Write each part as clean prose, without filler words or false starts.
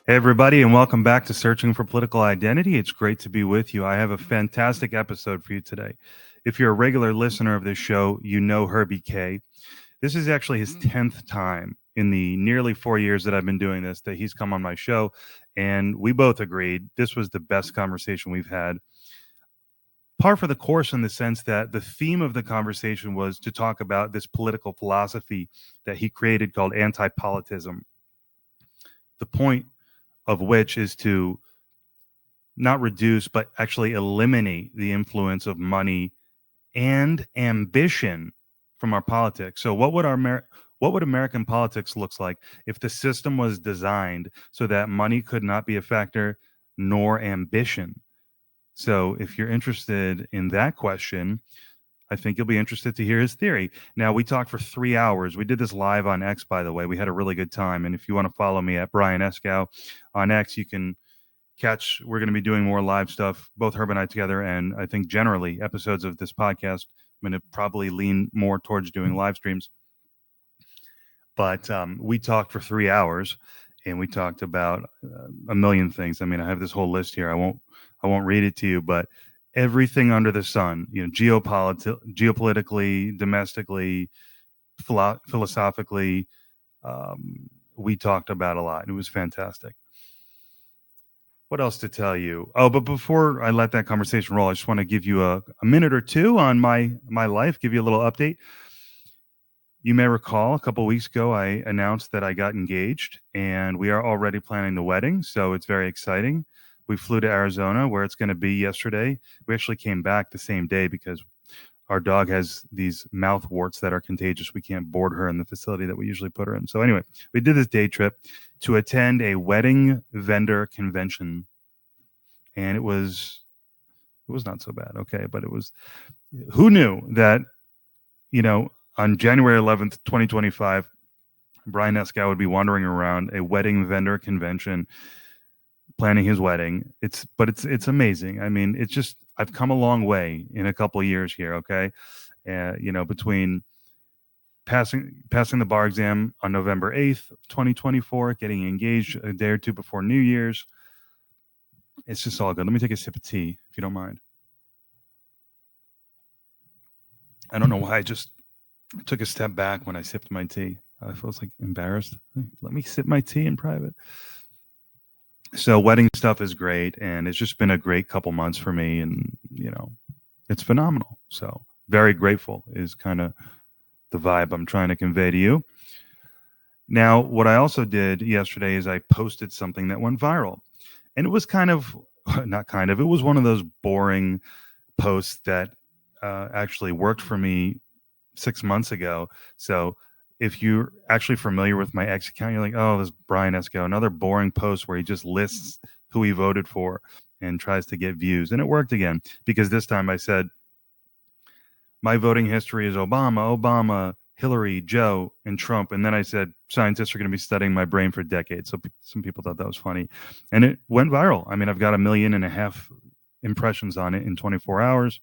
Hey, everybody, and welcome back to Searching for Political Identity. It's great to be with you. I have a fantastic episode for you today. If you're a regular listener of this show, you know Herby Kay. This is actually his 10th time in the nearly 4 years that I've been doing this that he's come on my show, and we both agreed this was the best conversation we've had. Par for the course in the sense that the theme of the conversation was to talk about this political philosophy that he created called Antipolitism. The point of which is to not reduce, but actually eliminate the influence of money and ambition from our politics. So, what would American politics looks like if the system was designed so that money could not be a factor, nor ambition? So, if you're interested in that question, I think you'll be interested to hear his theory. Now, we talked for 3 hours. We did this live on X, by the way. We had a really good time. And if you want to follow me at Brian Escow on X, you can catch. We're going to be doing more live stuff, both Herb and I together. And I think generally episodes of this podcast, I'm going to probably lean more towards doing live streams. But we talked for 3 hours and we talked about a million things. I mean, I have this whole list here. I won't read it to you, but everything under the sun, geopolitically, domestically, philosophically, we talked about a lot. It was fantastic. What else to tell you? Oh, but before I let that conversation roll, I just want to give you a minute or two on my life, give you a little update. You may recall a couple of weeks ago, I announced that I got engaged, and we are already planning the wedding, so it's very exciting. We flew to Arizona, where it's going to be yesterday. We actually came back the same day because our dog has these mouth warts that are contagious. We can't board her in the facility that we usually put her in. So anyway, we did this day trip to attend a wedding vendor convention, and it was not so bad. Okay, but who knew that, on January 11th, 2025, Brian Escow would be wandering around a wedding vendor convention planning his wedding. It's amazing. I mean, it's just, I've come a long way in a couple of years here. Okay. Between passing the bar exam on November 8th, 2024, getting engaged a day or two before New Year's. It's just all good. Let me take a sip of tea, if you don't mind. I don't know why I just took a step back when I sipped my tea. I felt like embarrassed. Let me sip my tea in private. So wedding stuff is great, and it's just been a great couple months for me, and it's phenomenal. So very grateful is kind of the vibe I'm trying to convey to you. Now, what I also did yesterday is I posted something that went viral, and it was it was one of those boring posts that actually worked for me 6 months ago. So if you're actually familiar with my X account, you're like, oh, this Brian Escow, another boring post where he just lists who he voted for and tries to get views. And it worked again, because this time I said, my voting history is Obama, Hillary, Joe, and Trump. And then I said, scientists are going to be studying my brain for decades. So some people thought that was funny. And it went viral. I mean, I've got 1.5 million impressions on it in 24 hours.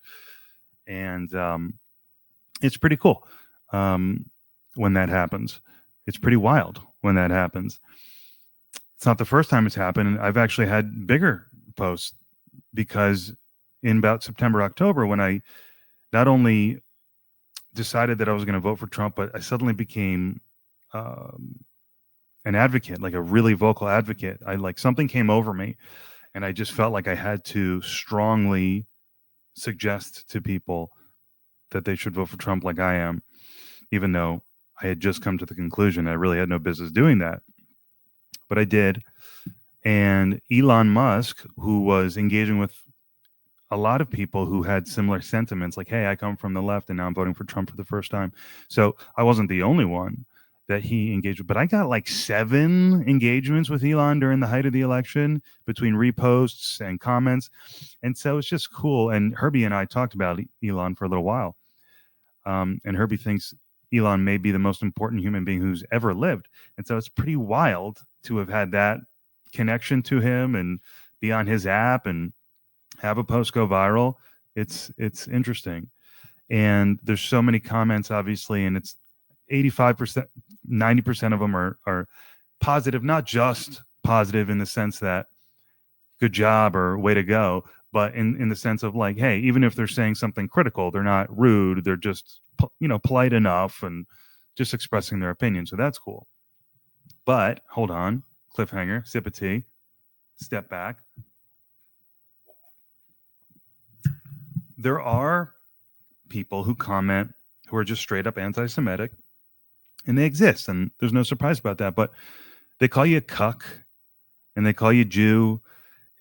And it's pretty cool. When that happens, it's pretty wild when that happens. It's not the first time it's happened. I've actually had bigger posts, because in about September, October, when I not only decided that I was going to vote for Trump, but I suddenly became an advocate, like a really vocal advocate. Something came over me, and I just felt like I had to strongly suggest to people that they should vote for Trump like I am, even though I had just come to the conclusion I really had no business doing that. But I did. And Elon Musk, who was engaging with a lot of people who had similar sentiments, like, hey, I come from the left and now I'm voting for Trump for the first time. So I wasn't the only one that he engaged with, but I got like 7 engagements with Elon during the height of the election, between reposts and comments. And so it's just cool. And Herby and I talked about Elon for a little while. And Herby thinks Elon may be the most important human being who's ever lived. And so it's pretty wild to have had that connection to him and be on his app and have a post go viral. It's interesting. And there's so many comments, obviously, and it's 85%, 90% of them are positive, not just positive in the sense that good job or way to go, but in the sense of like, hey, even if they're saying something critical, they're not rude. They're just, polite enough and just expressing their opinion. So that's cool. But hold on, cliffhanger, sip of tea, step back. There are people who comment who are just straight up anti-Semitic, and they exist, and there's no surprise about that. But they call you a cuck, and they call you Jew.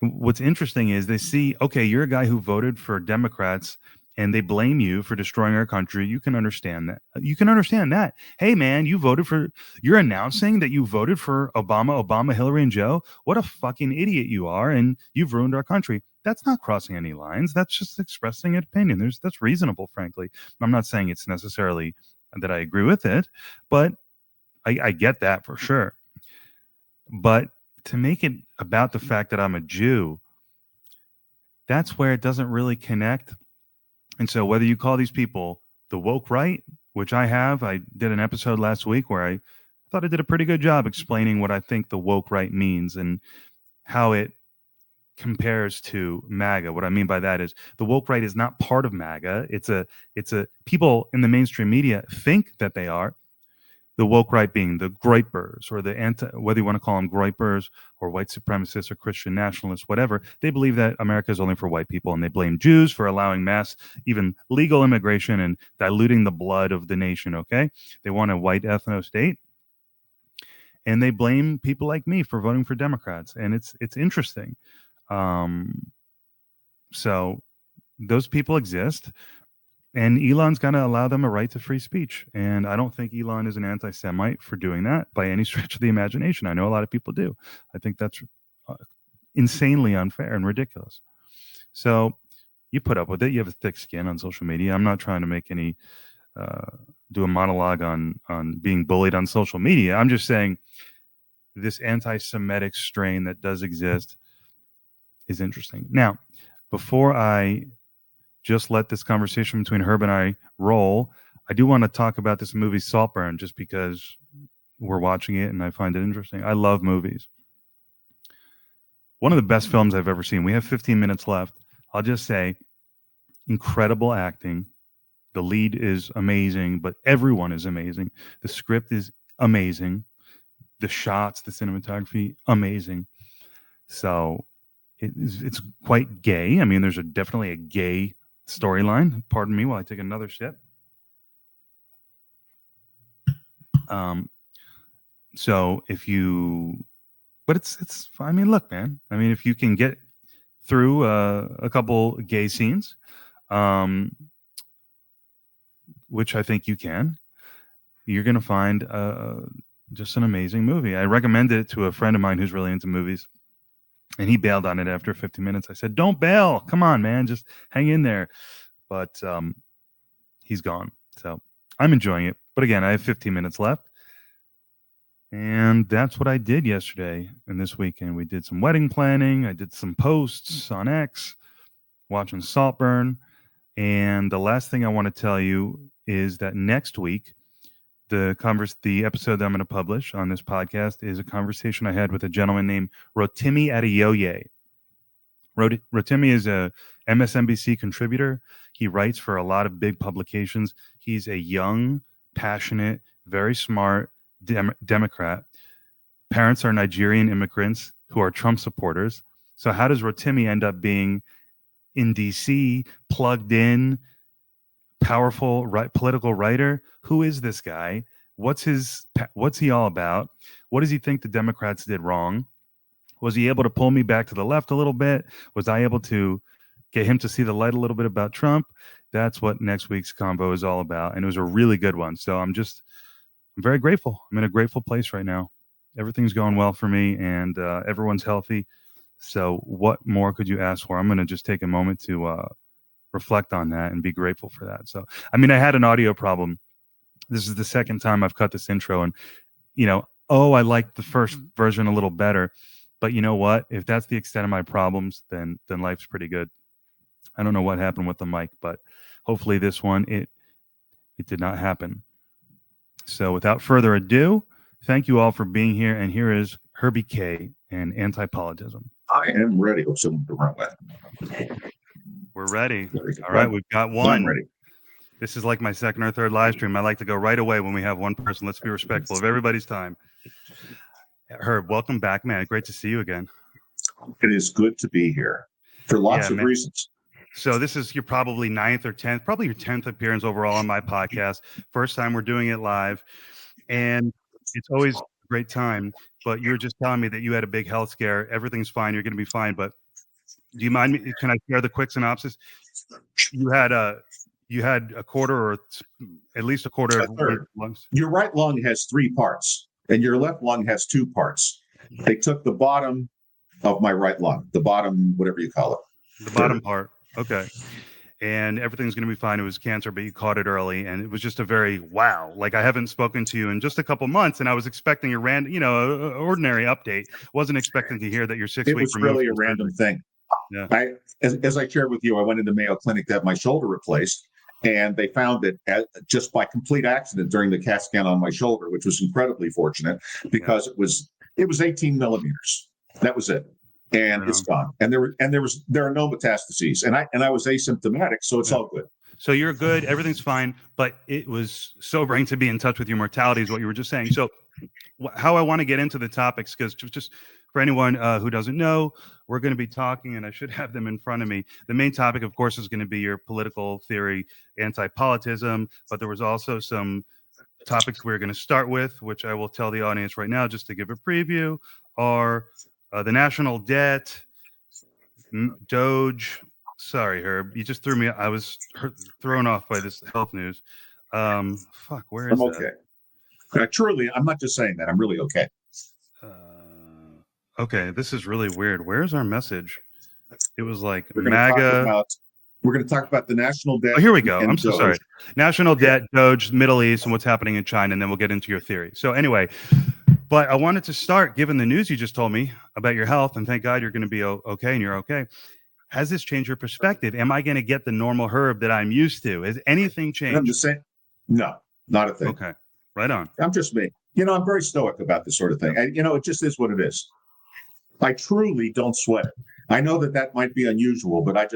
What's interesting is they see, okay, you're a guy who voted for Democrats, and they blame you for destroying our country. You can understand that. You can understand that. Hey, man, you're announcing that you voted for Obama, Hillary, and Joe. What a fucking idiot you are, and you've ruined our country. That's not crossing any lines. That's just expressing an opinion. That's reasonable, frankly. I'm not saying it's necessarily that I agree with it, but I get that for sure. But to make it about the fact that I'm a Jew, that's where it doesn't really connect. And so whether you call these people the woke right, which I did an episode last week where I thought I did a pretty good job explaining what I think the woke right means and how it compares to MAGA. What I mean by that is the woke right is not part of MAGA. It's a people in the mainstream media think that they are. The woke right being the Groypers or whether you want to call them Groypers or white supremacists or Christian nationalists, whatever, they believe that America is only for white people, and they blame Jews for allowing mass, even legal immigration and diluting the blood of the nation, okay? They want a white ethno state, and they blame people like me for voting for Democrats, and it's interesting. So those people exist. And Elon's going to allow them a right to free speech. And I don't think Elon is an anti-Semite for doing that by any stretch of the imagination. I know a lot of people do. I think that's insanely unfair and ridiculous. So you put up with it. You have a thick skin on social media. I'm not trying to make any, do a monologue on being bullied on social media. I'm just saying this anti-Semitic strain that does exist is interesting. Now, before I just let this conversation between Herb and I roll, I do want to talk about this movie Saltburn, just because we're watching it and I find it interesting. I love movies. One of the best films I've ever seen. We have 15 minutes left. I'll just say, incredible acting. The lead is amazing, but everyone is amazing. The script is amazing. The shots, the cinematography, amazing. So it's quite gay. I mean, there's definitely a gay storyline. Pardon me while I take another sip. So but it's I mean, look, man, I mean, if you can get through a couple gay scenes, which I think you can, you're going to find just an amazing movie. I recommended it to a friend of mine who's really into movies, and he bailed on it after 15 minutes. I said, don't bail. Come on, man. Just hang in there. But he's gone. So I'm enjoying it. But again, I have 15 minutes left. And that's what I did yesterday and this weekend. We did some wedding planning. I did some posts on X, watching Saltburn. And the last thing I want to tell you is that next week, the episode that I'm going to publish on this podcast is a conversation I had with a gentleman named Rotimi Adeoye. Rotimi is a MSNBC contributor. He writes for a lot of big publications. He's a young, passionate, very smart Democrat. Parents are Nigerian immigrants who are Trump supporters. So how does Rotimi end up being in DC, plugged in, powerful political writer? Who is this guy? What's he all about? What does he think the Democrats did wrong? Was he able to pull me back to the left a little bit? Was I able to get him to see the light a little bit about Trump? That's what next week's convo is all about. And it was a really good one. So I'm very grateful. I'm in a grateful place right now. Everything's going well for me, and everyone's healthy. So what more could you ask for? I'm going to just take a moment to reflect on that and be grateful for that. So, I mean, I had an audio problem. This is the second time I've cut this intro, and, I liked the first version a little better. But you know what? If that's the extent of my problems, then life's pretty good. I don't know what happened with the mic, but hopefully this one, it did not happen. So without further ado, thank you all for being here. And here is Herby Kay and Antipolitism. I am ready. Hope someone can run with. We're ready. All right, we've got one. I'm ready. This is like my second or third live stream. I like to go right away when we have one person. Let's be respectful of everybody's time. Herb, welcome back, man. Great to see you again. It is good to be here for lots of reasons. So this is your probably 9th or 10th, probably your 10th appearance overall on my podcast. First time we're doing it live. And it's always a great time. But you were just telling me that you had a big health scare. Everything's fine. You're going to be fine. But do you mind me? Can I share the quick synopsis? You had a quarter, or at least a quarter of lungs. Your right lung has 3 parts, and your left lung has 2 parts. They took the bottom of my right lung, the bottom, whatever you call it. The bottom part. Okay. And everything's going to be fine. It was cancer, but you caught it early. And it was just a very wow. Like, I haven't spoken to you in just a couple months, and I was expecting a random, ordinary update. Wasn't expecting to hear that you're 6 weeks. It was really a random thing. Yeah. As I shared with you, I went into Mayo Clinic to have my shoulder replaced, and they found it just by complete accident during the CAT scan on my shoulder, which was incredibly fortunate because it was 18 millimeters. That was it. And it's gone. And there are no metastases. And I was asymptomatic, so it's all good. So you're good. Everything's fine. But it was sobering to be in touch with your mortality is what you were just saying. So how I want to get into the topics, because just for anyone who doesn't know, we're going to be talking, and I should have them in front of me. The main topic, of course, is going to be your political theory, anti-politism. But there was also some topics we're going to start with, which I will tell the audience right now, just to give a preview, are the national debt, DOGE. Sorry, Herb, you just threw me. I was thrown off by this health news. Where is that? I'm okay. Truly, I'm not just saying that. I'm really okay. Okay, this is really weird. Where's our message? It was like we're MAGA. We're going to talk about the national debt. Oh, here we go. I'm so DOGE. sorry. National debt, DOGE, Middle East, and what's happening in China, and then we'll get into your theory. So anyway. But I wanted to start, given the news you just told me about your health, and thank God you're going to be okay and you're okay. Has this changed your perspective? Am I going to get the normal Herb that I'm used to? Has anything changed? I'm just saying, no, not a thing. Okay, right on. I'm just me. I'm very stoic about this sort of thing. It just is what it is. I truly don't sweat it. I know that might be unusual, but I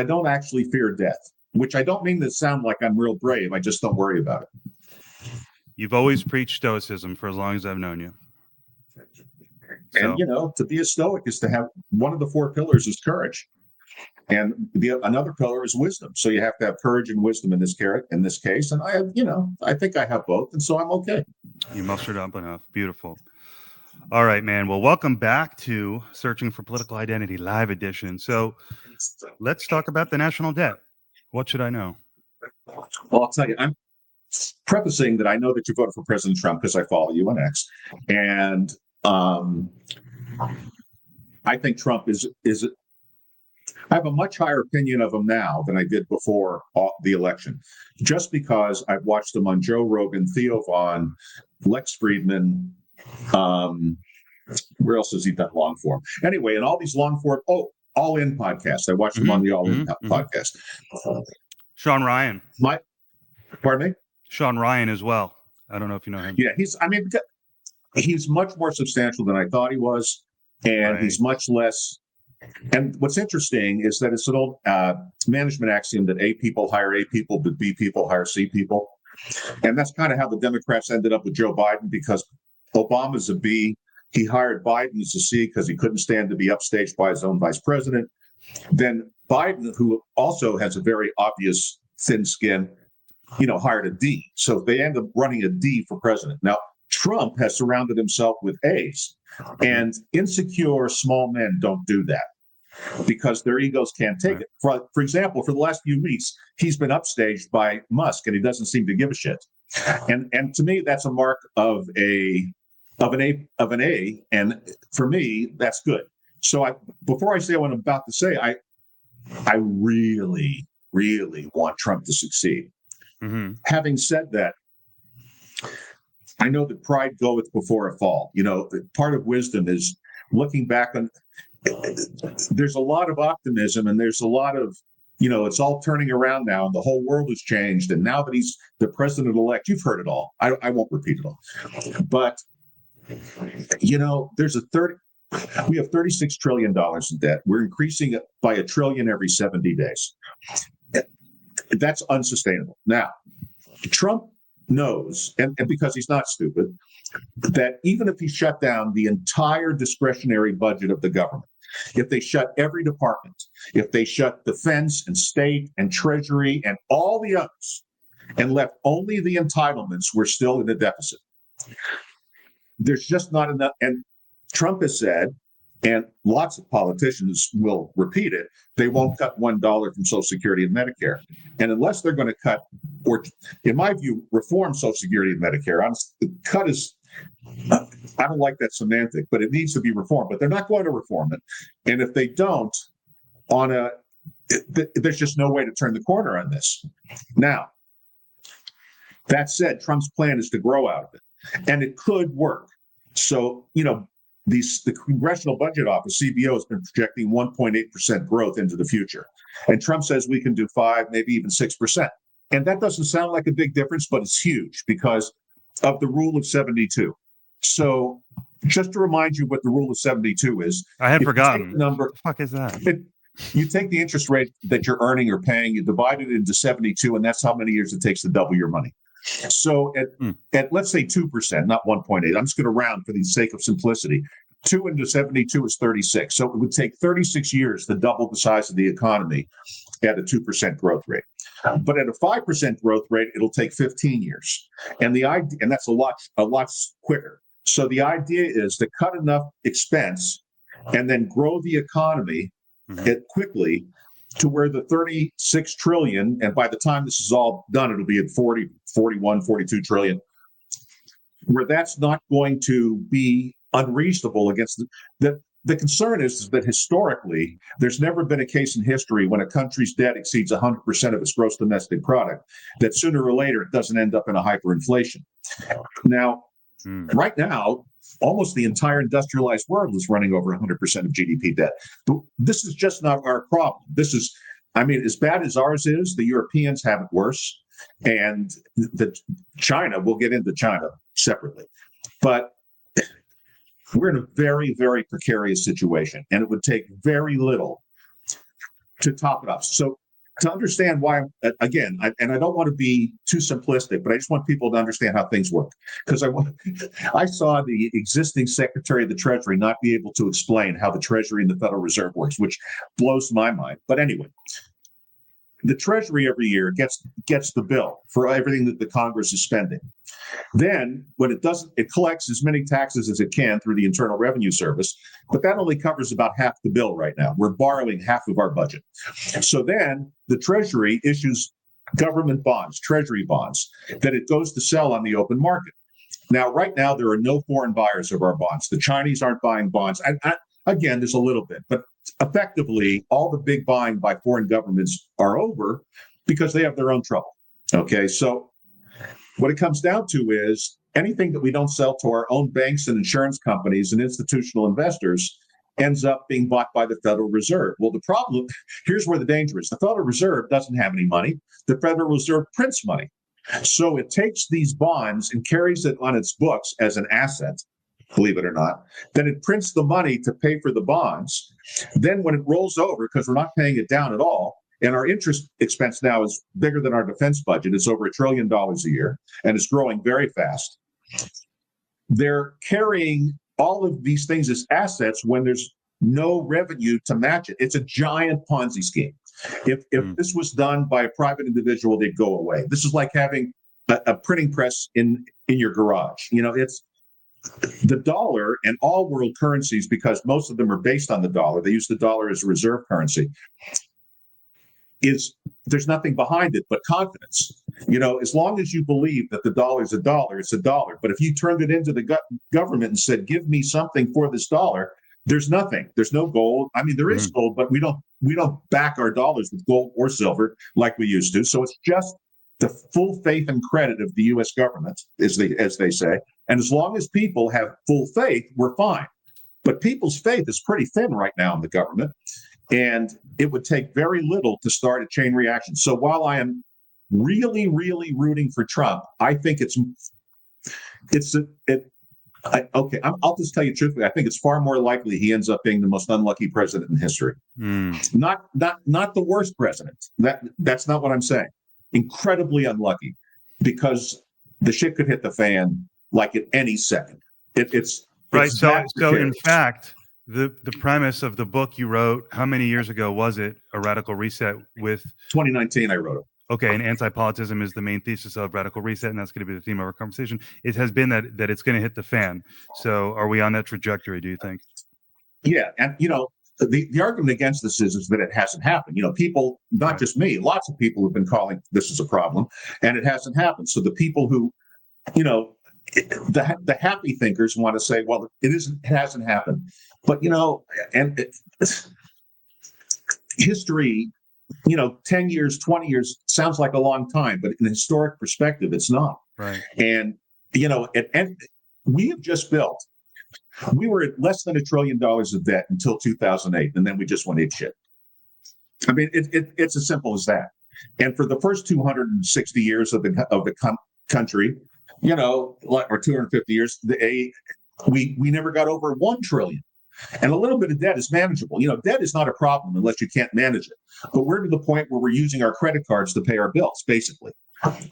don't actually fear death, which I don't mean to sound like I'm real brave. I just don't worry about it. You've always preached stoicism for as long as I've known you. And, to be a stoic is to have one of the 4 pillars is courage. And another pillar is wisdom. So you have to have courage and wisdom in this case. And I have, I think I have both. And so I'm okay. You mustered up enough. Beautiful. All right, man. Well, welcome back to Searching for Political Identity Live Edition. So let's talk about the national debt. What should I know? Well, I'll tell you, I'm prefacing that I know that you voted for President Trump because I follow you on X, and I think Trump is. I have a much higher opinion of him now than I did before the election, just because I've watched him on Joe Rogan, Theo Vaughn, Lex Friedman. Where else has he done long form? Anyway, and all these long form. All In podcast. I watched him on the All In podcast. Sean Ryan. Pardon me? Sean Ryan as well. I don't know if you know him. Yeah, he's much more substantial than I thought he was, and he's much less. And what's interesting is that it's an old management axiom that A people hire A people, but B people hire C people. And that's kind of how the Democrats ended up with Joe Biden, because Obama's a B. He hired Biden as a C because he couldn't stand to be upstaged by his own vice president. Then Biden, who also has a very obvious thin skin, hired a D. So they end up running a D for president. Now, Trump has surrounded himself with A's, and insecure small men don't do that because their egos can't take it. For example, for the last few weeks, he's been upstaged by Musk, and he doesn't seem to give a shit. And to me, that's a mark of an A, and for me, that's good. So before I say what I'm about to say, I really, really want Trump to succeed. Mm-hmm. Having said that, I know that pride goeth before a fall. Part of wisdom is looking back on. There's a lot of optimism, and there's a lot of, it's all turning around now, and the whole world has changed. And now that he's the president-elect, you've heard it all. I won't repeat it all. But, there's We have $36 trillion in debt. We're increasing it by $1 trillion every 70 days. That's unsustainable. Now, Trump knows, and because he's not stupid, that even if he shut down the entire discretionary budget of the government, if they shut every department, if they shut defense and state and treasury and all the others, and left only the entitlements, we're still in a deficit. There's just not enough. And Trump has said, and lots of politicians will repeat it, they won't cut $1 from Social Security and Medicare. And unless they're going to cut, or in my view, reform Social Security and Medicare, cut is, I don't like that semantic, but it needs to be reformed. But they're not going to reform it. And if they don't, there's just no way to turn the corner on this. Now, that said, Trump's plan is to grow out of it, and it could work. So, the Congressional Budget Office, CBO, has been projecting 1.8% growth into the future. And Trump says we can do 5, maybe even 6%. And that doesn't sound like a big difference, but it's huge because of the rule of 72. So just to remind you what the rule of 72 is. I had forgotten. What the fuck is that? You take the interest rate that you're earning or paying, you divide it into 72, and that's how many years it takes to double your money. So at let's say 2%, not 1.8. I'm just going to round for the sake of simplicity. 2 into 72 is 36. So it would take 36 years to double the size of the economy at a 2% growth rate. But at a 5% growth rate, it'll take 15 years. And that's a lot quicker. So the idea is to cut enough expense and then grow the economy quickly to where the 36 trillion, and by the time this is all done, it'll be at 40, 41, 42 trillion, where that's not going to be unreasonable against the concern is that historically, there's never been a case in history when a country's debt exceeds 100% of its gross domestic product, that sooner or later it doesn't end up in a hyperinflation. Now, right now, almost the entire industrialized world is running over 100% of GDP debt. This is just not our problem. As bad as ours is, the Europeans have it worse. And China, we'll get into China separately. But we're in a very, very precarious situation, and it would take very little to top it up. So to understand why, again, I don't want to be too simplistic, but I just want people to understand how things work. Because I saw the existing Secretary of the Treasury not be able to explain how the Treasury and the Federal Reserve works, which blows my mind. But anyway, the Treasury every year gets the bill for everything that the Congress is spending. Then, when it doesn't, it collects as many taxes as it can through the Internal Revenue Service, but that only covers about half the bill right now. We're borrowing half of our budget. So then the Treasury issues government bonds, Treasury bonds, that it goes to sell on the open market. Now, right now, there are no foreign buyers of our bonds. The Chinese aren't buying bonds. Again, there's a little bit, but effectively, all the big buying by foreign governments are over because they have their own trouble. Okay, so what it comes down to is anything that we don't sell to our own banks and insurance companies and institutional investors ends up being bought by the Federal Reserve. Well, the problem, here's where the danger is. The Federal Reserve doesn't have any money. The Federal Reserve prints money. So it takes these bonds and carries it on its books as an asset, believe it or not. Then it prints the money to pay for the bonds. Then when it rolls over, because we're not paying it down at all, and our interest expense now is bigger than our defense budget. It's over $1 trillion a year, and it's growing very fast. They're carrying all of these things as assets when there's no revenue to match it. It's a giant Ponzi scheme. If this was done by a private individual, they'd go away. This is like having a printing press in your garage. It's the dollar and all world currencies, because most of them are based on the dollar. They use the dollar as a reserve currency. There's nothing behind it but confidence. As long as you believe that the dollar is a dollar, it's a dollar. But if you turned it into the government and said, give me something for this dollar, there's nothing. There's no gold. There is gold, but we don't back our dollars with gold or silver like we used to. So it's just the full faith and credit of the U.S. government, as they say. And as long as people have full faith, we're fine. But people's faith is pretty thin right now in the government. And it would take very little to start a chain reaction. So while I am really, really rooting for Trump, I think I'll just tell you truthfully. I think it's far more likely he ends up being the most unlucky president in history. Not the worst president. That's not what I'm saying. Incredibly unlucky, because the shit could hit the fan like at any second. It's right. It's so in fact, the premise of the book you wrote, how many years ago was it? A Radical Reset with 2019. I wrote it. Okay, and Antipolitism is the main thesis of Radical Reset, and that's going to be the theme of our conversation. It has been that it's going to hit the fan. So are we on that trajectory, do you think? Yeah, and the argument against this is that it hasn't happened. People, not just me, lots of people have been calling this is a problem, and it hasn't happened. So the people who, the happy thinkers want to say, well, it hasn't happened. But, history, 10 years, 20 years sounds like a long time, but in a historic perspective, it's not. Right. And, and we have just built, we were at less than $1 trillion of debt until 2008, and then we just went apeshit. I mean, it's as simple as that. And for the first 260 years of the country, or 250 years, we never got over 1 trillion. And a little bit of debt is manageable. Debt is not a problem unless you can't manage it. But we're to the point where we're using our credit cards to pay our bills, basically.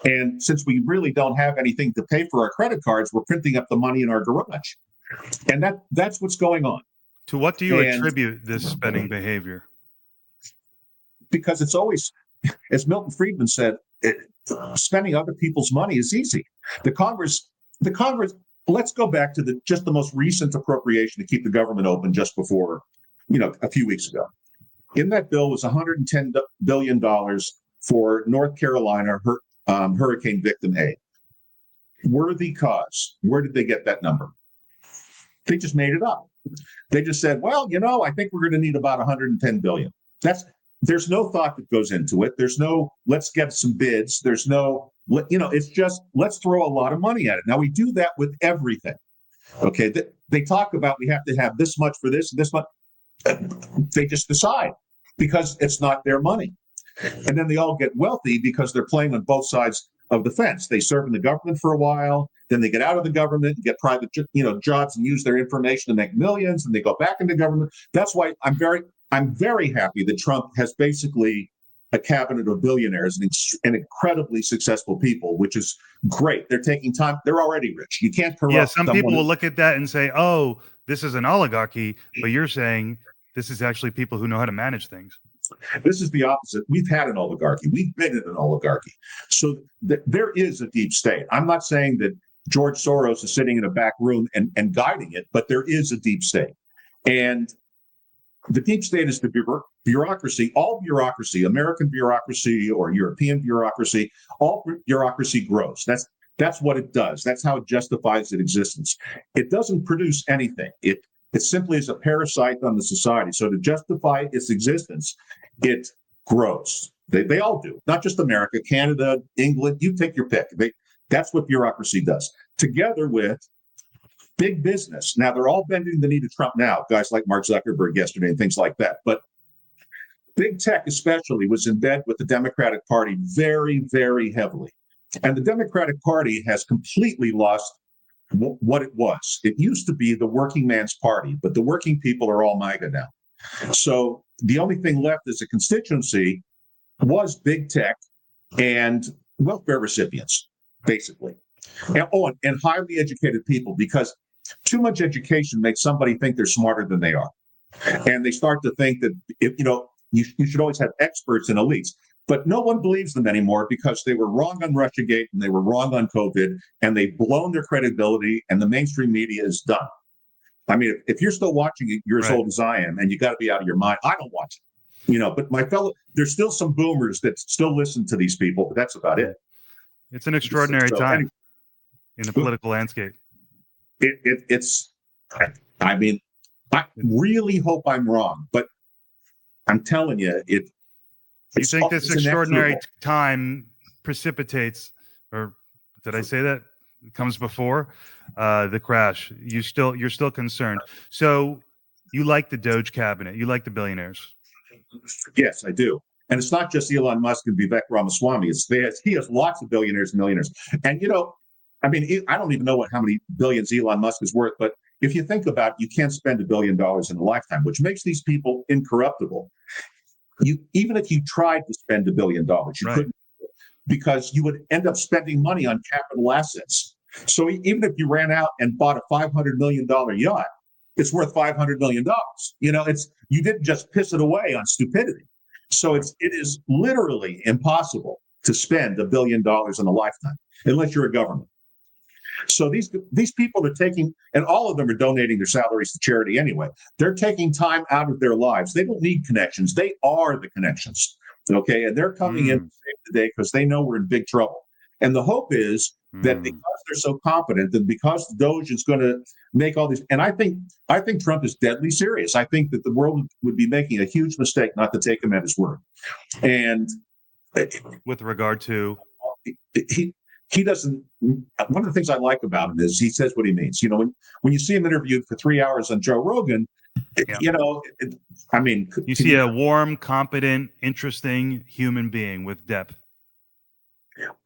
And since we really don't have anything to pay for our credit cards, we're printing up the money in our garage. And that's what's going on. To what do you attribute this spending behavior? Because it's always, as Milton Friedman said, spending other people's money is easy. The Congress, let's go back to the most recent appropriation to keep the government open just before, a few weeks ago. In that bill was $110 billion for North Carolina hurricane victim aid. Worthy cause. Where did they get that number? They just made it up. They just said, well, I think we're going to need about 110 billion. There's no thought that goes into it. There's no, let's get some bids. There's no, it's just, let's throw a lot of money at it. Now we do that with everything. Okay. They talk about, we have to have this much for this and this much. They just decide because it's not their money. And then they all get wealthy because they're playing on both sides of the fence. They serve in the government for a while, then they get out of the government and get private, jobs and use their information to make millions, and they go back into government. That's why I'm very happy that Trump has basically a cabinet of billionaires and incredibly successful people, which is great. They're taking time. They're already rich. You can't corrupt. Yeah, some people will look at that and say, oh, this is an oligarchy, but you're saying this is actually people who know how to manage things. This is the opposite. We've had an oligarchy. We've been in an oligarchy. So there is a deep state. I'm not saying that George Soros is sitting in a back room and guiding it, but there is a deep state. And the deep state is the bureaucracy, all bureaucracy, American bureaucracy or European bureaucracy, all bureaucracy grows. That's what it does. That's how it justifies its existence. It doesn't produce anything. It simply is a parasite on the society. So to justify its existence, it grows. They all do, not just America, Canada, England, you take your pick. That's what bureaucracy does, together with big business. Now, they're all bending the knee to Trump now, guys like Mark Zuckerberg yesterday and things like that. But big tech especially was in bed with the Democratic Party very, very heavily. And the Democratic Party has completely lost what it was. It used to be the working man's party, but the working people are all MAGA now. So the only thing left as a constituency was big tech and welfare recipients, basically. And highly educated people, because too much education makes somebody think they're smarter than they are. And they start to think that, you should always have experts and elites. But no one believes them anymore because they were wrong on Russiagate and they were wrong on COVID, and they've blown their credibility, and the mainstream media is done. I mean, if you're still watching it, you're as old as I am, and you got to be out of your mind. I don't watch it, but there's still some boomers that still listen to these people, but that's about it. It's an extraordinary time in the political landscape. I really hope I'm wrong, but I'm telling you, you think this extraordinary time precipitates, or did I say that? It comes before the crash. You're still concerned. So you like the DOGE cabinet. You like the billionaires. Yes, I do. And it's not just Elon Musk and Vivek Ramaswamy. He has lots of billionaires and millionaires. And, I mean, I don't even know how many billions Elon Musk is worth, but if you think about it, you can't spend $1 billion in a lifetime, which makes these people incorruptible. Even if you tried to spend $1 billion, you couldn't, because you would end up spending money on capital assets. So even if you ran out and bought a $500 million yacht, it's worth $500 million. You didn't just piss it away on stupidity. So it is literally impossible to spend $1 billion in a lifetime unless you're a government. So these people are taking, and all of them are donating their salaries to charity anyway. They're taking time out of their lives. They don't need connections. They are the connections. Okay. And they're coming in to save the day because they know we're in big trouble. And the hope is that because they're so competent, and because the DOGE is going to make all these, and I think Trump is deadly serious. I think that the world would be making a huge mistake not to take him at his word. And with regard to, he doesn't. One of the things I like about him is he says what he means. When you see him interviewed for 3 hours on Joe Rogan, you see a warm, competent, interesting human being with depth.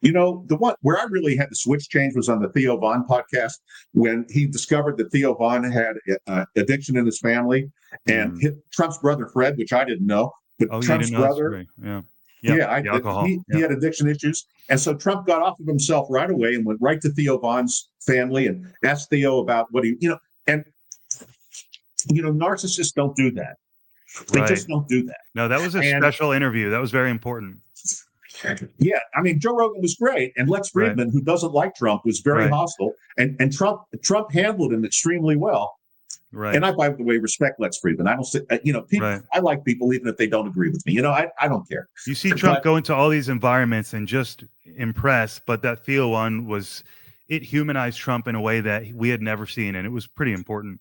The one where I really had the switch change was on the Theo Von podcast, when he discovered that Theo Von had addiction in his family, and Trump's brother Fred, which I didn't know, but Trump's brother, alcohol. He had addiction issues, and so Trump got off of himself right away and went right to Theo Von's family and asked Theo about what narcissists don't do that. They just don't do that. No, that was a special interview. That was very important. Yeah, I mean, Joe Rogan was great, and Lex Friedman, who doesn't like Trump, was very hostile, and Trump handled him extremely well. Right. And I, by the way, respect Lex Friedman. I don't say, people. I like people even if they don't agree with me. I don't care. You see Trump go into all these environments and just impress, but that Theo one it humanized Trump in a way that we had never seen, and it was pretty important.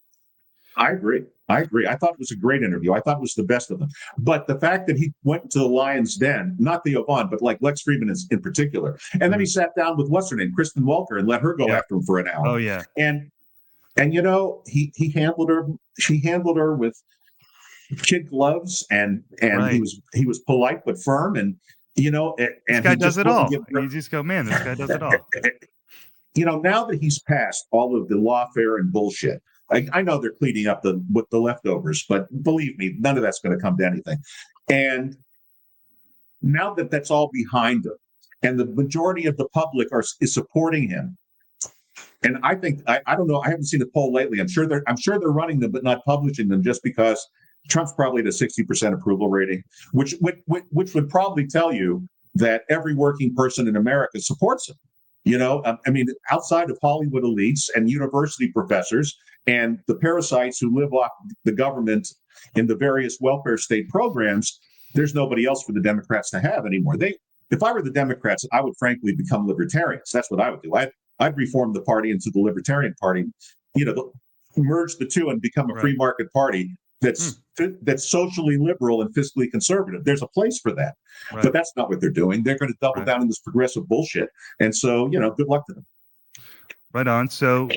I agree. I thought it was a great interview. I thought it was the best of them. But the fact that he went to the Lion's Den, not Theo Von, but like Lex Friedman in particular, and then he sat down with what's her name, Kristen Welker, and let her go after him for an hour. Oh yeah. And he handled her. She handled her with kid gloves, and he was polite but firm, and this guy does it all. You just go, man, this guy does it all. Now that he's passed all of the lawfare and bullshit, I know they're cleaning up with the leftovers, but believe me, none of that's going to come to anything. And now that that's all behind him, and the majority of the public is supporting him, and I think I don't know, I haven't seen a poll lately. I'm sure they're running them, but not publishing them, just because Trump's probably at a 60% approval rating, which would probably tell you that every working person in America supports him. Outside of Hollywood elites and university professors and the parasites who live off the government in the various welfare state programs, there's nobody else for the Democrats to have anymore. If I were the Democrats, I would frankly become libertarians. That's what I would do. I'd reform the party into the Libertarian Party, merge the two and become a free market party that's socially liberal and fiscally conservative. There's a place for that. Right. But that's not what they're doing. They're going to double down on this progressive bullshit. And so, good luck to them. Right on. So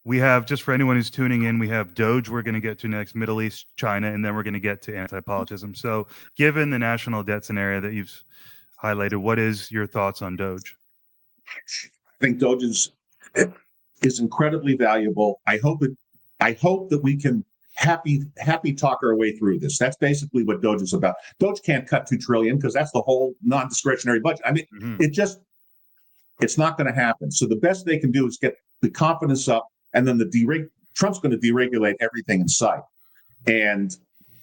we have, just for anyone who's tuning in, we have DOGE we're going to get to next, Middle East, China, and then we're going to get to antipolitism. So given the national debt scenario that you've highlighted, what is your thoughts on DOGE? I think DOGE is incredibly valuable. I hope that we can happy talk our way through this. That's basically what DOGE is about. DOGE can't cut $2 trillion because that's the whole non-discretionary budget. I mean, it's not going to happen. So the best they can do is get the confidence up, and then Trump's going to deregulate everything in sight. And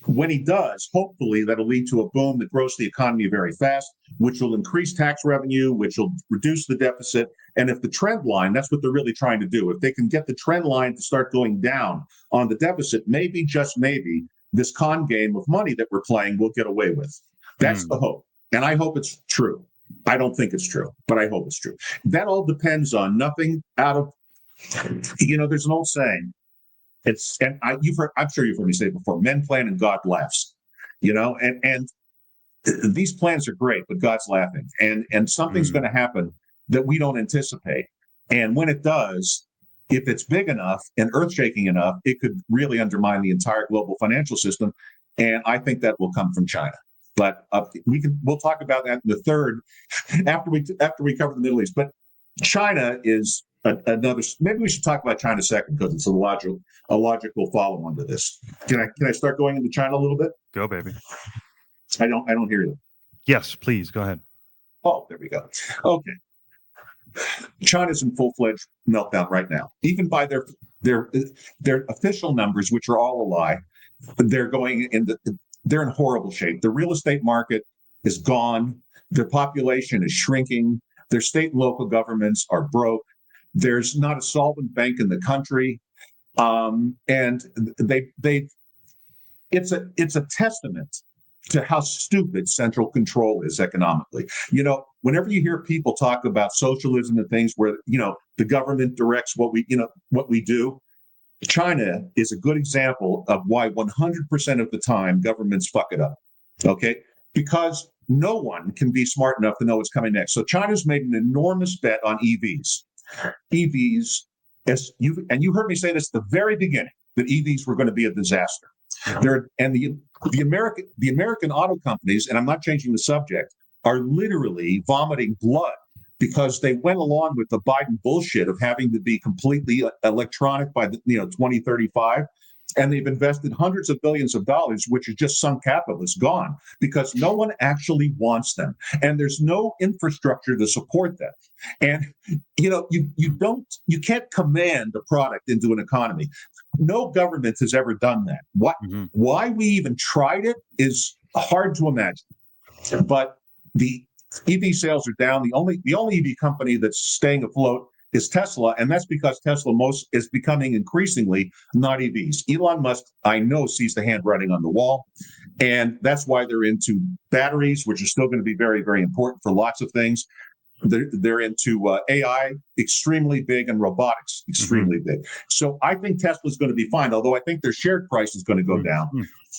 when he does, hopefully that'll lead to a boom that grows the economy very fast, which will increase tax revenue, which will reduce the deficit. And if the trend line, that's what they're really trying to do. If they can get the trend line to start going down on the deficit, maybe, just maybe, this con game of money that we're playing will get away with. That's the hope. And I hope it's true. I don't think it's true, but I hope it's true. That all depends on nothing out of, there's an old saying. I'm sure you've heard me say it before, men plan and God laughs, and these plans are great, but God's laughing, and something's going to happen that we don't anticipate. And when it does, if it's big enough and earth-shaking enough, it could really undermine the entire global financial system. And I think that will come from China. But we'll talk about that in the third after we cover the Middle East. But China is another. Maybe we should talk about China second because it's a logical follow-on to this. Can I start going into China a little bit? Go, baby. I don't hear you. Yes, please go ahead. Oh, there we go. Okay. China's in full-fledged meltdown right now. Even by their official numbers, which are all a lie, they're in horrible shape. The real estate market is gone. Their population is shrinking. Their state and local governments are broke. There's not a solvent bank in the country, and it's a testament to how stupid central control is economically. Whenever you hear people talk about socialism and things where the government directs what we do, China is a good example of why 100% of the time governments fuck it up. Okay, because no one can be smart enough to know what's coming next. So China's made an enormous bet on EVs. EVs, you heard me say this at the very beginning, that EVs were going to be a disaster. The American auto companies, and I'm not changing the subject, are literally vomiting blood because they went along with the Biden bullshit of having to be completely electronic by 2035. And they've invested hundreds of billions of dollars, which is just sunk capital. It's gone because no one actually wants them. And there's no infrastructure to support them. And, you can't command a product into an economy. No government has ever done that. Why we even tried it is hard to imagine. But the EV sales are down. The only EV company that's staying afloat is Tesla, and that's because Tesla is becoming increasingly not EVs. Elon Musk, I know, sees the handwriting on the wall, and that's why they're into batteries, which are still going to be very, very important for lots of things. They're into AI, extremely big, and robotics, extremely big. So I think Tesla's going to be fine, although I think their share price is going to go down.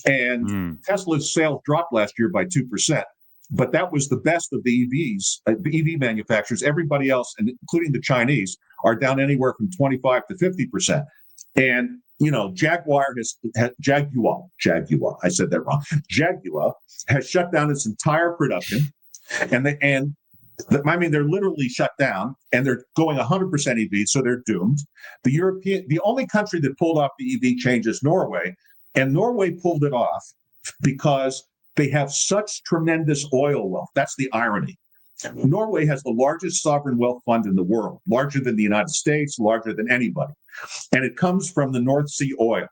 And Tesla's sales dropped last year by 2%. But that was the best of the EVs, the EV manufacturers. Everybody else, and including the Chinese, are down anywhere from 25 to 50%. And Jaguar, I said that wrong. Jaguar has shut down its entire production, and they're literally shut down, and they're going 100% EV, so they're doomed. The only country that pulled off the EV change is Norway, and Norway pulled it off because they have such tremendous oil wealth. That's the irony. Norway has the largest sovereign wealth fund in the world, larger than the United States, larger than anybody. And it comes from the North Sea oil.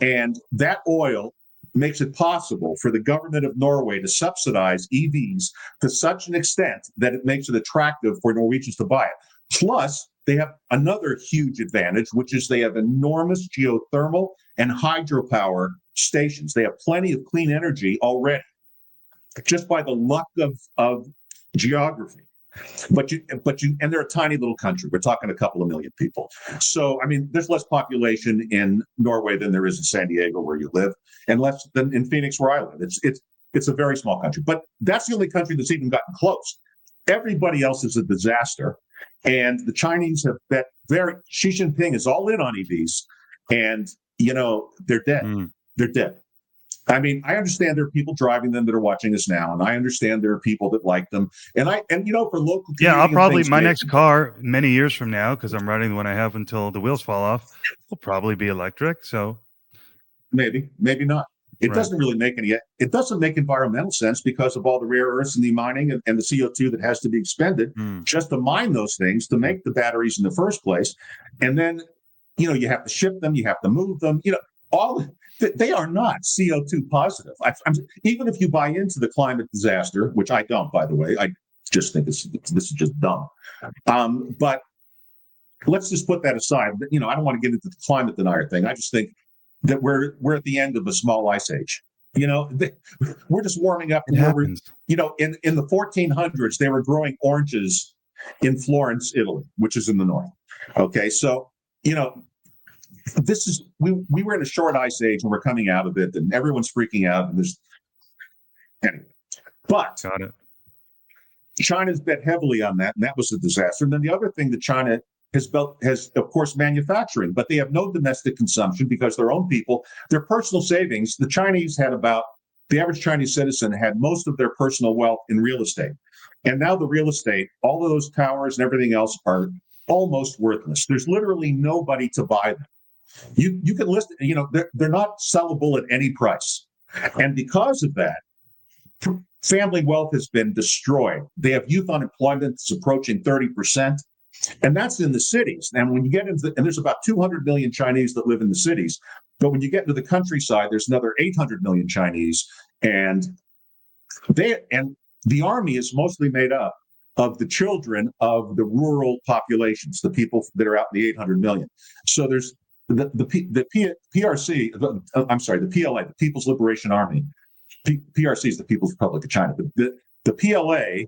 And that oil makes it possible for the government of Norway to subsidize EVs to such an extent that it makes it attractive for Norwegians to buy it. Plus, they have another huge advantage, which is they have enormous geothermal and hydropower stations. They have plenty of clean energy already, just by the luck of geography. And they're a tiny little country. We're talking a couple of million people. So, there's less population in Norway than there is in San Diego, where you live, and less than in Phoenix, where I live. It's a very small country, but that's the only country that's even gotten close. Everybody else is a disaster, and the Chinese have bet Xi Jinping is all in on EVs, and they're dead. They're dead. I understand there are people driving them that are watching us now, and I understand there are people that like them. For local, I'll probably my next car many years from now, because I'm riding the one I have until the wheels fall off, will probably be electric. So maybe not. It doesn't really make it doesn't make environmental sense because of all the rare earths and the mining and the CO2 that has to be expended just to mine those things to make the batteries in the first place. And then, you have to ship them, you have to move them, they are not CO2 positive. Even if you buy into the climate disaster, which I don't, by the way, I just think this is just dumb. But let's just put that aside. I don't want to get into the climate denier thing. I just think that we're at the end of a small ice age. We're just warming up. It happens. In the 1400s, they were growing oranges in Florence, Italy, which is in the north. Okay, so this is we were in a short ice age and we're coming out of it, and everyone's freaking out. And anyway, but got it. China's bet heavily on that, and that was a disaster. And then the other thing that China has of course manufacturing, but they have no domestic consumption because their own people, their personal savings. The average Chinese citizen had most of their personal wealth in real estate, and now the real estate, all of those towers and everything else are almost worthless. There's literally nobody to buy them. You can list, they're not sellable at any price. And because of that, family wealth has been destroyed. They have youth unemployment that's approaching 30%. And that's in the cities. And when you get into and there's about 200 million Chinese that live in the cities. But when you get into the countryside, there's another 800 million Chinese. And the army is mostly made up of the children of the rural populations, the people that are out in the 800 million. So there's the PRC, the PLA, the People's Liberation Army. PRC is the People's Republic of China. The PLA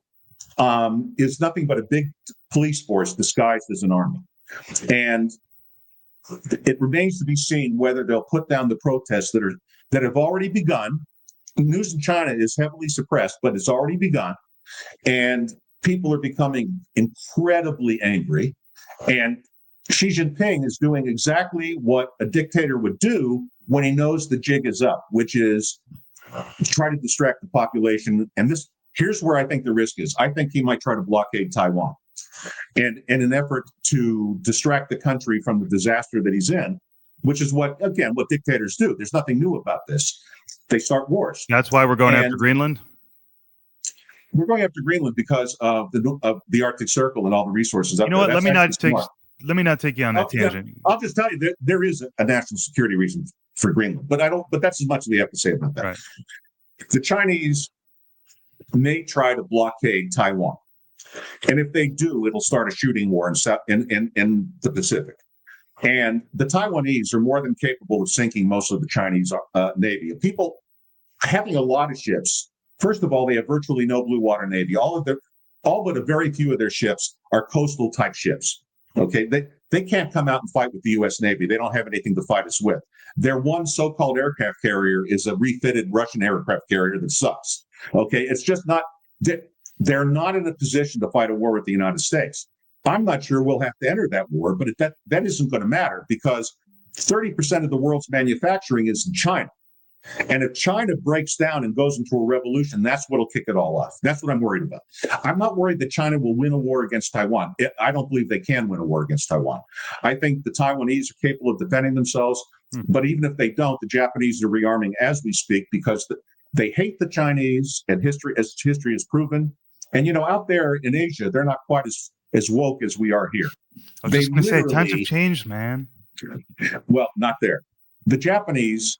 is nothing but a big police force disguised as an army. And it remains to be seen whether they'll put down the protests that have already begun. News in China is heavily suppressed, but it's already begun. And people are becoming incredibly angry. And Xi Jinping is doing exactly what a dictator would do when he knows the jig is up, which is try to distract the population. And here's where I think the risk is. I think he might try to blockade Taiwan. And in an effort to distract the country from the disaster that he's in, which is what dictators do. There's nothing new about this. They start wars. That's why we're going after Greenland? We're going after Greenland because of the Arctic Circle and all the resources up there. You know what? Let me not take you on that tangent. Yeah, I'll just tell you there is a national security reason for Greenland, but that's as much as we have to say about that. Right. The Chinese may try to blockade Taiwan. And if they do, it'll start a shooting war in the Pacific. And the Taiwanese are more than capable of sinking most of the Chinese Navy. People having a lot of ships. First of all, they have virtually no blue water Navy. All but a very few of their ships are coastal type ships. Okay, they can't come out and fight with the U.S. Navy. They don't have anything to fight us with. Their one so-called aircraft carrier is a refitted Russian aircraft carrier that sucks. Okay, it's just not. They're not in a position to fight a war with the United States. I'm not sure we'll have to enter that war, but that isn't going to matter because 30% of the world's manufacturing is in China. And if China breaks down and goes into a revolution, that's what'll kick it all off. That's what I'm worried about. I'm not worried that China will win a war against Taiwan. I don't believe they can win a war against Taiwan. I think the Taiwanese are capable of defending themselves. But even if they don't, the Japanese are rearming as we speak because they hate the Chinese, and history has proven. And, out there in Asia, they're not quite as woke as we are here. I was just going to say, times have changed, man. Well, not there. The Japanese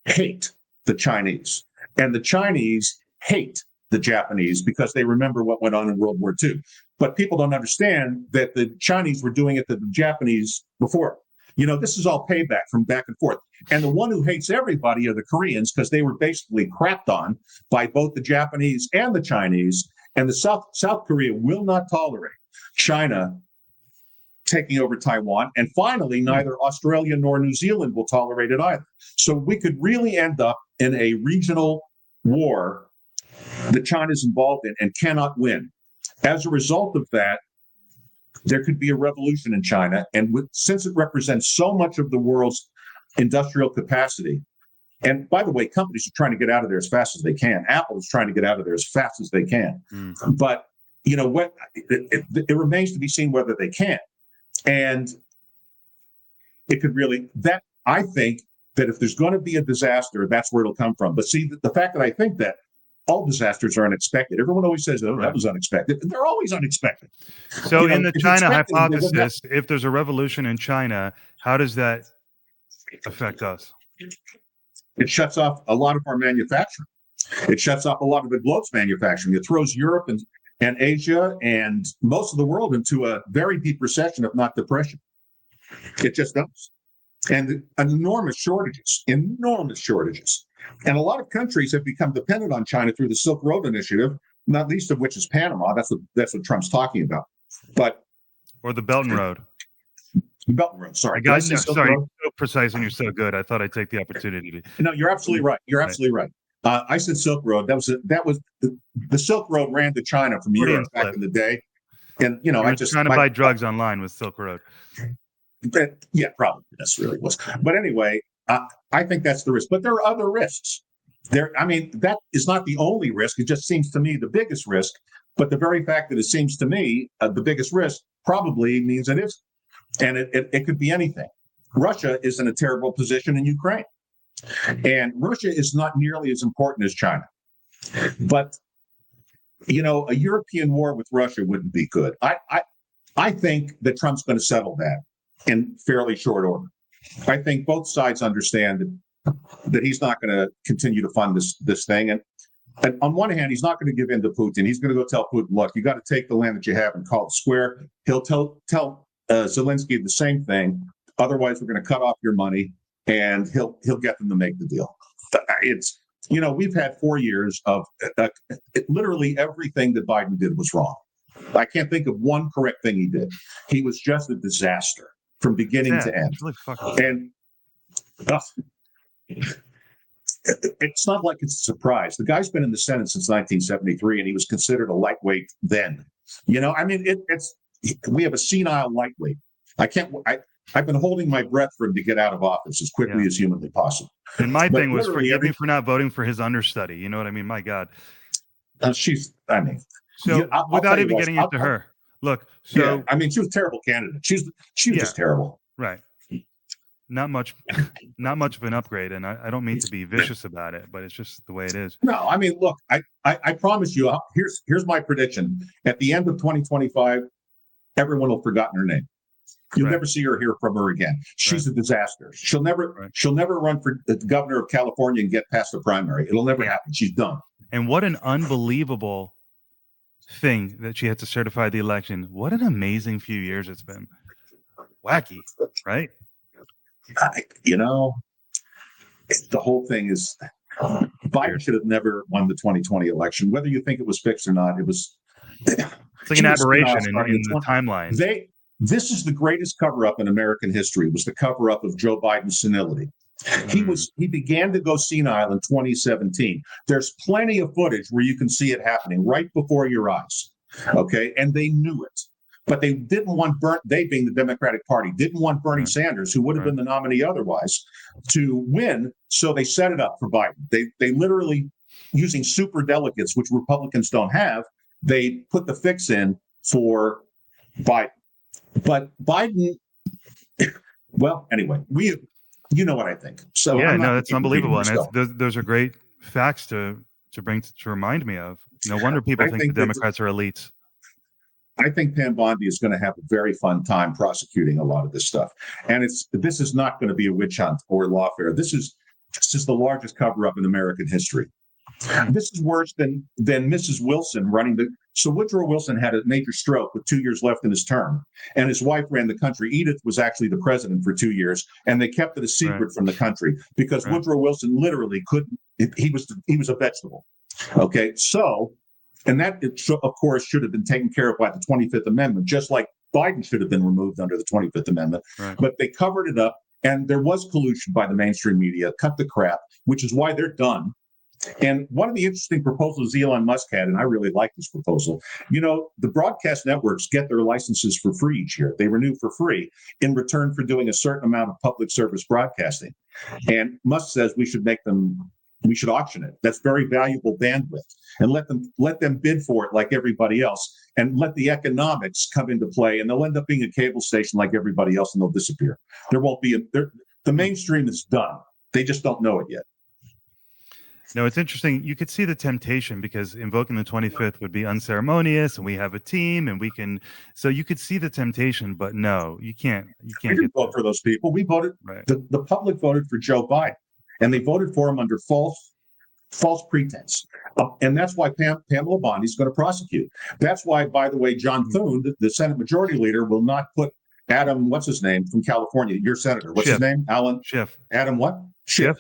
hate the Chinese, and the Chinese hate the Japanese because they remember what went on in World War II. But people don't understand that the Chinese were doing it to the Japanese before. This is all payback from back and forth. And the one who hates everybody are the Koreans because they were basically crapped on by both the Japanese and the Chinese. And the South Korea will not tolerate China taking over Taiwan. And finally, neither Australia nor New Zealand will tolerate it either. So we could really end up in a regional war that China's involved in and cannot win. As a result of that, there could be a revolution in China. And since it represents so much of the world's industrial capacity, and by the way, companies are trying to get out of there as fast as they can. Apple is trying to get out of there as fast as they can. But, it remains to be seen whether they can. And it could really, I think that if there's going to be a disaster, that's where it'll come from. But see, the fact that I think that all disasters are unexpected. Everyone always says, that was unexpected. They're always unexpected. So in the China hypothesis, if there's a revolution in China, how does that affect us? It shuts off a lot of our manufacturing. It shuts off a lot of the globe's manufacturing. It throws Europe and Asia and most of the world into a very deep recession, if not depression. It just does. And enormous shortages. And a lot of countries have become dependent on China through the Silk Road Initiative, not least of which is Panama. That's what Trump's talking about. Or the Belt and Road. Belt and Road, sorry. Sorry, you're so precise and you're so good. I thought I'd take the opportunity to. No, you're absolutely right. Absolutely right. I said Silk Road. That was the Silk Road ran to China from Europe back in the day. And I just trying to buy drugs online with Silk Road. Yeah, probably that's really was. But anyway, I think that's the risk. But there are other risks. That is not the only risk. It just seems to me the biggest risk. But the very fact that it seems to me the biggest risk probably means it is. And it could be anything. Russia is in a terrible position in Ukraine. And Russia is not nearly as important as China. But, a European war with Russia wouldn't be good. I think that Trump's going to settle that in fairly short order. I think both sides understand that he's not going to continue to fund this thing. And on one hand, he's not going to give in to Putin. He's going to go tell Putin, look, you got to take the land that you have and call it square. He'll tell Zelensky the same thing. Otherwise, we're going to cut off your money, and he'll get them to make the deal. It's, we've had 4 years of literally everything that Biden did was wrong. I can't think of one correct thing he did. He was just a disaster from beginning to end. And it's not like it's a surprise. The guy's been in the Senate since 1973, and he was considered a lightweight then. We have a senile lightweight. I've been holding my breath for him to get out of office as quickly as humanly possible. And my thing was, forgive me for not voting for his understudy. You know what I mean? My God. Without even getting into her, look. So she was a terrible candidate. She was just terrible. Right. Not much of an upgrade, and I don't mean to be vicious about it, but it's just the way it is. No, look, I promise you. Here's my prediction: at the end of 2025, everyone will have forgotten her name. You'll never see her or hear from her again. She's a disaster. She'll never run for the governor of California and get past the primary. It'll never happen. She's done. And what an unbelievable thing that she had to certify the election. What an amazing few years it's been. Wacky, right? The whole thing is Biden should have never won the 2020 election. Whether you think it was fixed or not, it's like an aberration in the timeline. This is the greatest cover-up in American history. It was the cover-up of Joe Biden's senility. He began to go senile in 2017. There's plenty of footage where you can see it happening right before your eyes. Okay, and they knew it. But they didn't want they being the Democratic Party, didn't want Bernie Sanders, who would have been the nominee otherwise, to win. So they set it up for Biden. They literally, using super delegates, which Republicans don't have, they put the fix in for Biden. But Biden, well, anyway, you know what I think. So that's unbelievable. And those are great facts to bring to remind me of. No wonder people think the Democrats are elites. I think Pam Bondi is going to have a very fun time prosecuting a lot of this stuff. And this is not going to be a witch hunt or lawfare. This is the largest cover-up in American history. This is worse than Mrs. Wilson running so Woodrow Wilson had a major stroke with 2 years left in his term, and his wife ran the country. Edith was actually the president for 2 years, and they kept it a secret from the country because Woodrow Wilson literally couldn't. He was a vegetable. Okay, so. And that, of course, should have been taken care of by the 25th Amendment, just like Biden should have been removed under the 25th Amendment. Right. But they covered it up, and there was collusion by the mainstream media, cut the crap, which is why they're done. And one of the interesting proposals Elon Musk had, and I really like this proposal, the broadcast networks get their licenses for free each year. They renew for free in return for doing a certain amount of public service broadcasting. And Musk says we should auction it. That's very valuable bandwidth, and let them bid for it like everybody else, and let the economics come into play, and they'll end up being a cable station like everybody else, and they'll disappear. There won't be the mainstream is done. They just don't know it yet. No, it's interesting. You could see the temptation because invoking the 25th would be unceremonious, and we have a team, and we can. So you could see the temptation, but no, you can't. You can't vote for those people. We voted. Right. The public voted for Joe Biden. And they voted for him under false pretense. And that's why Pamela Bondi is going to prosecute. That's why, by the way, John Thune, the Senate Majority Leader, will not put Adam, what's his name, from California, your senator. What's his name? Alan Schiff. Adam what? Schiff.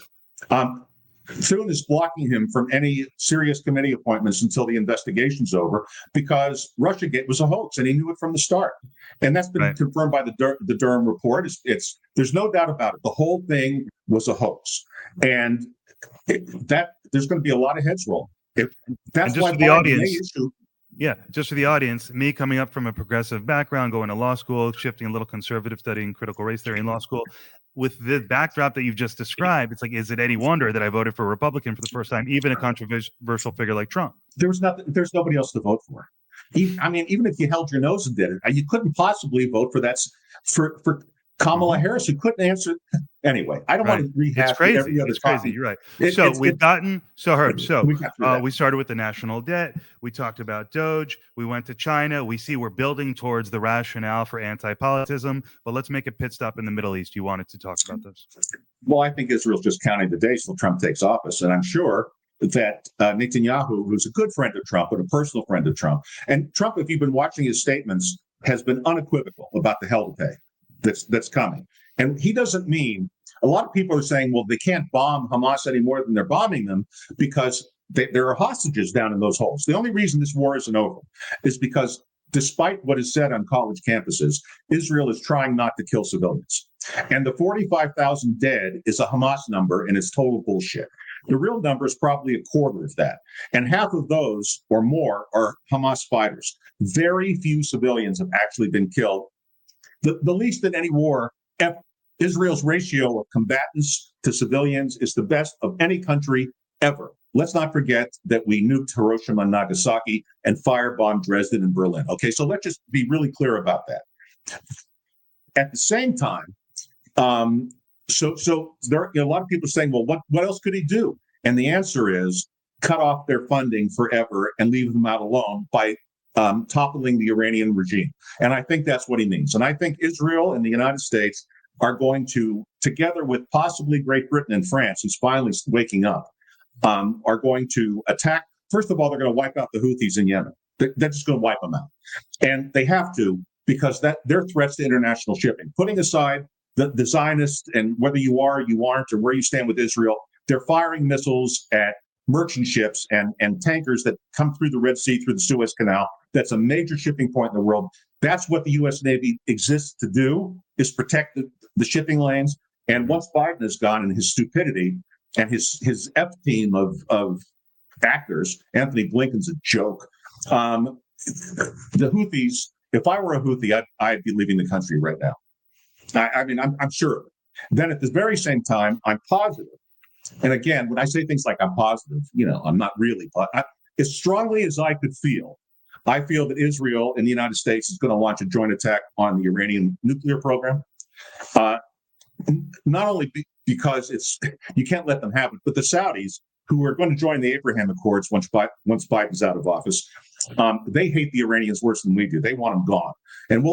Thune is blocking him from any serious committee appointments until the investigation's over because Russiagate was a hoax, and he knew it from the start. And that's been confirmed by the Durham report. There's no doubt about it. The whole thing was a hoax, and there's going to be a lot of heads roll. That's why the audience. Just for the audience, me coming up from a progressive background, going to law school, shifting a little conservative, studying critical race theory in law school, with the backdrop that you've just described, it's like, is it any wonder that I voted for a Republican for the first time, even a controversial figure like Trump? There's nobody else to vote for. Even if you held your nose and did it, you couldn't possibly vote for that for Kamala Harris, who couldn't answer. Anyway, I don't want to rehash it's crazy. every other It's topic. crazy. You're right. Herb, we started with the national debt. We talked about DOGE. We went to China. We see we're building towards the rationale for anti-politism. But let's make a pit stop in the Middle East. You wanted to talk about this. Well, I think Israel's just counting the days till Trump takes office. And I'm sure that Netanyahu, who's a good friend of Trump and a personal friend of Trump, and Trump, if you've been watching his statements, has been unequivocal about the hell to pay that's coming. And he doesn't mean, a lot of people are saying, well, they can't bomb Hamas any more than they're bombing them because there are hostages down in those holes. The only reason this war isn't over is because, despite what is said on college campuses, Israel is trying not to kill civilians. And the 45,000 dead is a Hamas number, and it's total bullshit. The real number is probably a quarter of that. And half of those or more are Hamas fighters. Very few civilians have actually been killed. The least in any war ever. Israel's ratio of combatants to civilians is the best of any country ever. Let's not forget that we nuked Hiroshima and Nagasaki and firebombed Dresden and Berlin. Okay, so let's just be really clear about that. At the same time, so there are a lot of people saying, well, what else could he do? And the answer is cut off their funding forever and leave them out alone by toppling the Iranian regime. And I think that's what he means. And I think Israel and the United States are going to, together with possibly Great Britain and France, who's finally waking up, are going to attack. First of all, they're going to wipe out the Houthis in Yemen. They're just going to wipe them out. And they have to, because they're threats to international shipping. Putting aside the Zionists and whether you are, you aren't, or where you stand with Israel, they're firing missiles at merchant ships and tankers that come through the Red Sea, through the Suez Canal. That's a major shipping point in the world. That's what the U.S. Navy exists to do, is protect the shipping lanes. And once Biden is gone and his stupidity and his F team of actors, Anthony Blinken's a joke. The Houthis, if I were a Houthi, I'd be leaving the country right now. I'm sure of it. Then at the very same time, I'm positive. And again, when I say things like I'm positive, I'm not really, but as strongly as I could feel, I feel that Israel and the United States is going to launch a joint attack on the Iranian nuclear program. Not only because you can't let them have it, but the Saudis, who are going to join the Abraham Accords once Biden's out of office, they hate the Iranians worse than we do. They want them gone. And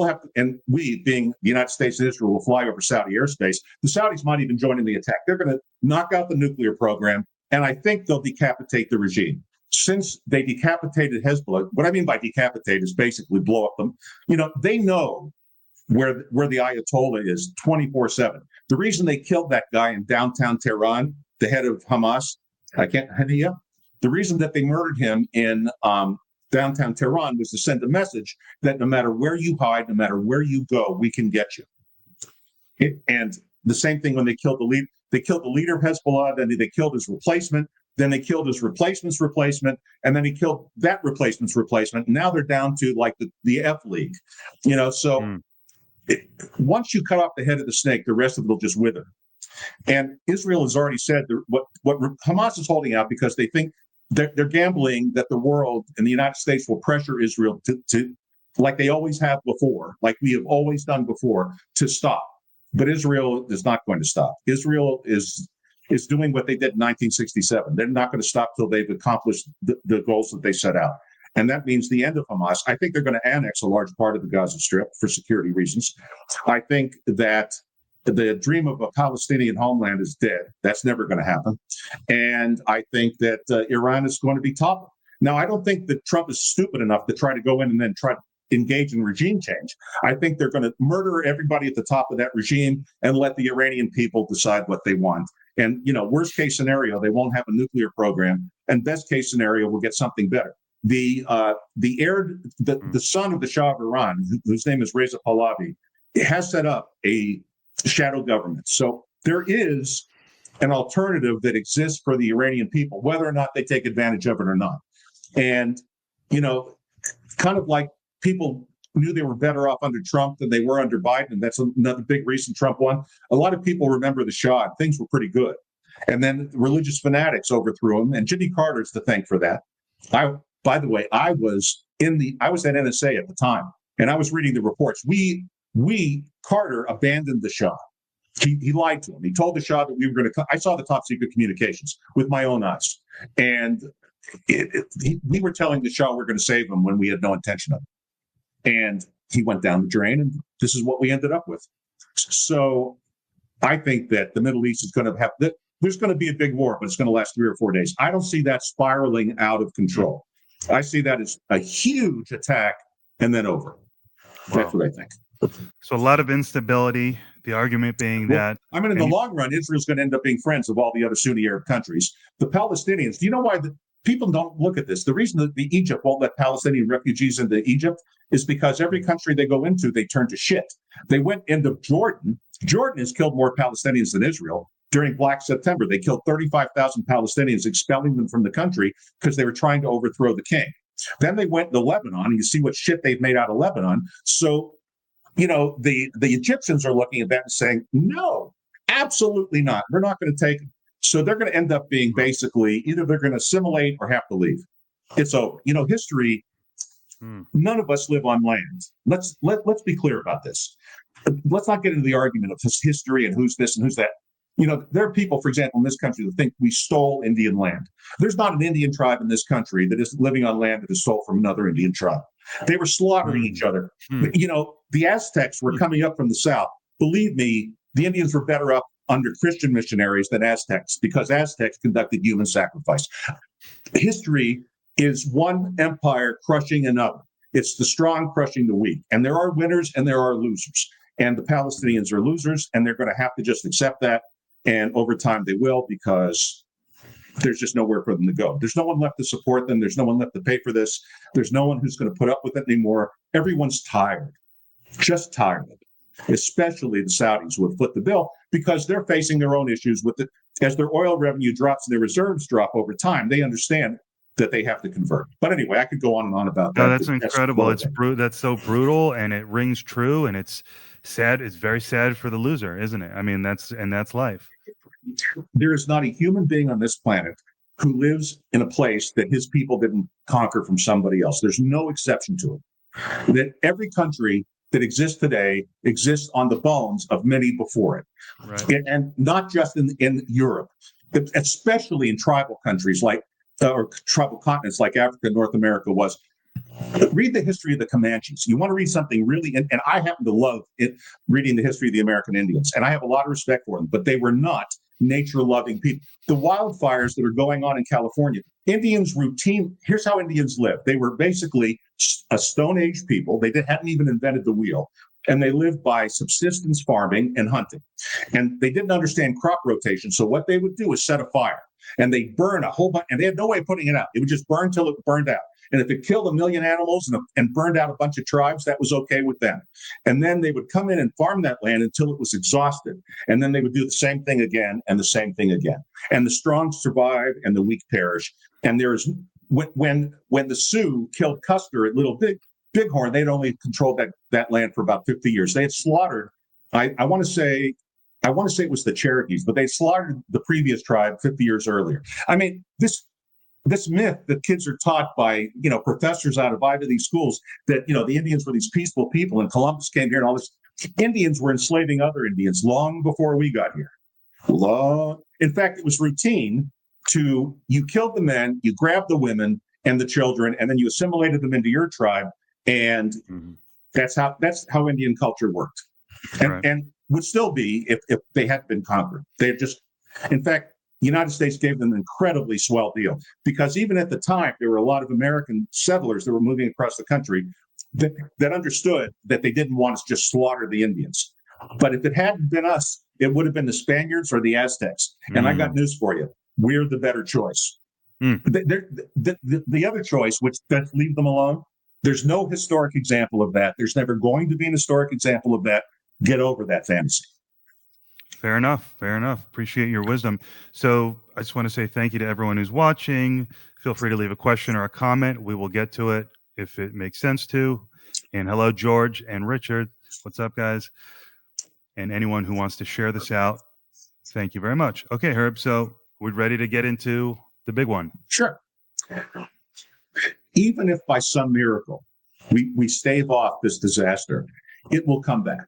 we, being the United States and Israel, will fly over Saudi airspace. The Saudis might even join in the attack. They're going to knock out the nuclear program, and I think they'll decapitate the regime. Since they decapitated Hezbollah, what I mean by decapitate is basically blow up them. They know where the Ayatollah is 24/7. The reason they killed that guy in downtown Tehran, the head of Hamas, the reason that they murdered him in downtown Tehran was to send a message that no matter where you hide, no matter where you go, we can get you. And the same thing when they killed the leader of Hezbollah, then they killed his replacement, then they killed his replacement's replacement, and then he killed that replacement's replacement. Now they're down to like the F League, once you cut off the head of the snake, the rest of it will just wither. And Israel has already said what Hamas is holding out because they think they're gambling that the world and the United States will pressure Israel to like they always have before, like we have always done before, to stop. But Israel is not going to stop. Israel is doing what they did in 1967. They're not going to stop till they've accomplished the goals that they set out. And that means the end of Hamas. I think they're going to annex a large part of the Gaza Strip for security reasons. I think that the dream of a Palestinian homeland is dead. That's never going to happen. And I think that Iran is going to be toppled. Now, I don't think that Trump is stupid enough to try to go in and then try to engage in regime change. I think they're going to murder everybody at the top of that regime and let the Iranian people decide what they want. And, worst case scenario, they won't have a nuclear program. And best case scenario, we'll get something better. The son of the Shah of Iran, whose name is Reza Pahlavi, has set up a shadow government. So there is an alternative that exists for the Iranian people, whether or not they take advantage of it or not. And, kind of like people knew they were better off under Trump than they were under Biden, and that's another big reason Trump won. A lot of people remember the Shah. Things were pretty good. And then religious fanatics overthrew him, and Jimmy Carter's to thank for that. By the way, I was I was at NSA at the time, and I was reading the reports. Carter abandoned the Shah. He lied to him. He told the Shah that we were going to. I saw the top secret communications with my own eyes, and we were telling the Shah we're going to save him when we had no intention of it. And he went down the drain, and this is what we ended up with. So I think that the Middle East is going to have. There's going to be a big war, but it's going to last 3 or 4 days. I don't see that spiraling out of control. I see that as a huge attack and then over. Wow. That's what I think. So a lot of instability. The argument being that, I mean, in the long run, Israel's going to end up being friends of all the other Sunni Arab countries. The Palestinians, do you know why people don't look at this? The reason that Egypt won't let Palestinian refugees into Egypt is because every country they go into, they turn to shit. They went into Jordan. Jordan has killed more Palestinians than Israel. During Black September, they killed 35,000 Palestinians, expelling them from the country because they were trying to overthrow the king. Then they went to Lebanon, and you see what shit they've made out of Lebanon. So, the Egyptians are looking at that and saying, no, absolutely not. We're not going to take it. So they're going to end up being basically either they're going to assimilate or have to leave. It's over. History, none of us live on land. Let's be clear about this. Let's not get into the argument of history and who's this and who's that. There are people, for example, in this country that think we stole Indian land. There's not an Indian tribe in this country that is living on land that is stole from another Indian tribe. They were slaughtering each other. The Aztecs were coming up from the south. Believe me, the Indians were better up under Christian missionaries than Aztecs because Aztecs conducted human sacrifice. History is one empire crushing another. It's the strong crushing the weak. And there are winners and there are losers. And the Palestinians are losers, and they're going to have to just accept that. And over time they will, because there's just nowhere for them to go. There's no one left to support them. There's no one left to pay for this. There's no one who's going to put up with it anymore. Everyone's tired, just tired of it, especially the Saudis who have foot the bill because they're facing their own issues with it. As their oil revenue drops and their reserves drop over time, they understand that they have to convert. But anyway, I could go on and on about that. No, that's incredible. That's so brutal, and it rings true, and it's sad. It's very sad for the loser, isn't it? I mean, that's life. There is not a human being on this planet who lives in a place that his people didn't conquer from somebody else. There's no exception to it. That every country that exists today exists on the bones of many before it. Right. And not just in Europe, especially in tribal countries or tribal continents like Africa and North America was. Read the history of the Comanches. You want to read something really, and I happen to love it, reading the history of the American Indians, and I have a lot of respect for them, but they were not nature-loving people. The wildfires that are going on in California, here's how Indians lived. They were basically a Stone Age people. They hadn't even invented the wheel, and they lived by subsistence farming and hunting. And they didn't understand crop rotation, so what they would do is set a fire, and they'd burn a whole bunch, and they had no way of putting it out. It would just burn till it burned out. And if it killed 1 million animals and burned out a bunch of tribes, that was okay with them. And then they would come in and farm that land until it was exhausted. And then they would do the same thing again and the same thing again. And the strong survive and the weak perish. And when the Sioux killed Custer at Little Bighorn, they'd only controlled that land for about 50 years. They had slaughtered, I want to say it was the Cherokees, but they slaughtered the previous tribe 50 years earlier. I mean, this myth that kids are taught by, professors out of Ivy League schools that, the Indians were these peaceful people and Columbus came here and all this. Indians were enslaving other Indians long before we got here. In fact, it was routine you killed the men, you grabbed the women and the children, and then you assimilated them into your tribe. And that's how Indian culture worked. And would still be if they hadn't been conquered. In fact, the United States gave them an incredibly swell deal because even at the time, there were a lot of American settlers that were moving across the country that understood that they didn't want to just slaughter the Indians. But if it hadn't been us, it would have been the Spaniards or the Aztecs. And I got news for you. We're the better choice. The other choice, which does leave them alone, there's no historic example of that. There's never going to be an historic example of that. Get over that fantasy. Fair enough. Appreciate your wisdom. So I just want to say thank you to everyone who's watching. Feel free to leave a question or a comment. We will get to it if it makes sense to. And hello, George and Richard. What's up, guys? And anyone who wants to share this out, thank you very much. Okay, Herb. So we're ready to get into the big one. Sure. even if by some miracle we stave off this disaster, it will come back.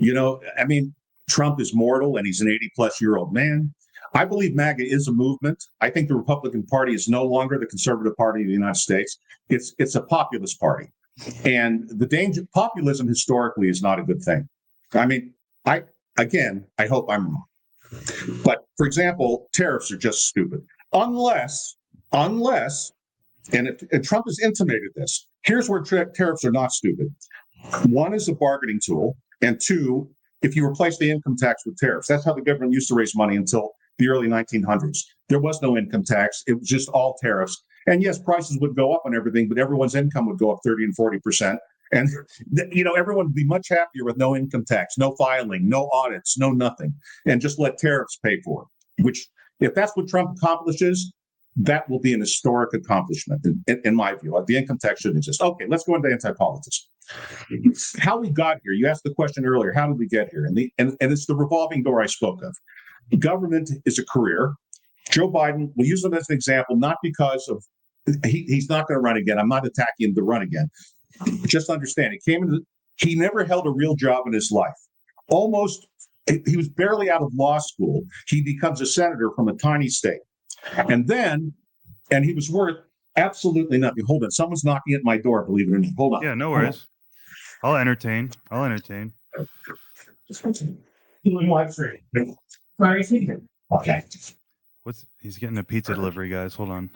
I mean, Trump is mortal and he's an 80-plus-year-old man. I believe MAGA is a movement. I think the Republican Party is no longer the conservative party of the United States. It's a populist party. And the danger, populism historically is not a good thing. I mean, I hope I'm wrong. But for example, tariffs are just stupid. Unless, and Trump has intimated this, here's where tariffs are not stupid. One is a bargaining tool. And two, if you replace the income tax with tariffs, that's how the government used to raise money until the early 1900s. There was no income tax. It was just all tariffs. And yes, prices would go up on everything, but everyone's income would go up 30 and 40%. And, everyone would be much happier with no income tax, no filing, no audits, no nothing, and just let tariffs pay for it, which if that's what Trump accomplishes, that will be an historic accomplishment, in my view. The income tax shouldn't exist. Okay, let's go into anti-politics. How we got here, you asked the question earlier, how did we get here? And it's the revolving door I spoke of. Government is a career. Joe Biden, we'll use him as an example, not because of, he's not going to run again. I'm not attacking him to run again. Just understand, he never held a real job in his life. He was barely out of law school. He becomes a senator from a tiny state. And he was worth absolutely nothing. Hold on, someone's knocking at my door, believe it or not. Hold on. Yeah, no worries. I'll entertain. Okay. He's getting a pizza delivery, guys. Hold on.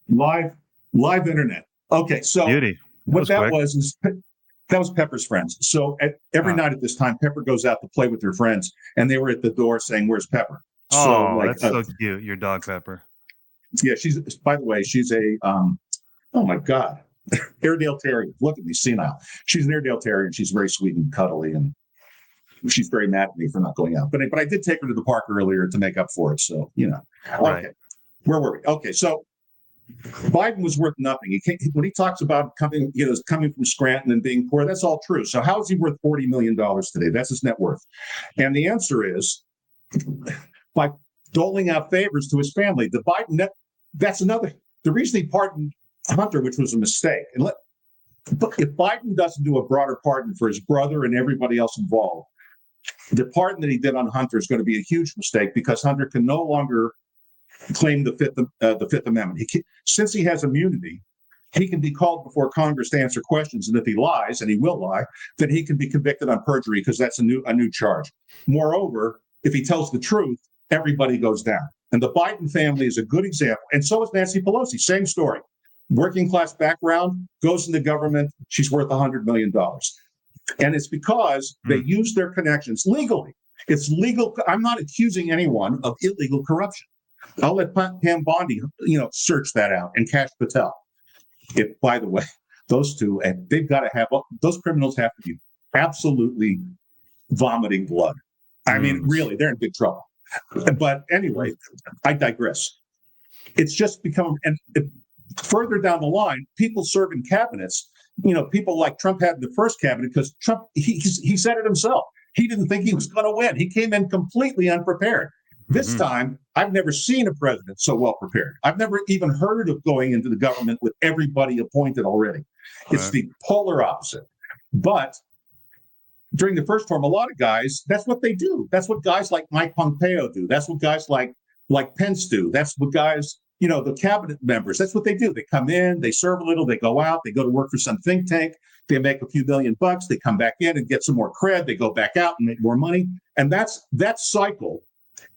Live internet. Okay, so Beauty. That was Pepper's friends. So every night at this time, Pepper goes out to play with her friends, and they were at the door saying, "Where's Pepper?" That's so cute. Your dog Pepper. Yeah, by the way, she's a oh my God, Airedale Terrier. Look at me, senile. She's an Airedale Terrier, and she's very sweet and cuddly, and she's very mad at me for not going out. But I did take her to the park earlier to make up for it. So Okay, right. Where were we? Okay, so Biden was worth nothing. When he talks about coming from Scranton and being poor, that's all true. So how is he worth $40 million today? That's his net worth. And the answer is by doling out favors to his family. The reason he pardoned Hunter, which was a mistake. But if Biden doesn't do a broader pardon for his brother and everybody else involved, the pardon that he did on Hunter is going to be a huge mistake because Hunter can no longer claim the Fifth Amendment. Since he has immunity, he can be called before Congress to answer questions, and if he lies, and he will lie, then he can be convicted on perjury because that's a new charge. Moreover, if he tells the truth, everybody goes down. And the Biden family is a good example, and so is Nancy Pelosi. Same story. Working class background, goes into government. She's worth $100 million, and it's because they use their connections legally. It's legal. I'm not accusing anyone of illegal corruption. I'll let Pam Bondi, search that out, and Kash Patel. By the way, those two, and they've got to have, those criminals have to be absolutely vomiting blood. I mean, really, they're in big trouble. But anyway, I digress. It's just become, further down the line, people serve in cabinets, people like Trump had in the first cabinet because Trump, he said it himself. He didn't think he was going to win. He came in completely unprepared. This time, I've never seen a president so well prepared. I've never even heard of going into the government with everybody appointed already. It's the polar opposite. But during the first term, a lot of guys, that's what they do. That's what guys like Mike Pompeo do. That's what guys like Pence do. That's what guys, the cabinet members, that's what they do. They come in, they serve a little, they go out, they go to work for some think tank, they make a few $1 million, they come back in and get some more cred, they go back out and make more money. And that cycle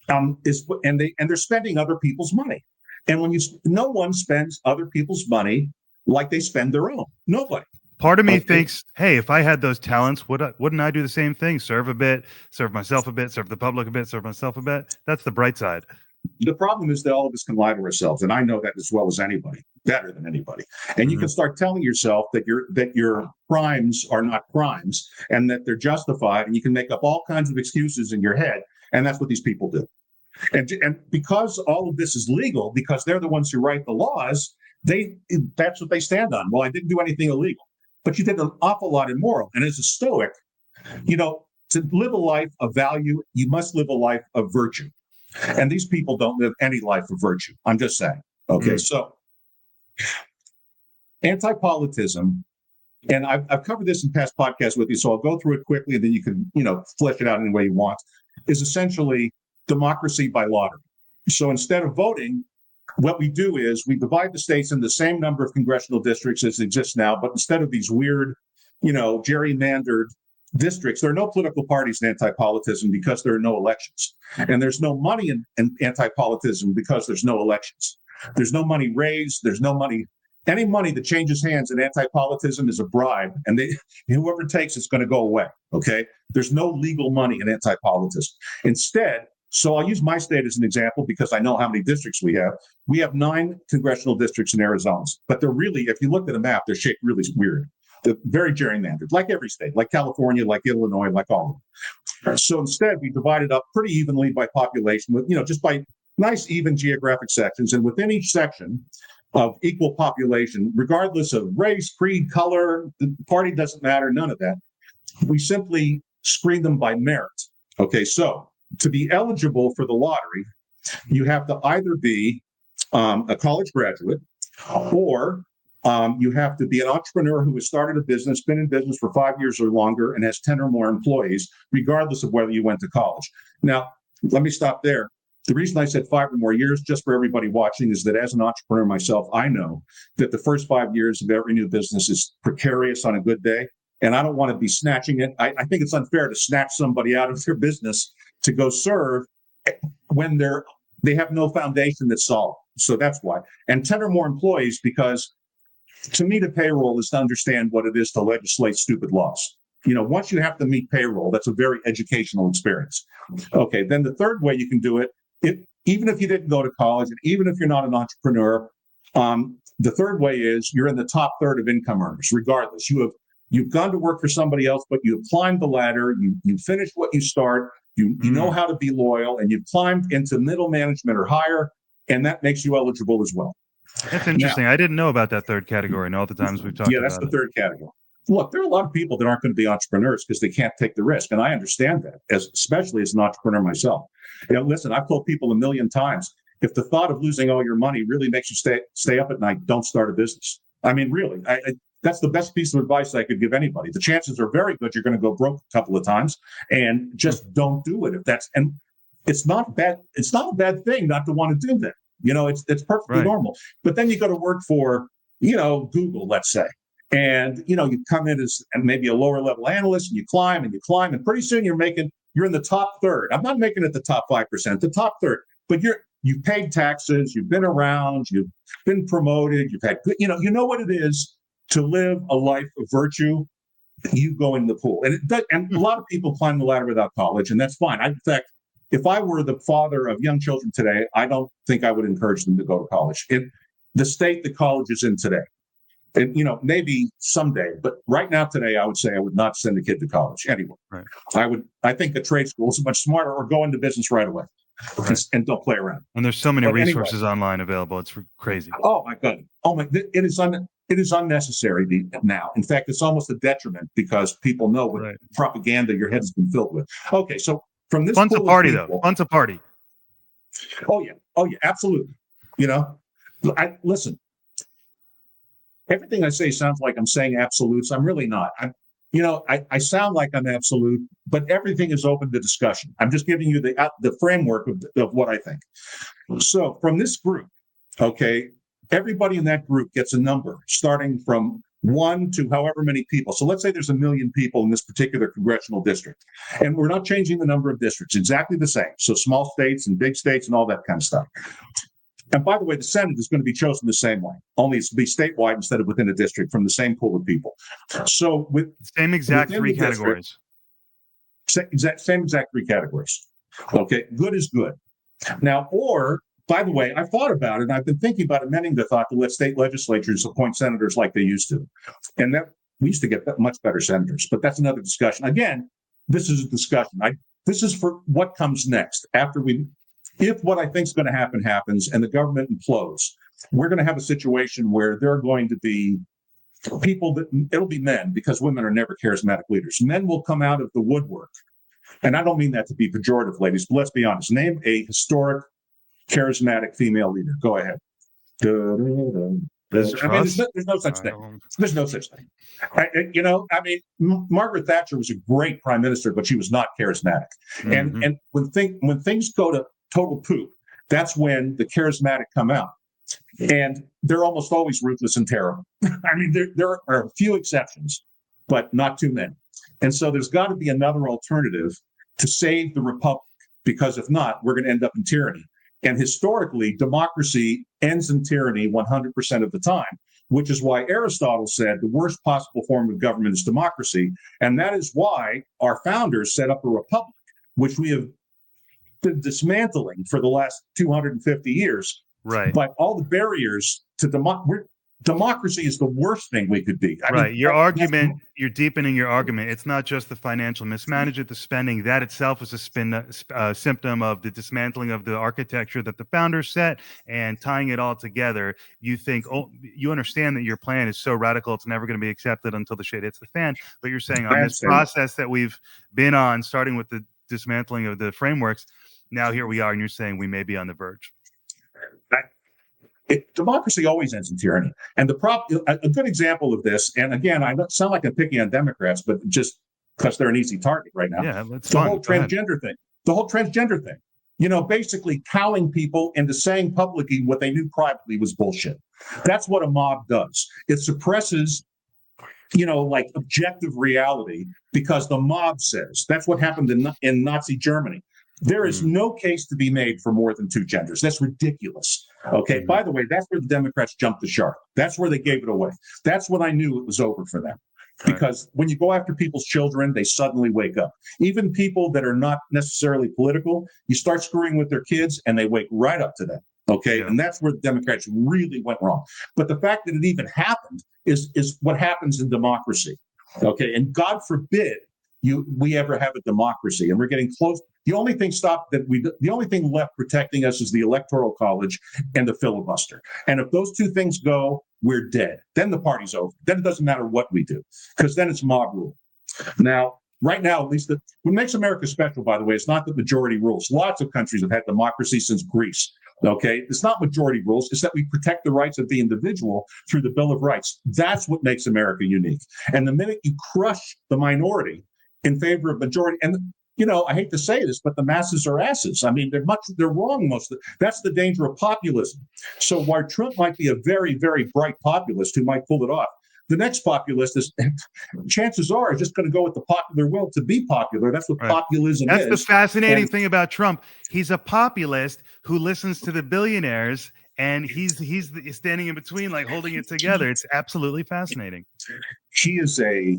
they're spending other people's money. And no one spends other people's money like they spend their own. Nobody. Part of me thinks, hey, if I had those talents, wouldn't I do the same thing? Serve a bit, serve myself a bit, serve the public a bit, serve myself a bit. That's the bright side. The problem is that all of us can lie to ourselves, and I know that as well as anybody, better than anybody. And you can start telling yourself that your crimes are not crimes and that they're justified, and you can make up all kinds of excuses in your head, and that's what these people do. And because all of this is legal, because they're the ones who write the laws, that's what they stand on. Well, I didn't do anything illegal, but you did an awful lot immoral. And as a Stoic, to live a life of value, you must live a life of virtue. And these people don't live any life of virtue. I'm just saying. Okay, so Antipolitism, and I've covered this in past podcasts with you, so I'll go through it quickly, and then you can, flesh it out any way you want, is essentially democracy by lottery. So instead of voting, what we do is we divide the states in the same number of congressional districts as exist now, but instead of these weird, gerrymandered districts, there are no political parties in anti-politism because there are no elections. And there's no money in anti-politism because there's no elections. There's no money raised. There's no money. Any money that changes hands in anti-politism is a bribe, and whoever takes it's going to go away. Okay, there's no legal money in anti-politism. Instead, so I'll use my state as an example because I know how many districts we have. We have 9 congressional districts in Arizona, but they're really, if you look at a map, they're shaped really weird. They're very gerrymandered, like every state, like California, like Illinois, like all of them. So instead, we divided up pretty evenly by population, with just by nice even geographic sections, and within each section of equal population, regardless of race, creed, color, the party doesn't matter, none of that. We simply screen them by merit. Okay, so to be eligible for the lottery, you have to either be a college graduate, or you have to be an entrepreneur who has started a business, been in business for 5 years or longer, and has 10 or more employees, regardless of whether you went to college. Now, let me stop there. The reason I said 5 or more years, just for everybody watching, is that as an entrepreneur myself, I know that the first 5 years of every new business is precarious on a good day, and I don't want to be snatching it. I think it's unfair to snatch somebody out of their business to go serve when they have no foundation that's solid. So that's why. And 10 or more employees, because to me, the payroll is to understand what it is to legislate stupid laws. Once you have to meet payroll, that's a very educational experience. Okay, then the third way you can do it, even if you didn't go to college, and even if you're not an entrepreneur, the third way is you're in the top third of income earners, regardless. You've gone to work for somebody else, but you've climbed the ladder, you finished what you start, you know how to be loyal, and you've climbed into middle management or higher, and that makes you eligible as well. That's interesting. Now, I didn't know about that third category and all the times we've talked about it. Yeah, that's the third category. Look, there are a lot of people that aren't going to be entrepreneurs because they can't take the risk. And I understand that, especially as an entrepreneur myself. Listen, I've told people a million times, if the thought of losing all your money really makes you stay up at night, don't start a business. I mean, really, that's the best piece of advice I could give anybody. The chances are very good you're going to go broke a couple of times, and just don't do it. And it's not bad. It's not a bad thing not to want to do that. It's perfectly normal. But then you go to work for, Google, let's say. And, you come in as maybe a lower level analyst, and you climb, and pretty soon you're in the top third. I'm not making it the top 5%, the top third, but you've paid taxes, you've been around, you've been promoted, you've had, you know what it is to live a life of virtue. You go in the pool, and a lot of people climb the ladder without college, and that's fine. In fact, if I were the father of young children today, I don't think I would encourage them to go to college. In the state that college is in today. And, maybe someday, but right now, today, I would say I would not send a kid to college anyway. Right. I think a trade school is much smarter, or go into business right away, and don't play around. And there's so many resources online available. It's crazy. Oh my God. It is unnecessary now. In fact, it's almost a detriment because people know what propaganda your head has been filled with. Okay. So from this, fun to party though. Fun to party. Oh yeah. Absolutely. Listen. Everything I say sounds like I'm saying absolutes. I'm really not. I sound like I'm absolute, but everything is open to discussion. I'm just giving you the framework of what I think. So from this group, okay, everybody in that group gets a number starting from 1 to however many people. So let's say there's 1 million people in this particular congressional district, and we're not changing the number of districts, exactly the same. So small states and big states and all that kind of stuff. And by the way, the Senate is going to be chosen the same way, only it's to be statewide instead of within a district from the same pool of people. So with same exact 3 categories. Same exact 3 categories. Okay, good is good. Now, or by the way, I've thought about it, and I've been thinking about amending the thought to let state legislatures appoint senators like they used to. And that we used to get much better senators, but that's another discussion. Again, this is a discussion. This is for what comes next after if what I think is going to happen happens and the government implodes, we're going to have a situation where there are going to be people it'll be men, because women are never charismatic leaders. Men will come out of the woodwork. And I don't mean that to be pejorative, ladies, but let's be honest. Name a historic, charismatic female leader. Go ahead. There's no such thing. There's no such thing. Margaret Thatcher was a great prime minister, but she was not charismatic. Mm-hmm. And when things go to total poop, that's when the charismatic come out. And they're almost always ruthless and terrible. There are a few exceptions, but not too many. And so there's got to be another alternative to save the republic, because if not, we're going to end up in tyranny. And historically, democracy ends in tyranny 100% of the time, which is why Aristotle said the worst possible form of government is democracy. And that is why our founders set up a republic, which we have been dismantling for the last 250 years. Right. But all the barriers to democracy is the worst thing we could be. Your argument, you're deepening your argument. It's not just the financial mismanagement, the spending. That itself is a symptom of the dismantling of the architecture that the founders set, and tying it all together. You think, you understand that your plan is so radical, it's never going to be accepted until the shit hits the fan. But you're saying on this process that we've been on, starting with the dismantling of the frameworks, now here we are, and you're saying we may be on the verge. Democracy always ends in tyranny. And a good example of this, and again, I don't sound like I'm picking on Democrats, but just because they're an easy target right now. Yeah, that's the whole transgender thing. The whole transgender thing. Basically cowing people into saying publicly what they knew privately was bullshit. That's what a mob does. It suppresses, objective reality because the mob says. That's what happened in Nazi Germany. There is no case to be made for more than two genders. That's ridiculous. Okay. Mm-hmm. By the way, that's where the Democrats jumped the shark. That's where they gave it away. That's when I knew it was over for them. Because when you go after people's children, they suddenly wake up. Even people that are not necessarily political, you start screwing with their kids and they wake right up to that. Okay. Yeah. And that's where the Democrats really went wrong. But the fact that it even happened is what happens in democracy. Okay. And God forbid we ever have a democracy, and we're getting close. The only thing left protecting us is the Electoral College and the filibuster. And if those two things go, we're dead. Then the party's over. Then it doesn't matter what we do, because then it's mob rule. Now, right now, at least what makes America special, by the way, it's not that majority rules. Lots of countries have had democracy since Greece. Okay, it's not majority rules. It's that we protect the rights of the individual through the Bill of Rights. That's what makes America unique. And the minute you crush the minority in favor of majority, and I hate to say this, but the masses are asses. They're wrong most of it. That's the danger of populism. So while Trump might be a very, very bright populist who might pull it off, the next populist chances are just going to go with the popular will to be popular. That's what populism is. That's the fascinating thing about Trump. He's a populist who listens to the billionaires, and he's standing in between, like holding it together. It's absolutely fascinating. He is a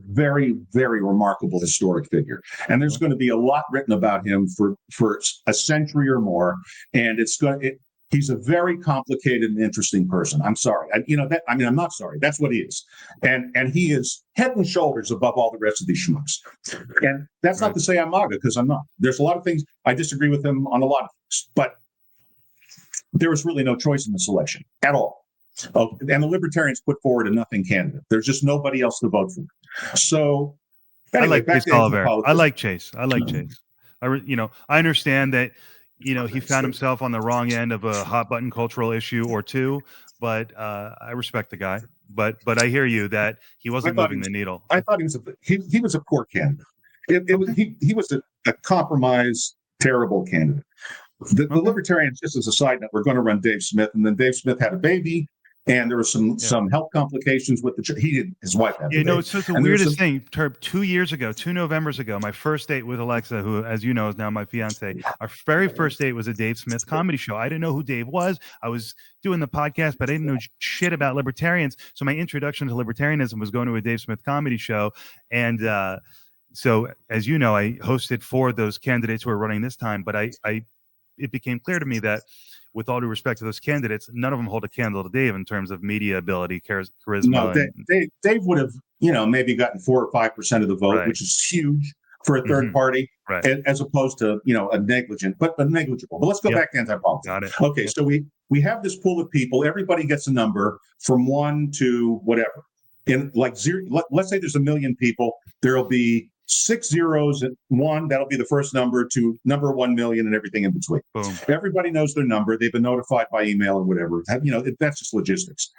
very, very remarkable historic figure, and there's going to be a lot written about him for a century or more. And he's a very complicated and interesting person. I'm sorry, I'm not sorry. That's what he is, and he is head and shoulders above all the rest of these schmucks. And that's not to say I'm MAGA, because I'm not. There's a lot of things I disagree with him on, a lot of things, but there was really no choice in the selection at all. And the Libertarians put forward a nothing candidate. There's just nobody else to vote for. So anyway, I like Chase. I understand that, he found himself on the wrong end of a hot button cultural issue or two, but I respect the guy. But I hear you that he wasn't moving the needle. I thought he was a poor candidate. He was a compromised, terrible candidate. The Libertarians, just as a side note, were going to run Dave Smith, and then Dave Smith had a baby. And there were some health complications with his wife had. It's just the weirdest thing. 2 Novembers ago, my first date with Alexa, who, as you know, is now my fiance, our very first date was a Dave Smith comedy show. I didn't know who Dave was. I was doing the podcast, but I didn't know shit about libertarians. So my introduction to libertarianism was going to a Dave Smith comedy show. And so, as you know, I hosted for those candidates who are running this time. But it became clear to me that, with all due respect to those candidates, none of them hold a candle to Dave in terms of media ability, charisma. No, Dave would have, maybe gotten 4 or 5% of the vote, which is huge for a third party, as opposed to, a negligible. But let's go back to anti-politics. Got it. Okay, so we have this pool of people. Everybody gets a number from 1 to whatever. In like zero, let's say there's 1 million people. There'll be 6 zeros and 1, that'll be the first number, to number 1 million and everything in between. Boom. Everybody knows their number. They've been notified by email or whatever. That's just logistics.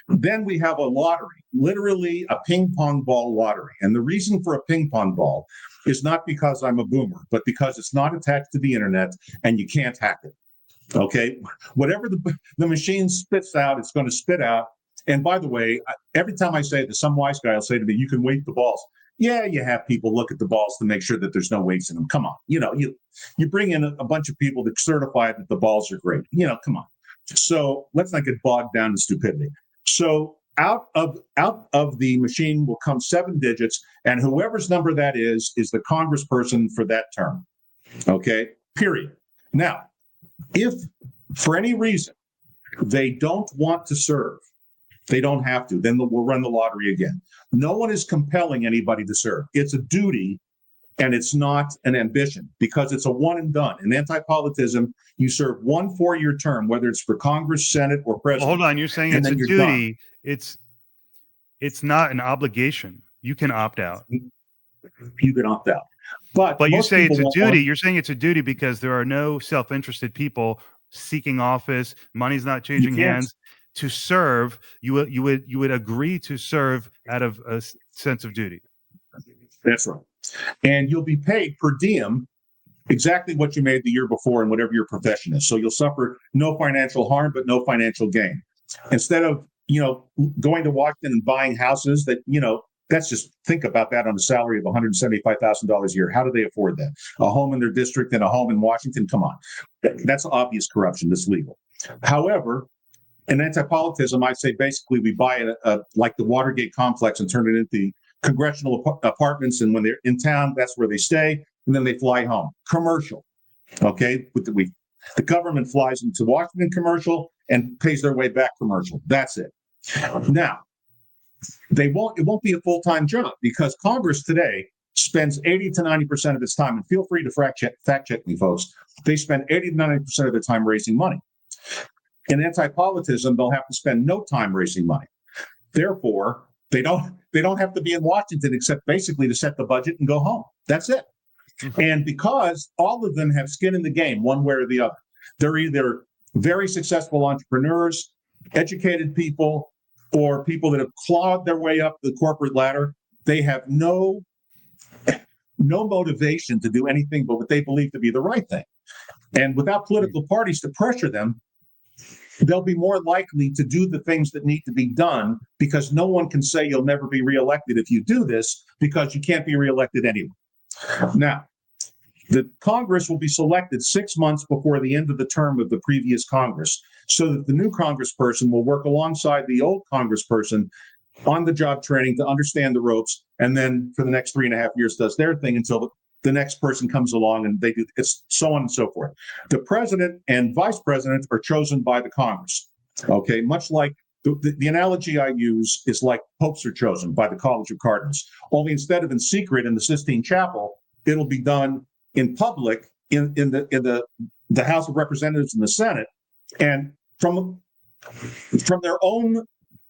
Then we have a lottery, literally a ping pong ball lottery. And the reason for a ping pong ball is not because I'm a boomer, but because it's not attached to the internet and you can't hack it. Okay? Whatever the machine spits out, it's going to spit out. And by the way, every time I say it to some wise guy, will say to me, you can weight the balls. Yeah, you have people look at the balls to make sure that there's no weights in them. Come on. You bring in a bunch of people that certify that the balls are great. Come on. So let's not get bogged down in stupidity. So out of the machine will come 7 digits, and whoever's number that is the congressperson for that term. Okay, period. Now, if for any reason they don't want to serve, they don't have to, then we'll run the lottery again. No one is compelling anybody to serve. It's a duty, and it's not an ambition, because it's a one and done. In anti-politism, you serve 1 4-year term, whether it's for Congress, Senate, or president. Well, hold on, you're saying it's a duty. Done. It's not an obligation. You can opt out. You can opt out. But you say it's a duty. You're saying it's a duty because there are no self-interested people seeking office. Money's not changing hands. To serve, you would agree to serve out of a sense of duty. That's right. And you'll be paid per diem exactly what you made the year before in whatever your profession is. So you'll suffer no financial harm, but no financial gain. Instead of, going to Washington and buying houses that, that's just, think about that on a salary of $175,000 a year. How do they afford that? A home in their district and a home in Washington? Come on. That's obvious corruption. That's legal. However, in anti-politism, I say basically we buy like the Watergate complex and turn it into congressional apartments, and when they're in town, that's where they stay, and then they fly home. Commercial, okay? The government flies them to Washington commercial and pays their way back commercial. That's it. Now, it won't be a full-time job, because Congress today spends 80 to 90% of its time, and feel free to fact check me, folks. They spend 80 to 90% of their time raising money. In anti-politism, they'll have to spend no time raising money. Therefore, they don't have to be in Washington except basically to set the budget and go home. That's it. Mm-hmm. And because all of them have skin in the game, one way or the other, they're either very successful entrepreneurs, educated people, or people that have clawed their way up the corporate ladder. They have no motivation to do anything but what they believe to be the right thing. And without political parties to pressure them, they'll be more likely to do the things that need to be done, because no one can say you'll never be reelected if you do this, because you can't be reelected anyway. Now, the Congress will be selected 6 months before the end of the term of the previous Congress, so that the new congressperson will work alongside the old congressperson on the job training to understand the ropes, and then for the next 3.5 years does their thing until the next person comes along and they do. It's so on and so forth. The president and vice president are chosen by the Congress. Okay, much like the analogy I use is like popes are chosen by the College of Cardinals. Only instead of in secret in the Sistine Chapel, it'll be done in public in the House of Representatives and the Senate, and from their own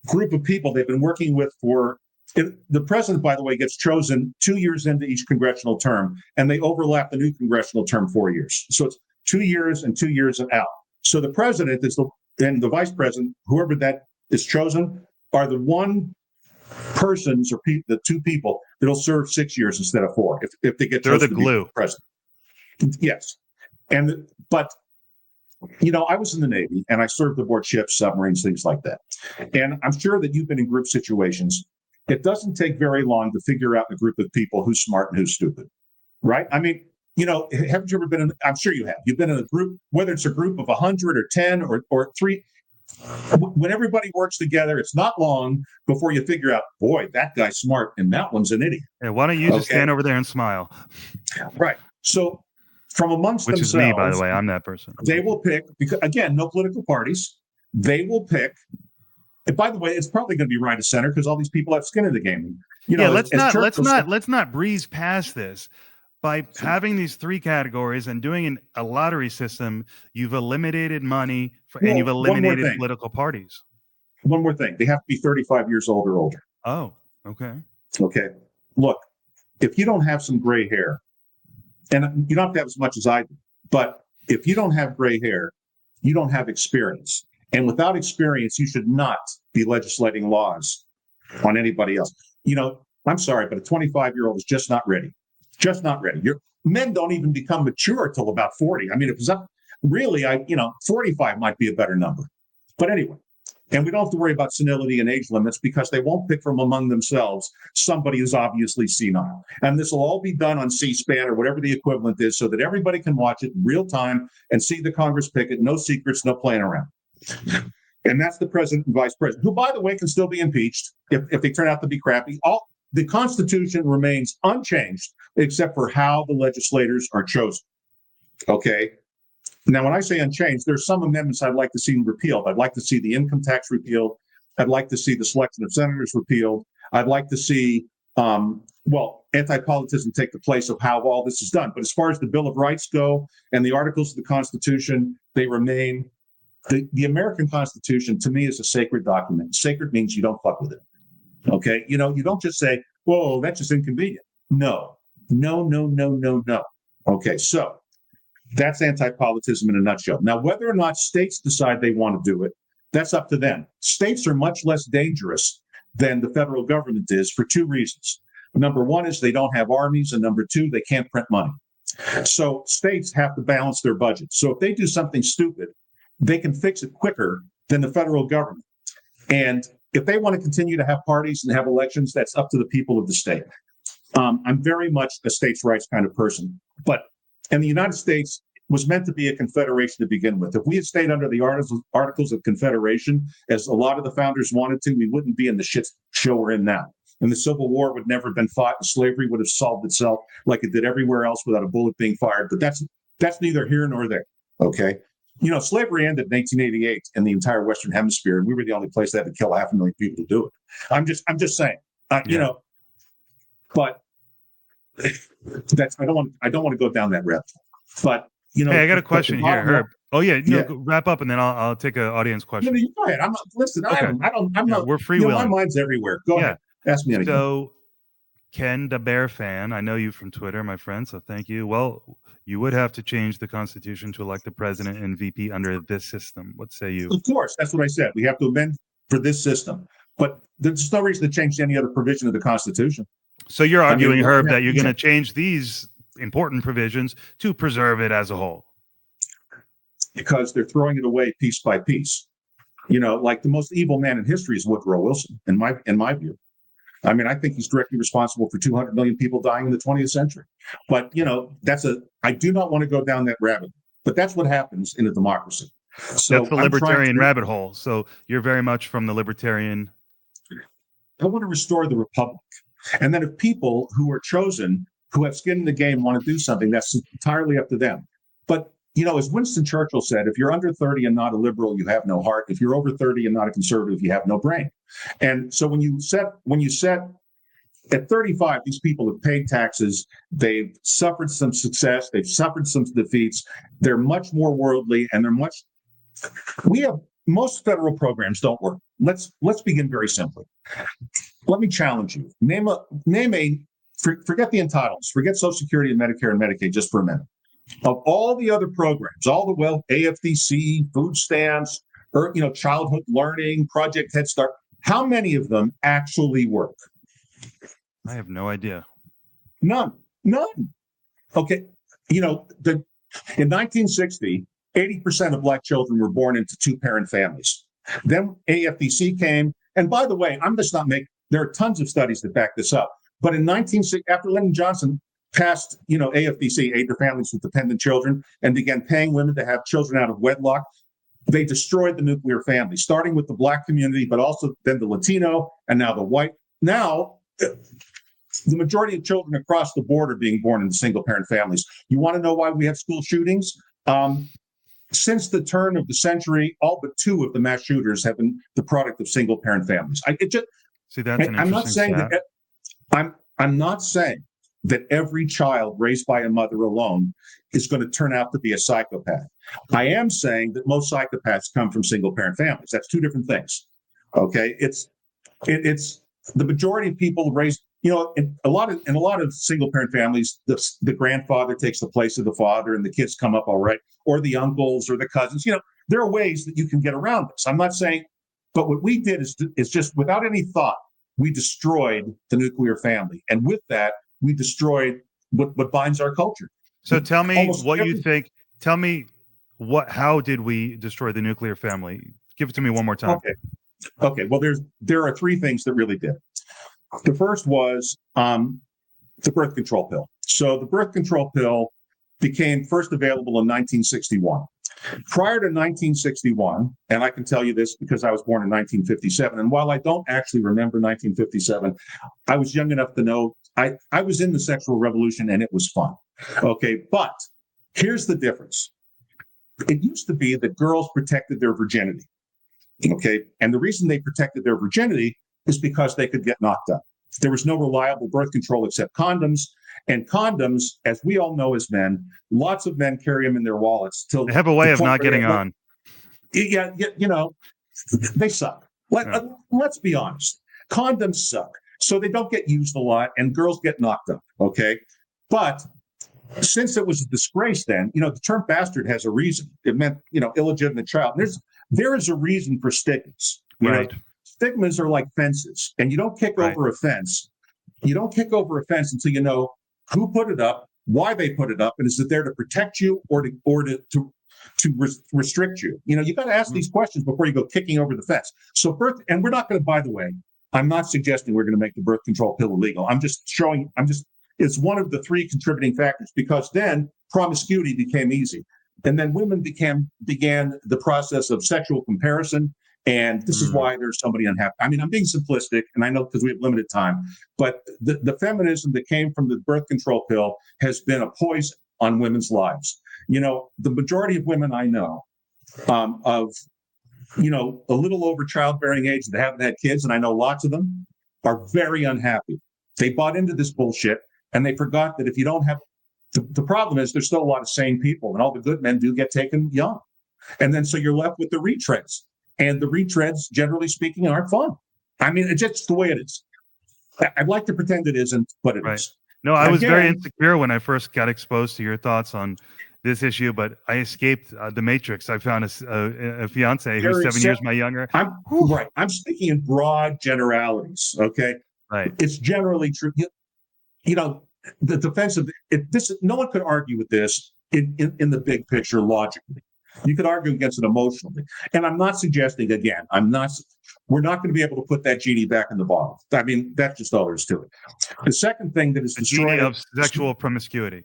group of people they've been working with for. The president, by the way, gets chosen 2 years into each congressional term, and they overlap the new congressional term 4 years. So it's 2 years and 2 years and out. So the president and the vice president, whoever that is chosen, are the one persons or the two people that'll serve 6 years instead of 4 if they get chosen. They're the glue. President. Yes, but I was in the Navy and I served aboard ships, submarines, things like that. And I'm sure that you've been in group situations. It doesn't take very long to figure out in a group of people who's smart and who's stupid, right? I mean, haven't you ever been in, I'm sure you have. You've been in a group, whether it's a group of 100 or 10 or 3. When everybody works together, it's not long before you figure out, boy, that guy's smart and that one's an idiot. Yeah, why don't you just stand over there and smile? Right. So from amongst themselves. Which is me, by the way. I'm that person. They will pick, because again, no political parties. They will pick. And by the way, it's probably going to be right of center because all these people have skin in the game. Let's not breeze past this. By having these 3 categories and doing a lottery system, you've eliminated money and you've eliminated political parties. One more thing. They have to be 35 years old or older. Oh, okay. Okay. Look, if you don't have some gray hair, and you don't have to have as much as I do, but if you don't have gray hair, you don't have experience. And without experience, you should not be legislating laws on anybody else. I'm sorry, but a 25-year-old is just not ready. Just not ready. Men don't even become mature till about 40. I mean, if it's up, really, 45 might be a better number. But anyway, and we don't have to worry about senility and age limits because they won't pick from among themselves somebody who's obviously senile. And this will all be done on C-SPAN or whatever the equivalent is so that everybody can watch it in real time and see the Congress pick it. No secrets, no playing around. And that's the president and vice president, who, by the way, can still be impeached if they turn out to be crappy. The Constitution remains unchanged except for how the legislators are chosen. Okay. Now, when I say unchanged, there's some amendments I'd like to see repealed. I'd like to see the income tax repealed. I'd like to see the selection of senators repealed. I'd like to see, anti-politism take the place of how all this is done. But as far as the Bill of Rights go and the articles of the Constitution, they remain. The American Constitution, to me, is a sacred document. Sacred means you don't fuck with it. Okay? You don't just say, whoa, that's just inconvenient. No. Okay, so that's anti-politism in a nutshell. Now, whether or not states decide they want to do it, that's up to them. States are much less dangerous than the federal government is for two reasons. Number one is they don't have armies, and number two, they can't print money. So states have to balance their budget. So if they do something stupid, they can fix it quicker than the federal government. And if they want to continue to have parties and have elections, that's up to the people of the state. I'm very much a states' rights kind of person. And the United States was meant to be a confederation to begin with. If we had stayed under the Articles of Confederation, as a lot of the founders wanted to, we wouldn't be in the shit show we're in now. And the Civil War would never have been fought, and slavery would have solved itself like it did everywhere else without a bullet being fired. But that's neither here nor there. Okay. Slavery ended in 1888 in the entire Western Hemisphere, and we were the only place that had to kill 500,000 people to do it. I'm just saying, but that's I don't want to go down that rabbit hole. But hey, I got a question here, Herb. Oh yeah, wrap up, and then I'll take an audience question. You go ahead. I'm not. We're freewheeling. My mind's everywhere. Go ahead. Ask me anything. So, Ken the Bear fan, I know you from Twitter, my friend. So thank you. Well, you would have to change the Constitution to elect the president and VP under this system. What say you? Of course, that's what I said. We have to amend for this system, but there's no reason to change any other provision of the Constitution. So you're arguing, Herb, that you're going to change these important provisions to preserve it as a whole? Because they're throwing it away piece by piece. Like the most evil man in history is Woodrow Wilson, in my view. I mean, I think he's directly responsible for 200 million people dying in the 20th century. But, I do not want to go down that rabbit, but that's what happens in a democracy. So that's the libertarian rabbit hole. So you're very much from the libertarian. I want to restore the republic. And then if people who are chosen, who have skin in the game, want to do something, that's entirely up to them. But, as Winston Churchill said, if you're under 30 and not a liberal, you have no heart. If you're over 30 and not a conservative, you have no brain. And so when you set at 35, these people have paid taxes. They've suffered some success. They've suffered some defeats. They're much more worldly, and most federal programs don't work. Let's begin very simply. Let me challenge you. Forget the entitlements. Forget Social Security and Medicare and Medicaid just for a minute. Of all the other programs, AFDC, food stamps, childhood learning, Project Head Start, how many of them actually work? I have no idea. None. Okay. In 1960, 80% of Black children were born into two-parent families. Then AFDC came. And by the way, there are tons of studies that back this up. But in 1960, after Lyndon Johnson passed, AFDC, Aid to Families with Dependent Children, and began paying women to have children out of wedlock, they destroyed the nuclear family, starting with the Black community, but also then the Latino, and now the white. Now, the majority of children across the board are being born into single-parent families. You want to know why we have school shootings? Since the turn of the century, all but 2 of the mass shooters have been the product of single-parent families. I'm not saying that every child raised by a mother alone is going to turn out to be a psychopath. I am saying that most psychopaths come from single-parent families. That's 2 different things. Okay, it's the majority of people raised. in a lot of single parent families, the grandfather takes the place of the father, and the kids come up all right, or the uncles or the cousins. There are ways that you can get around this. I'm not saying, but what we did is just without any thought, we destroyed the nuclear family, and with that, we destroyed what binds our culture. So tell me what you think. Tell me how did we destroy the nuclear family? Give it to me one more time. Okay. Well, there are three things that really did. The first was the birth control pill. So the birth control pill became first available in 1961. Prior to 1961, and I can tell you this because I was born in 1957, and while I don't actually remember 1957, I was young enough to know I was in the sexual revolution and it was fun. Okay, but here's the difference. It used to be that girls protected their virginity. Okay, and the reason they protected their virginity is because they could get knocked up. There was no reliable birth control except condoms. And condoms, as we all know as men, lots of men carry them in their wallets. They have a way of not getting on. Yeah, they suck. Let's be honest. Condoms suck. So they don't get used a lot, and girls get knocked up, okay? But since it was a disgrace then, the term bastard has a reason. It meant, illegitimate child. There is a reason for stigmas. Right. Stigmas are like fences, and you don't kick over a fence. You don't kick over a fence until you know who put it up, why they put it up, and is it there to protect you or to restrict you? You got to ask these questions before you go kicking over the fence. So and we're not going to, by the way, I'm not suggesting we're going to make the birth control pill illegal. It's one of the three contributing factors, because then promiscuity became easy. And then women began the process of sexual comparison. And this is why there's somebody unhappy. I mean, I'm being simplistic, and I know because we have limited time, but the feminism that came from the birth control pill has been a poison on women's lives. The majority of women I know of a little over childbearing age that haven't had kids, and I know lots of them, are very unhappy. They bought into this bullshit, and they forgot that if you don't have, the problem is there's still a lot of sane people, and all the good men do get taken young. And then so you're left with the retreads. And the retreads, generally speaking, aren't fun. I mean, it's just the way it is. I'd like to pretend it isn't, but it is. No, I was very insecure when I first got exposed to your thoughts on this issue, but I escaped the matrix. I found a fiance who's 7 years my younger. I'm speaking in broad generalities, okay? Right. It's generally true. The defense of this, no one could argue with this in the big picture logically. You could argue against it emotionally. And I'm not suggesting, again, we're not going to be able to put that genie back in the bottle. I mean, that's just all there is to it. The second thing that is destroyed of sexual promiscuity.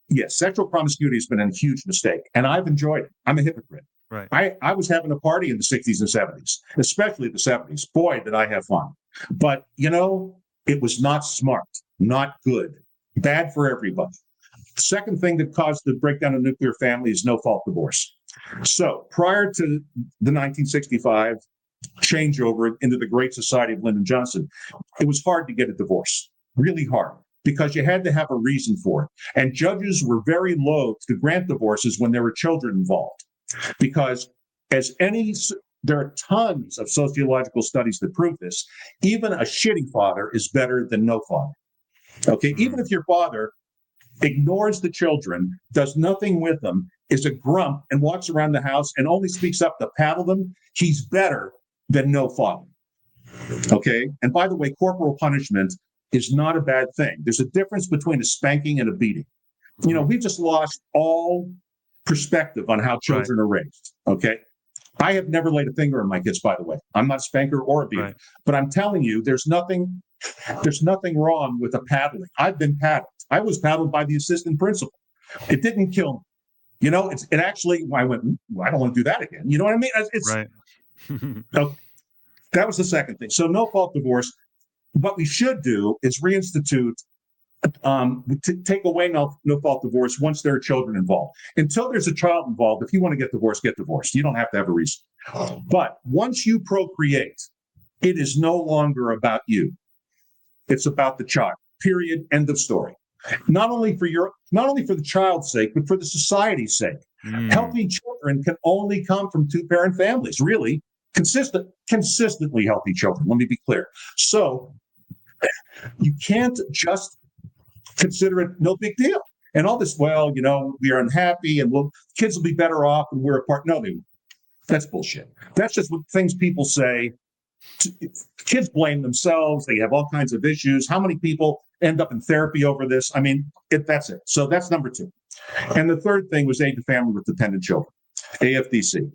Yes, sexual promiscuity has been a huge mistake, and I've enjoyed it. I'm a hypocrite. Right. I was having a party in the 60s and 70s, especially the 70s. Boy, did I have fun. But, it was not smart, not good, bad for everybody. The second thing that caused the breakdown of nuclear family is no-fault divorce. So prior to the 1965 changeover into the Great Society of Lyndon Johnson, it was hard to get a divorce, really hard, because you had to have a reason for it. And judges were very loath to grant divorces when there were children involved, because there are tons of sociological studies that prove this. Even a shitty father is better than no father. Okay, even if your father ignores the children, does nothing with them, is a grump, and walks around the house and only speaks up to paddle them, he's better than no father. Okay? And by the way, corporal punishment is not a bad thing. There's a difference between a spanking and a beating. We've just lost all perspective on how children are raised. Okay? I have never laid a finger on my kids, by the way. I'm not a spanker or a beater. But I'm telling you, there's nothing wrong with a paddling. I've been paddled. I was paddled by the assistant principal. It didn't kill me. It actually, I went, I don't want to do that again. You know what I mean? Right. So that was the second thing. So no-fault divorce. What we should do is reinstitute, take away no-fault divorce once there are children involved. Until there's a child involved, if you want to get divorced, get divorced. You don't have to have a reason. But once you procreate, it is no longer about you. It's about the child. Period. End of story. Not only for the child's sake, but for the society's sake. Healthy children can only come from two-parent families, really. Consistently healthy children. Let me be clear. So You can't just consider it no big deal. And all this, well, we are unhappy and kids will be better off when we're apart. No, they won't. That's bullshit. That's just what things people say. Kids blame themselves. They have all kinds of issues. How many people end up in therapy over this? I mean, that's it. So that's number two. And the third thing was aid to family with dependent children, AFDC,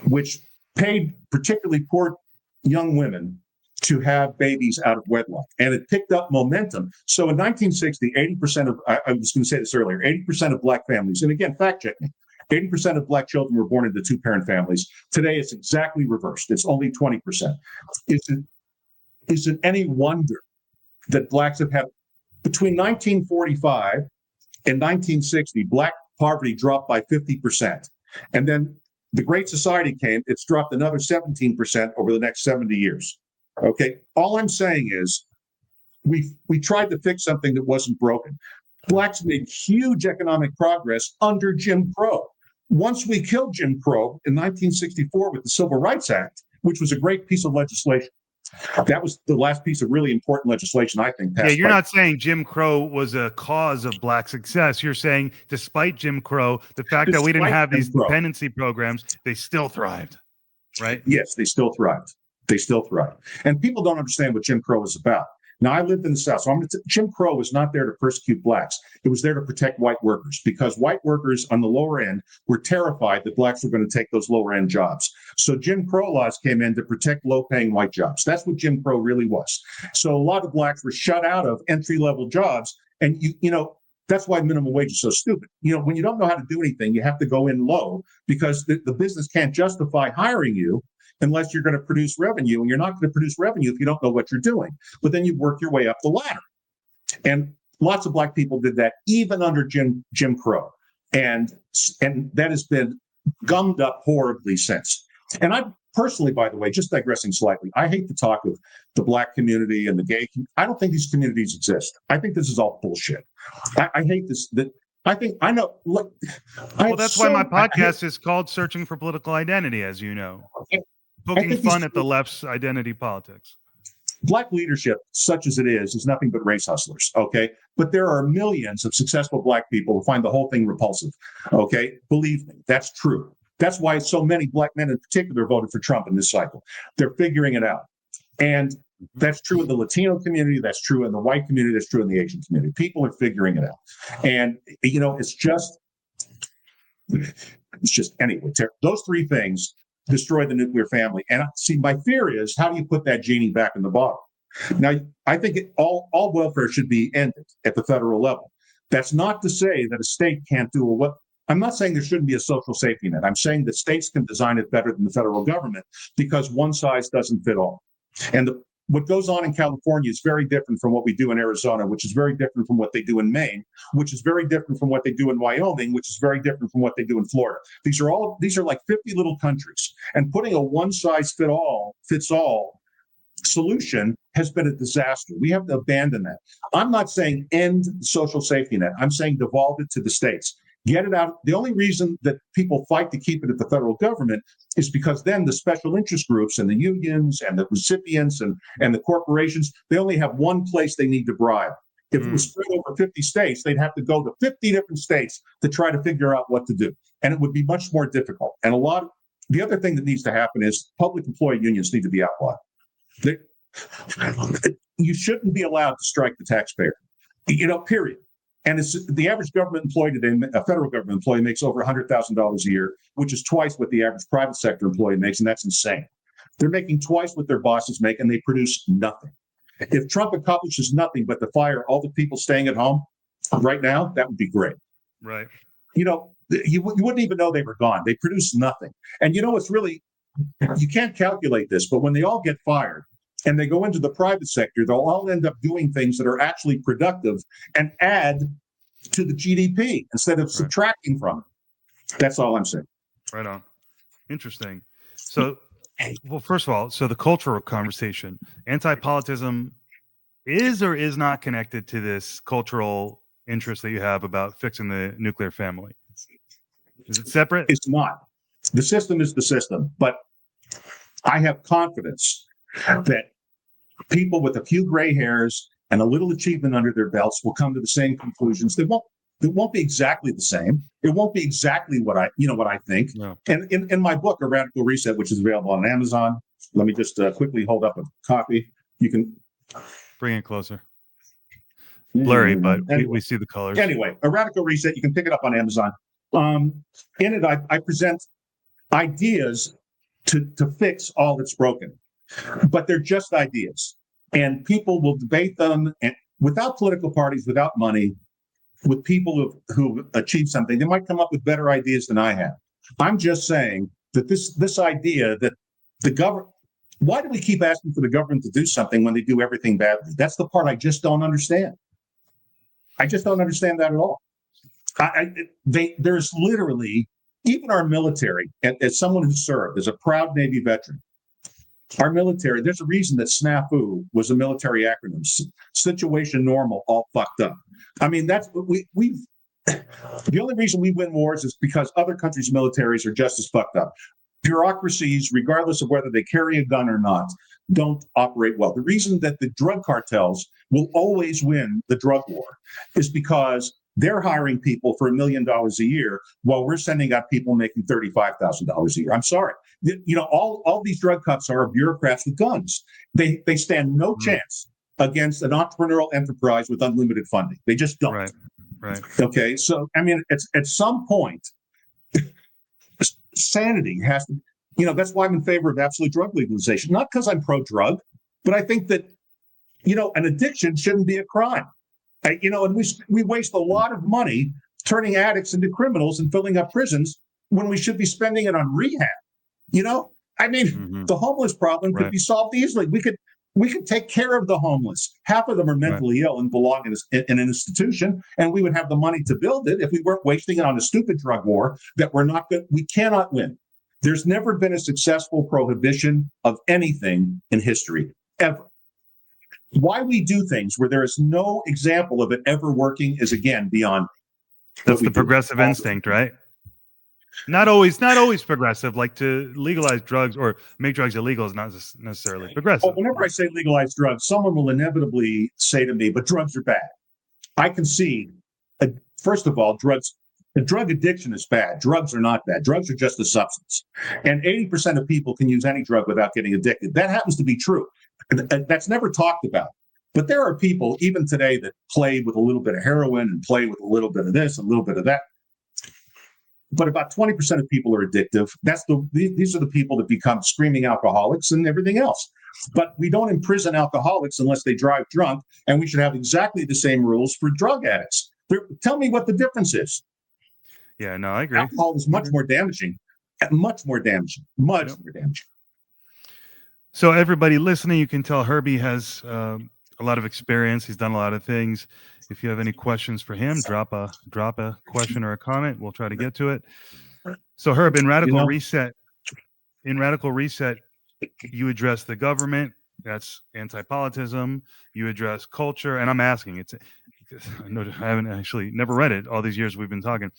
which paid particularly poor young women to have babies out of wedlock. And it picked up momentum. So in 1960, 80% of, I was going to say this earlier, 80% of Black families, and again, fact checking, 80% of Black children were born into two-parent families. Today, it's exactly reversed. It's only 20%. Is it any wonder that Blacks have had, between 1945 and 1960, Black poverty dropped by 50%. And then the Great Society came, it's dropped another 17% over the next 70 years. Okay, all I'm saying is we tried to fix something that wasn't broken. Blacks made huge economic progress under Jim Crow. Once we killed Jim Crow in 1964 with the Civil Rights Act, which was a great piece of legislation. That was the last piece of really important legislation, I think. Yeah, you're not saying Jim Crow was a cause of Black success. You're saying despite Jim Crow, the fact that we didn't have these dependency programs, they still thrived, right? Yes, they still thrived. They still thrive. And people don't understand what Jim Crow is about. Now, I lived in the South, so Jim Crow was not there to persecute Blacks. It was there to protect white workers, because white workers on the lower end were terrified that Blacks were going to take those lower end jobs. So Jim Crow laws came in to protect low-paying white jobs. That's what Jim Crow really was. So a lot of Blacks were shut out of entry-level jobs. And, that's why minimum wage is so stupid. When you don't know how to do anything, you have to go in low, because the business can't justify hiring you unless you're going to produce revenue, and you're not going to produce revenue if you don't know what you're doing. But then you work your way up the ladder. And lots of Black people did that even under Jim Crow. And that has been gummed up horribly since. And I personally, by the way, just digressing slightly, I hate to talk of the Black community and the gay community. I don't think these communities exist. I think this is all bullshit. I hate this. I know. Look, well, that's why my podcast is called Searching for Political Identity, as you know. Poking fun at the left's identity politics. Black leadership, such as it is nothing but race hustlers, okay? But there are millions of successful Black people who find the whole thing repulsive, okay? Believe me, that's true. That's why so many Black men in particular voted for Trump in this cycle. They're figuring it out. And that's true in the Latino community, that's true in the white community, that's true in the Asian community. People are figuring it out. And, it's just anyway, those three things destroy the nuclear family. And see, my fear is, how do you put that genie back in the bottle? Now, I think all welfare should be ended at the federal level. That's not to say that a state can't do what. I'm not saying there shouldn't be a social safety net. I'm saying that states can design it better than the federal government, because one size doesn't fit all. And what goes on in California is very different from what we do in Arizona, which is very different from what they do in Maine, which is very different from what they do in Wyoming, which is very different from what they do in Florida. These are like 50 little countries, and putting a one size fits all solution has been a disaster. We have to abandon that. I'm not saying end social safety net. I'm saying devolve it to the states. Get it out. The only reason that people fight to keep it at the federal government is because then the special interest groups and the unions and the recipients and the corporations, they only have one place they need to bribe. If it was spread over 50 states, they'd have to go to 50 different states to try to figure out what to do. And it would be much more difficult. And the other thing that needs to happen is public employee unions need to be outlawed. You shouldn't be allowed to strike the taxpayer, period. And it's the average government employee today, a federal government employee makes over $100,000 a year, which is twice what the average private sector employee makes. And that's insane. They're making twice what their bosses make, and they produce nothing. If Trump accomplishes nothing but to fire all the people staying at home right now, that would be great. Right. You wouldn't even know they were gone. They produce nothing. And it's really, you can't calculate this, but when they all get fired, and they go into the private sector, they'll all end up doing things that are actually productive and add to the GDP instead of subtracting from it. That's all I'm saying. Right on. Interesting. So, well, first of all, the cultural conversation, anti-politism is or is not connected to this cultural interest that you have about fixing the nuclear family. Is it separate? It's not. The system is the system, but I have confidence that people with a few gray hairs and a little achievement under their belts will come to the same conclusions. It won't be exactly the same. It won't be exactly what I think. No. And in my book, A Radical Reset, which is available on Amazon, let me just quickly hold up a copy. You can bring it closer. Blurry, but we see the colors. Anyway, A Radical Reset, you can pick it up on Amazon. In it, I present ideas to fix all that's broken, but they're just ideas, and people will debate them, and without political parties, without money, with people who achieve something, they might come up with better ideas than I have. I'm just saying that this idea that the government, why do we keep asking for the government to do something when they do everything badly? That's the part I just don't understand. I just don't understand that at all. There's literally, even our military, as someone who served, as a proud Navy veteran, our military, there's a reason that SNAFU was a military acronym. Situation normal, all fucked up. I mean, that's we've. The only reason we win wars is because other countries' militaries are just as fucked up. Bureaucracies, regardless of whether they carry a gun or not, don't operate well. The reason that the drug cartels will always win the drug war is because they're hiring people for $1 million a year while we're sending out people making $35,000 a year. I'm sorry. All these drug cups are bureaucrats with guns. They stand no chance against an entrepreneurial enterprise with unlimited funding. They just don't. Right. Okay. So, I mean, it's at some point, sanity has to, that's why I'm in favor of absolute drug legalization, not because I'm pro-drug, but I think that, an addiction shouldn't be a crime. And we waste a lot of money turning addicts into criminals and filling up prisons when we should be spending it on rehab. The homeless problem could be solved easily. We could take care of the homeless. Half of them are mentally ill and belong in an institution, and we would have the money to build it if we weren't wasting it on a stupid drug war that we cannot win. There's never been a successful prohibition of anything in history, ever. Why we do things where there is no example of it ever working is, again, beyond. That's the progressive instinct, right? Not always progressive. Like, to legalize drugs or make drugs illegal is not necessarily progressive. Well, whenever I say legalize drugs, someone will inevitably say to me, but drugs are bad. I concede, first of all, drug addiction is bad. Drugs are not bad. Drugs are just a substance. And 80% of people can use any drug without getting addicted. That happens to be true. That's never talked about. But there are people, even today, that play with a little bit of heroin and play with a little bit of this, a little bit of that. But about 20% of people are addictive. These are the people that become screaming alcoholics and everything else. But we don't imprison alcoholics unless they drive drunk, and we should have exactly the same rules for drug addicts. Tell me what the difference is. Yeah, no, I agree. Alcohol is much more damaging. Much more damaging. So everybody listening, you can tell Herby has a lot of experience. He's done a lot of things. If you have any questions for him, drop a question or a comment. We'll try to get to it. So Herb, in Radical Reset, you address the government. That's antipolitism. You address culture, and I'm asking. I know I haven't actually never read it all these years we've been talking.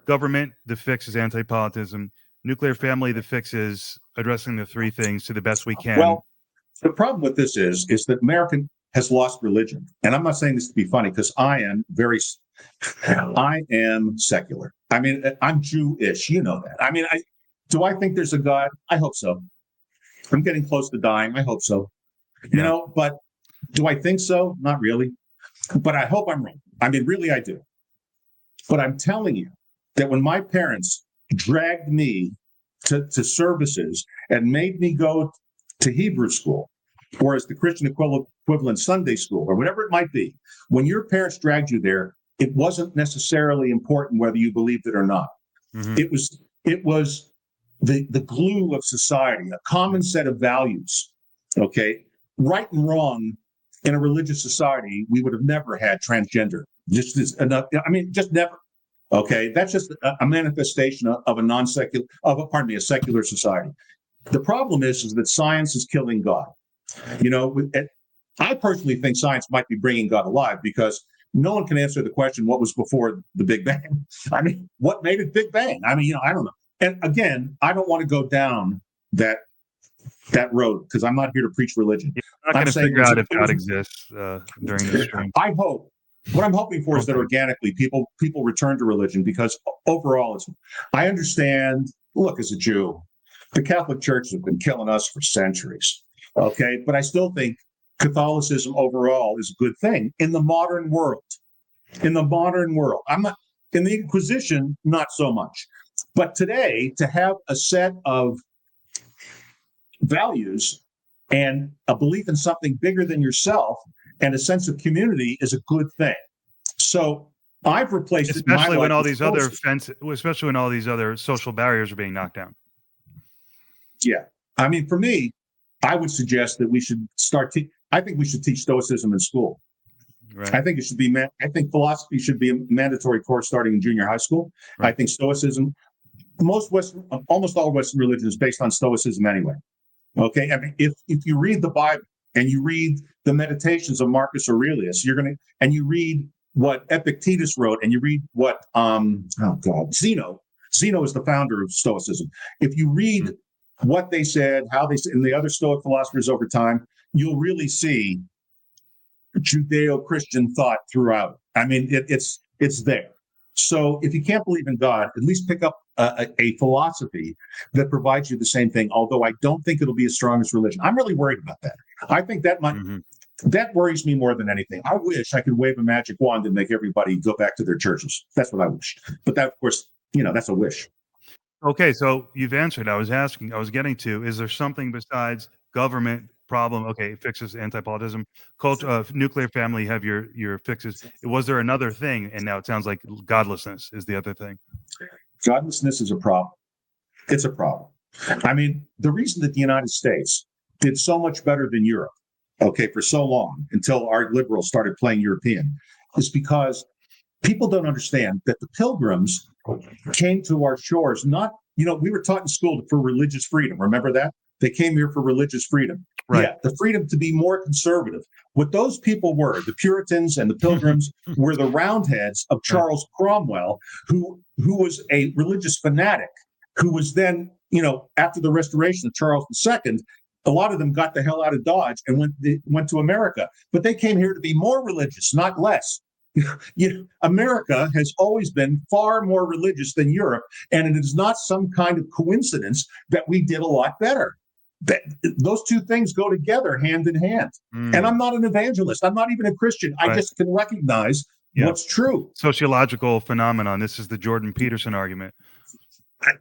Government, the fix is antipolitism. Nuclear family, the fix is addressing the three things to the best we can. Well, the problem with this is that America has lost religion. And I'm not saying this to be funny, because I am secular. I mean, I'm Jewish, that. I mean, do I think there's a God? I hope so. I'm getting close to dying. I hope so. But do I think so? Not really. But I hope I'm wrong. I mean, really, I do. But I'm telling you that when my parents dragged me to services and made me go to Hebrew school, or as the Christian equivalent Sunday school, or whatever it might be, when your parents dragged you there, it wasn't necessarily important whether you believed it or not. Mm-hmm. It was the glue of society, a common set of values. Okay, right and wrong in a religious society, we would have never had transgender. Just never. Okay, that's just a manifestation of a secular society. The problem is that science is killing God. I personally think science might be bringing God alive, because no one can answer the question, what was before the Big Bang? I mean, what made it Big Bang? I mean, I don't know. And again, I don't want to go down that that road, because I'm not here to preach religion. I'm not going to figure out if God exists during this stream. I hope. What I'm hoping for is that organically people return to religion, because overall, I understand. Look, as a Jew, the Catholic Church has been killing us for centuries. Okay, but I still think Catholicism overall is a good thing in the modern world. In the modern world, I'm not in the Inquisition, not so much. But today, to have a set of values and a belief in something bigger than yourself and a sense of community is a good thing. So I've replaced especially when all these other especially when all these other social barriers are being knocked down. Yeah, I mean, for me, I would suggest that we should I think we should teach Stoicism in school. Right. I think it should be. I think philosophy should be a mandatory course starting in junior high school. Right. I think Stoicism, almost all Western religion is based on Stoicism anyway. Okay, I mean, if you read the Bible and you read the Meditations of Marcus Aurelius, and you read what Epictetus wrote, and you read what Zeno is the founder of Stoicism. If you read what they said, how they said, and the other Stoic philosophers over time, you'll really see Judeo-Christian thought throughout. I mean, it's there. So if you can't believe in God, at least pick up a philosophy that provides you the same thing, although I don't think it'll be as strong as religion. I'm really worried about that. I think that that worries me more than anything. I wish I could wave a magic wand and make everybody go back to their churches. That's what I wish. But that, of course, that's a wish. Okay, so you've answered. I was getting to, is there something besides government problem? Okay, it fixes antipolitism, culture, nuclear family, have your fixes. Was there another thing? And now it sounds like godlessness is the other thing. Godlessness is a problem. It's a problem. I mean, the reason that the United States did so much better than Europe, okay, for so long, until our liberals started playing European, is because people don't understand that the Pilgrims came to our shores, not, we were taught in school for religious freedom. Remember that? They came here for religious freedom. Right. Yeah, the freedom to be more conservative. What those people were, the Puritans and the Pilgrims, were the Roundheads of Charles Cromwell, who was a religious fanatic, who was then, after the restoration of Charles II, a lot of them got the hell out of Dodge and went to America. But they came here to be more religious, not less. America has always been far more religious than Europe, and it is not some kind of coincidence that we did a lot better. Those two things go together hand in hand. And I'm not an evangelist. I'm not even a Christian. I just can recognize what's true. Sociological phenomenon. This is the Jordan Peterson argument. I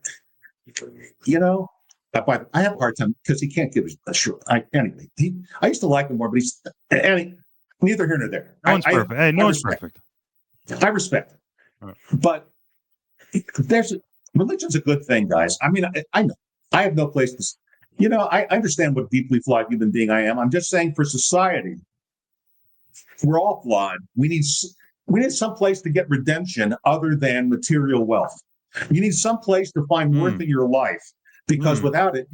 have a hard time because he can't give a short. Anyway, I used to like him more, but he's neither here nor there. No one's perfect. Hey, no one's perfect. I respect it. Right. But religion's a good thing, guys. I mean, I know. I have no place to. I understand what deeply flawed human being I am. I'm just saying, for society, we're all flawed. We need some place to get redemption other than material wealth. You need some place to find worth in your life, because without it,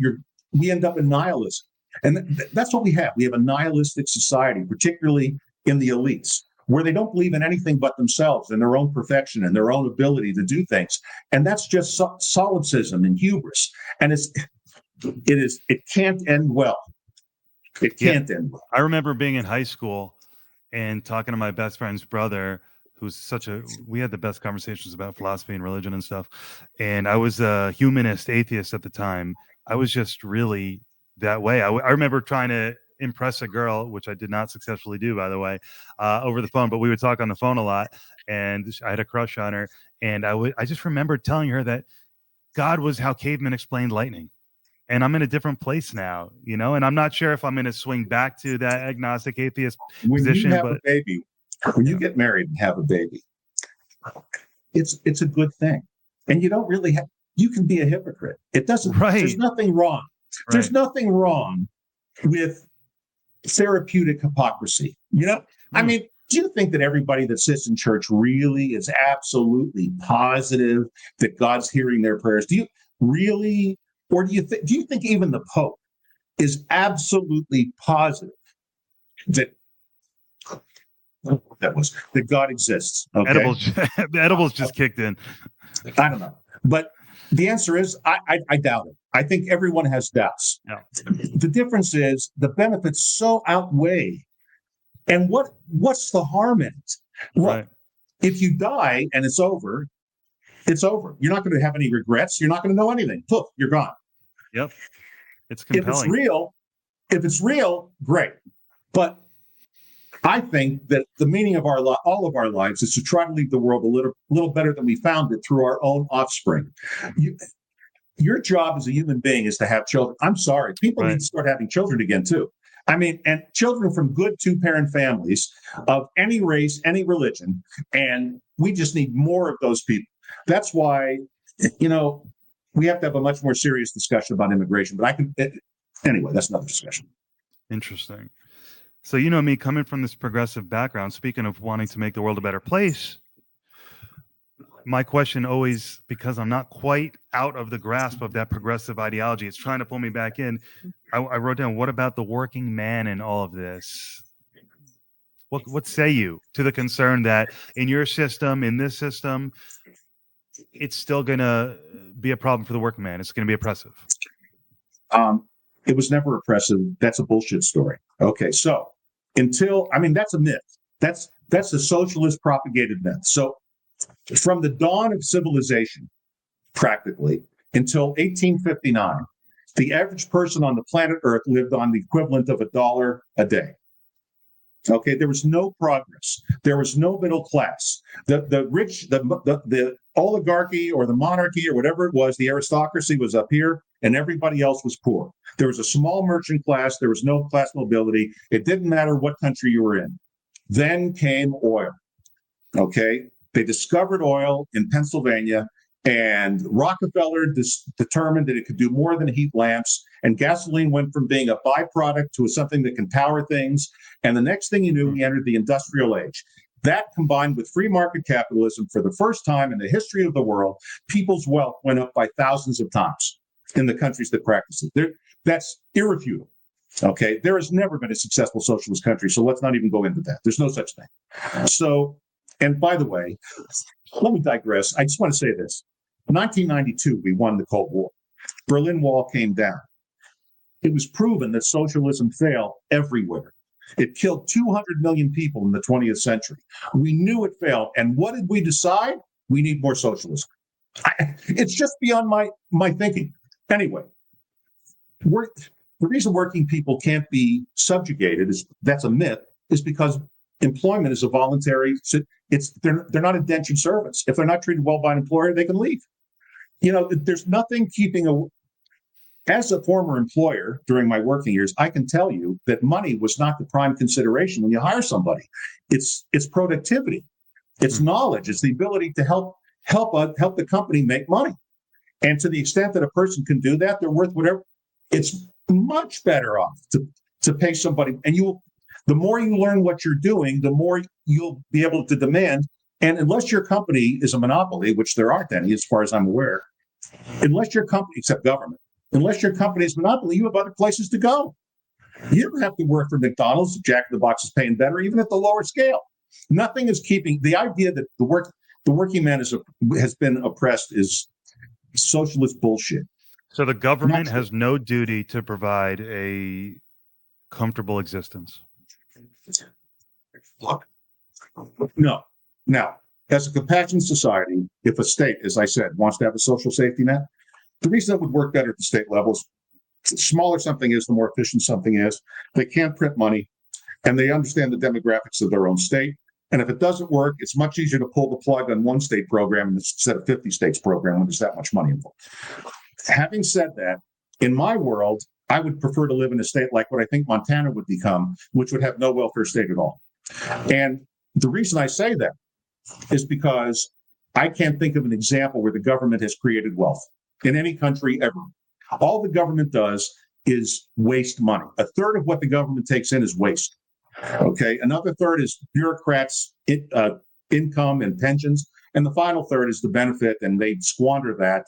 we end up in nihilism. And that's what we have. We have a nihilistic society, particularly in the elites, where they don't believe in anything but themselves and their own perfection and their own ability to do things. And that's just solipsism and hubris. And it can't end well. It can't end well. I remember being in high school and talking to my best friend's brother, who's we had the best conversations about philosophy and religion and stuff. And I was a humanist atheist at the time. I was just really that way. I remember trying to impress a girl, which I did not successfully do, by the way, over the phone, but we would talk on the phone a lot, and I had a crush on her. And I just remember telling her that God was how cavemen explained lightning. And I'm in a different place now, and I'm not sure if I'm going to swing back to that agnostic atheist position. When you get married and have a baby, it's a good thing. And you don't really you can be a hypocrite. It doesn't, there's nothing wrong. Right. There's nothing wrong with therapeutic hypocrisy. I mean, do you think that everybody that sits in church really is absolutely positive that God's hearing their prayers? Do you really? Or do you think even the Pope is absolutely positive that God exists? Okay? The edibles just kicked in. I don't know. But the answer is I doubt it. I think everyone has doubts. Yeah. The difference is the benefits so outweigh. And what's the harm in it? Well, Right. if you die and it's over, it's over. You're not going to have any regrets. You're not going to know anything. Poof, you're gone. Yep. It's If compelling. if it's real, great. But I think that the meaning of all of our lives is to try to leave the world a little better than we found it through our own offspring. Your job as a human being is to have children. I'm sorry, people need to start having children again too. I mean, and children from good two-parent families of any race, any religion, and we just need more of those people. That's why, we have to have a much more serious discussion about immigration. But anyway, that's another discussion. Interesting. So, you know me, coming from this progressive background, speaking of wanting to make the world a better place, my question always, because I'm not quite out of the grasp of that progressive ideology, it's trying to pull me back in. I wrote down, what about the working man in all of this? What say you to the concern that in your system, in this system, it's still going to be a problem for the working man? It's going to be oppressive. It was never oppressive. That's a bullshit story. Okay, so that's a myth. That's a socialist propagated myth. So from the dawn of civilization, practically, until 1859, the average person on the planet Earth lived on the equivalent of $1 a day. Okay, there was no progress. There was no middle class. The rich, the oligarchy or the monarchy or whatever it was, the aristocracy was up here and everybody else was poor. There was a small merchant class. There was no class mobility. It didn't matter what country you were in. Then came oil. Okay, they discovered oil in Pennsylvania, and Rockefeller determined that it could do more than heat lamps, and gasoline went from being a byproduct to something that can power things. And the next thing you knew, we entered the industrial age. That, combined with free market capitalism, for the first time in the history of the world, people's wealth went up by thousands of times in the countries that practice it. That's irrefutable. Okay, there has never been a successful socialist country, so let's not even go into that. There's no such thing. So, and by the way, let me digress. I just want to say this. In 1992, we won the Cold War. Berlin Wall came down. It was proven that socialism failed everywhere. It killed 200 million people in the 20th century. We knew it failed. And what did we decide? We need more socialism. It's just beyond my thinking. Anyway, the reason working people can't be subjugated that's a myth, is because employment is a voluntary. They're not indentured servants. If they're not treated well by an employer, they can leave. There's nothing keeping as a former employer during my working years, I can tell you that money was not the prime consideration when you hire somebody. It's productivity, it's knowledge, it's the ability to help the company make money. And to the extent that a person can do that, they're worth whatever. It's much better off to pay somebody. And the more you learn what you're doing, the more you'll be able to demand. And unless your company is a monopoly, which there aren't any, as far as I'm aware, unless your company, except government, unless your company is monopoly, you have other places to go. You don't have to work for McDonald's. Jack in the Box is paying better, even at the lower scale. Nothing is keeping the idea that the working man has been oppressed is socialist bullshit. So the government has no duty to provide a comfortable existence. No. Now, as a compassionate society, if a state, as I said, wants to have a social safety net, the reason that would work better at the state levels, the smaller something is, the more efficient something is. They can't print money, and they understand the demographics of their own state. And if it doesn't work, it's much easier to pull the plug on one state program instead of 50 states program when there's that much money involved. Having said that, in my world, I would prefer to live in a state like what I think Montana would become, which would have no welfare state at all. And the reason I say that is because I can't think of an example where the government has created wealth in any country ever. All the government does is waste money. A third of what the government takes in is waste. Okay. Another third is bureaucrats' income and pensions. And the final third is the benefit, and they squander that.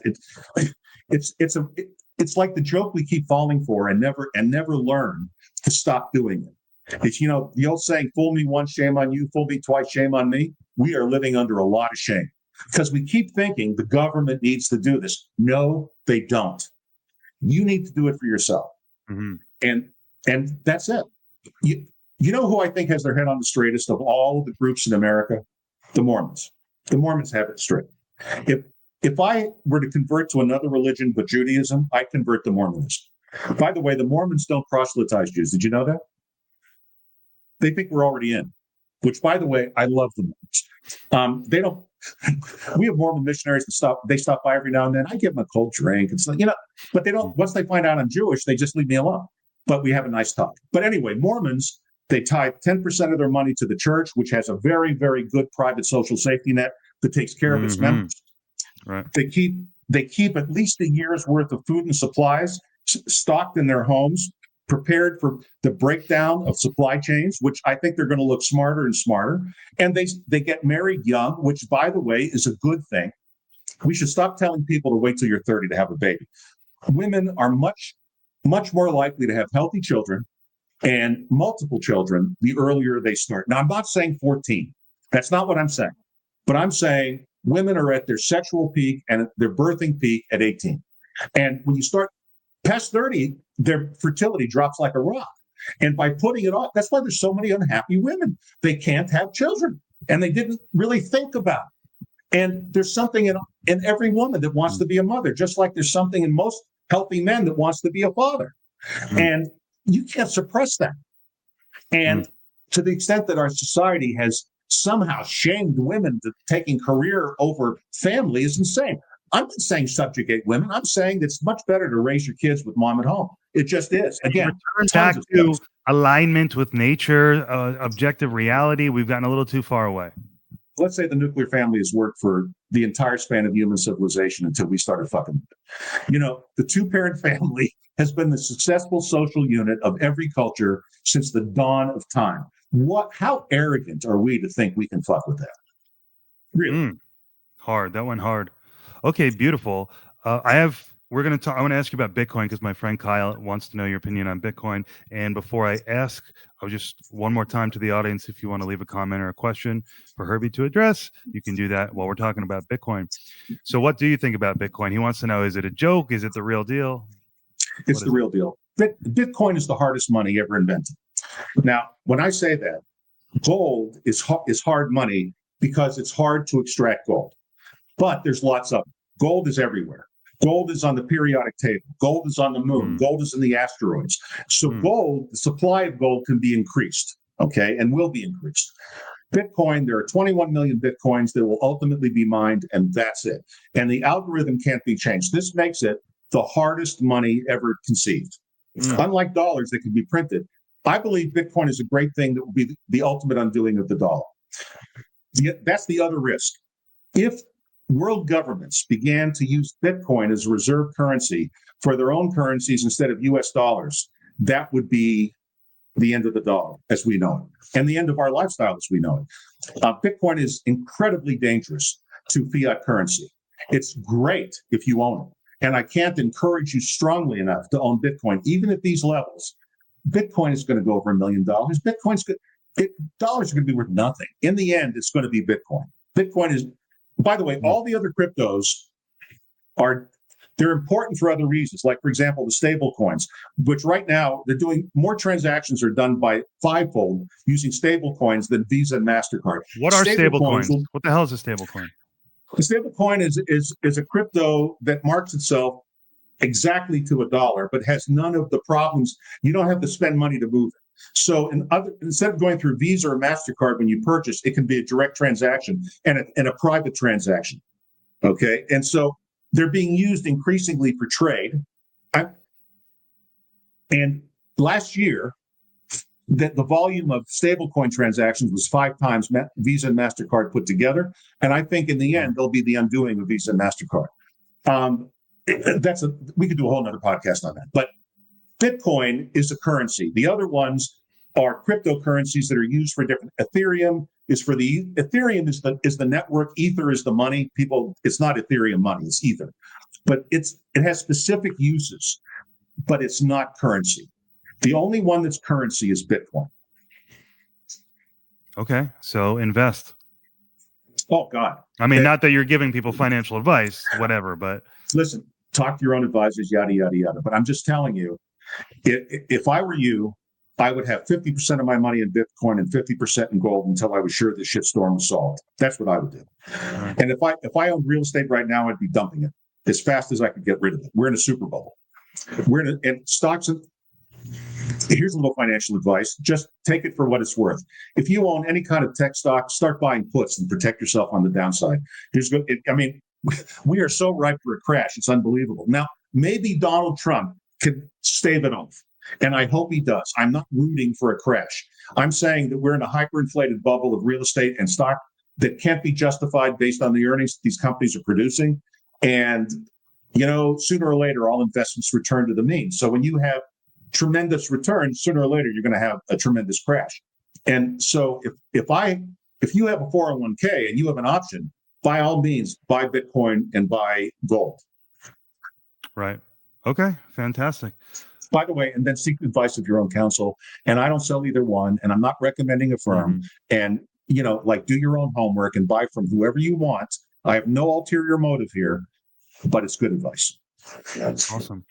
It's like the joke we keep falling for and never learn to stop doing it. It's, the old saying, fool me once, shame on you, fool me twice, shame on me. We are living under a lot of shame because we keep thinking the government needs to do this. No, they don't. You need to do it for yourself. Mm-hmm. And that's it. You know who I think has their head on the straightest of all the groups in America? The Mormons. The Mormons have it straight. If I were to convert to another religion but Judaism, I'd convert to Mormonism. By the way, the Mormons don't proselytize Jews. Did you know that? They think we're already in, which, by the way, I love the Mormons. They don't. We have Mormon missionaries that stop by every now and then. I give them a cold drink and stuff, but they don't. Once they find out I'm Jewish, they just leave me alone. But we have a nice talk. But anyway, Mormons, they tithe 10% of their money to the church, which has a very, very good private social safety net that takes care of its members. Right. They keep at least a year's worth of food and supplies stocked in their homes, prepared for the breakdown of supply chains, which I think they're going to look smarter and smarter. And they get married young, which, by the way, is a good thing. We should stop telling people to wait till you're 30 to have a baby. Women are much, much more likely to have healthy children and multiple children the earlier they start. Now, I'm not saying 14. That's not what I'm saying. But I'm saying women are at their sexual peak and their birthing peak at 18. And when you start past 30, their fertility drops like a rock. And by putting it off, that's why there's so many unhappy women. They can't have children, and they didn't really think about it. And there's something in every woman that wants to be a mother, just like there's something in most healthy men that wants to be a father. And you can't suppress that. And to the extent that our society has somehow shamed women to taking career over family is insane. I'm not saying subjugate women. I'm saying it's much better to raise your kids with mom at home. It just is. Again, return back to alignment with nature, objective reality. We've gotten a little too far away. Let's say the nuclear family has worked for the entire span of human civilization until we started fucking. The two-parent family has been the successful social unit of every culture since the dawn of time. How arrogant are we to think we can fuck with that? Really? Hard. That went hard. Okay, beautiful. We're going to talk. I want to ask you about Bitcoin because my friend Kyle wants to know your opinion on Bitcoin. And before I ask, I'll just one more time to the audience, if you want to leave a comment or a question for Herby to address, you can do that while we're talking about Bitcoin. So what do you think about Bitcoin? He wants to know, is it a joke? Is it the real deal? It's the real deal. Bitcoin is the hardest money ever invented. Now, when I say that, gold is hard money because it's hard to extract gold. But there's lots of it. Gold is everywhere. Gold is on the periodic table. Gold is on the moon. Gold is in the asteroids. So gold, the supply of gold can be increased, okay, and will be increased. Bitcoin, there are 21 million Bitcoins that will ultimately be mined, and that's it. And the algorithm can't be changed. This makes it the hardest money ever conceived. Unlike dollars that can be printed, I believe Bitcoin is a great thing that will be the ultimate undoing of the dollar. That's the other risk. If world governments began to use Bitcoin as a reserve currency for their own currencies instead of US dollars, that would be the end of the dollar as we know it, and the end of our lifestyle as we know it. Bitcoin is incredibly dangerous to fiat currency. It's great if you own it. And I can't encourage you strongly enough to own Bitcoin, even at these levels. Bitcoin is going to go over $1 million. Dollars are going to be worth nothing. In the end, it's going to be Bitcoin. Bitcoin is, by the way, all the other cryptos they're important for other reasons. Like, for example, the stable coins, which right now they're doing more transactions are done by fivefold using stable coins than Visa and MasterCard. What are stable coins? What the hell is a stable coin? The stable coin is a crypto that marks itself exactly to $1, but has none of the problems. You don't have to spend money to move it. So instead of going through Visa or MasterCard when you purchase, it can be a direct transaction and a private transaction. Okay. And so they're being used increasingly for trade. And last year, the volume of stablecoin transactions was 5 times Visa and MasterCard put together. And I think in the end, they'll be the undoing of Visa and MasterCard. We could do a whole nother podcast on that. But Bitcoin is a currency. The other ones are cryptocurrencies that are used for different. Ethereum is the network. Ether is the money. It's not Ethereum money. It's Ether, but it has specific uses, but it's not currency. The only one that's currency is Bitcoin. Okay, so invest. Oh God! I mean, not that you're giving people financial advice, whatever, but listen. talk to your own advisors, yada, yada, yada. But I'm just telling you, if I were you, I would have 50% of my money in Bitcoin and 50% in gold until I was sure this shitstorm was solved. That's what I would do. And if I owned real estate right now, I'd be dumping it as fast as I could get rid of it. We're in a super bubble. And stocks. Here's a little financial advice. Just take it for what it's worth. If you own any kind of tech stock, start buying puts and protect yourself on the downside. We are so ripe for a crash. It's unbelievable. Now, maybe Donald Trump could stave it off. And I hope he does. I'm not rooting for a crash. I'm saying that we're in a hyperinflated bubble of real estate and stock that can't be justified based on the earnings these companies are producing. And, sooner or later, all investments return to the mean. So when you have tremendous returns, sooner or later, you're going to have a tremendous crash. And so if you have a 401k and you have an option, by all means, buy Bitcoin and buy gold. Right. Okay. Fantastic. By the way, and then seek advice of your own counsel. And I don't sell either one, and I'm not recommending a firm. And, do your own homework and buy from whoever you want. I have no ulterior motive here, but it's good advice. Awesome.